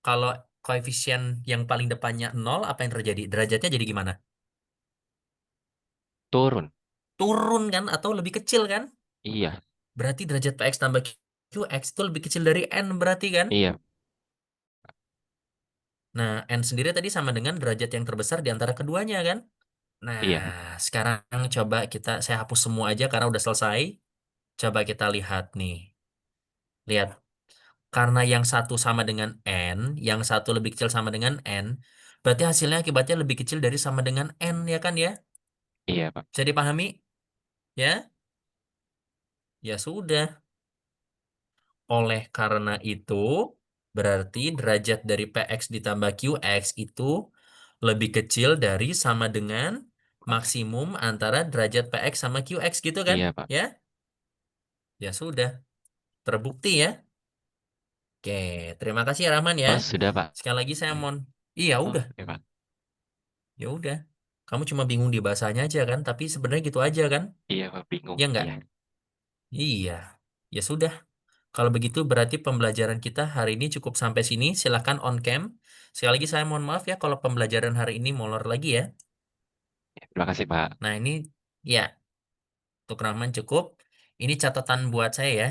kalau koefisien yang paling depannya 0, apa yang terjadi? Derajatnya jadi gimana? turun. Turun kan? Atau lebih kecil kan? Iya, Berarti derajat PX tambah QX itu lebih kecil dari N berarti kan? iya, Nah, N sendiri tadi sama dengan derajat yang terbesar di antara keduanya kan? Nah, iya. sekarang coba saya hapus semua aja karena udah selesai. Coba kita lihat nih. Lihat, karena yang satu sama dengan N, yang satu lebih kecil sama dengan N, berarti hasilnya akibatnya lebih kecil dari sama dengan N ya kan ya? Iya, Pak. Bisa dipahami? Ya? Ya sudah. Oleh karena itu, berarti derajat dari PX ditambah QX itu lebih kecil dari sama dengan maksimum antara derajat PX sama QX gitu kan? Iya, Pak. Ya? Ya sudah, terbukti ya. Oke, terima kasih ya Rahman ya. Oh, sudah, Pak. Sekali lagi saya mohon. Iya, Oh, udah. oke, Pak. Ya udah. Kamu cuma bingung di bahasanya aja kan, tapi sebenarnya gitu aja kan? Iya, Pak, bingung. Ya enggak? Iya. Iya. Ya sudah. Kalau begitu berarti pembelajaran kita hari ini cukup sampai sini. Silakan on cam. Sekali lagi saya mohon maaf ya kalau pembelajaran hari ini molor lagi ya. Terima kasih, Pak. Nah ini ya untuk Rahman cukup. Ini catatan buat saya ya.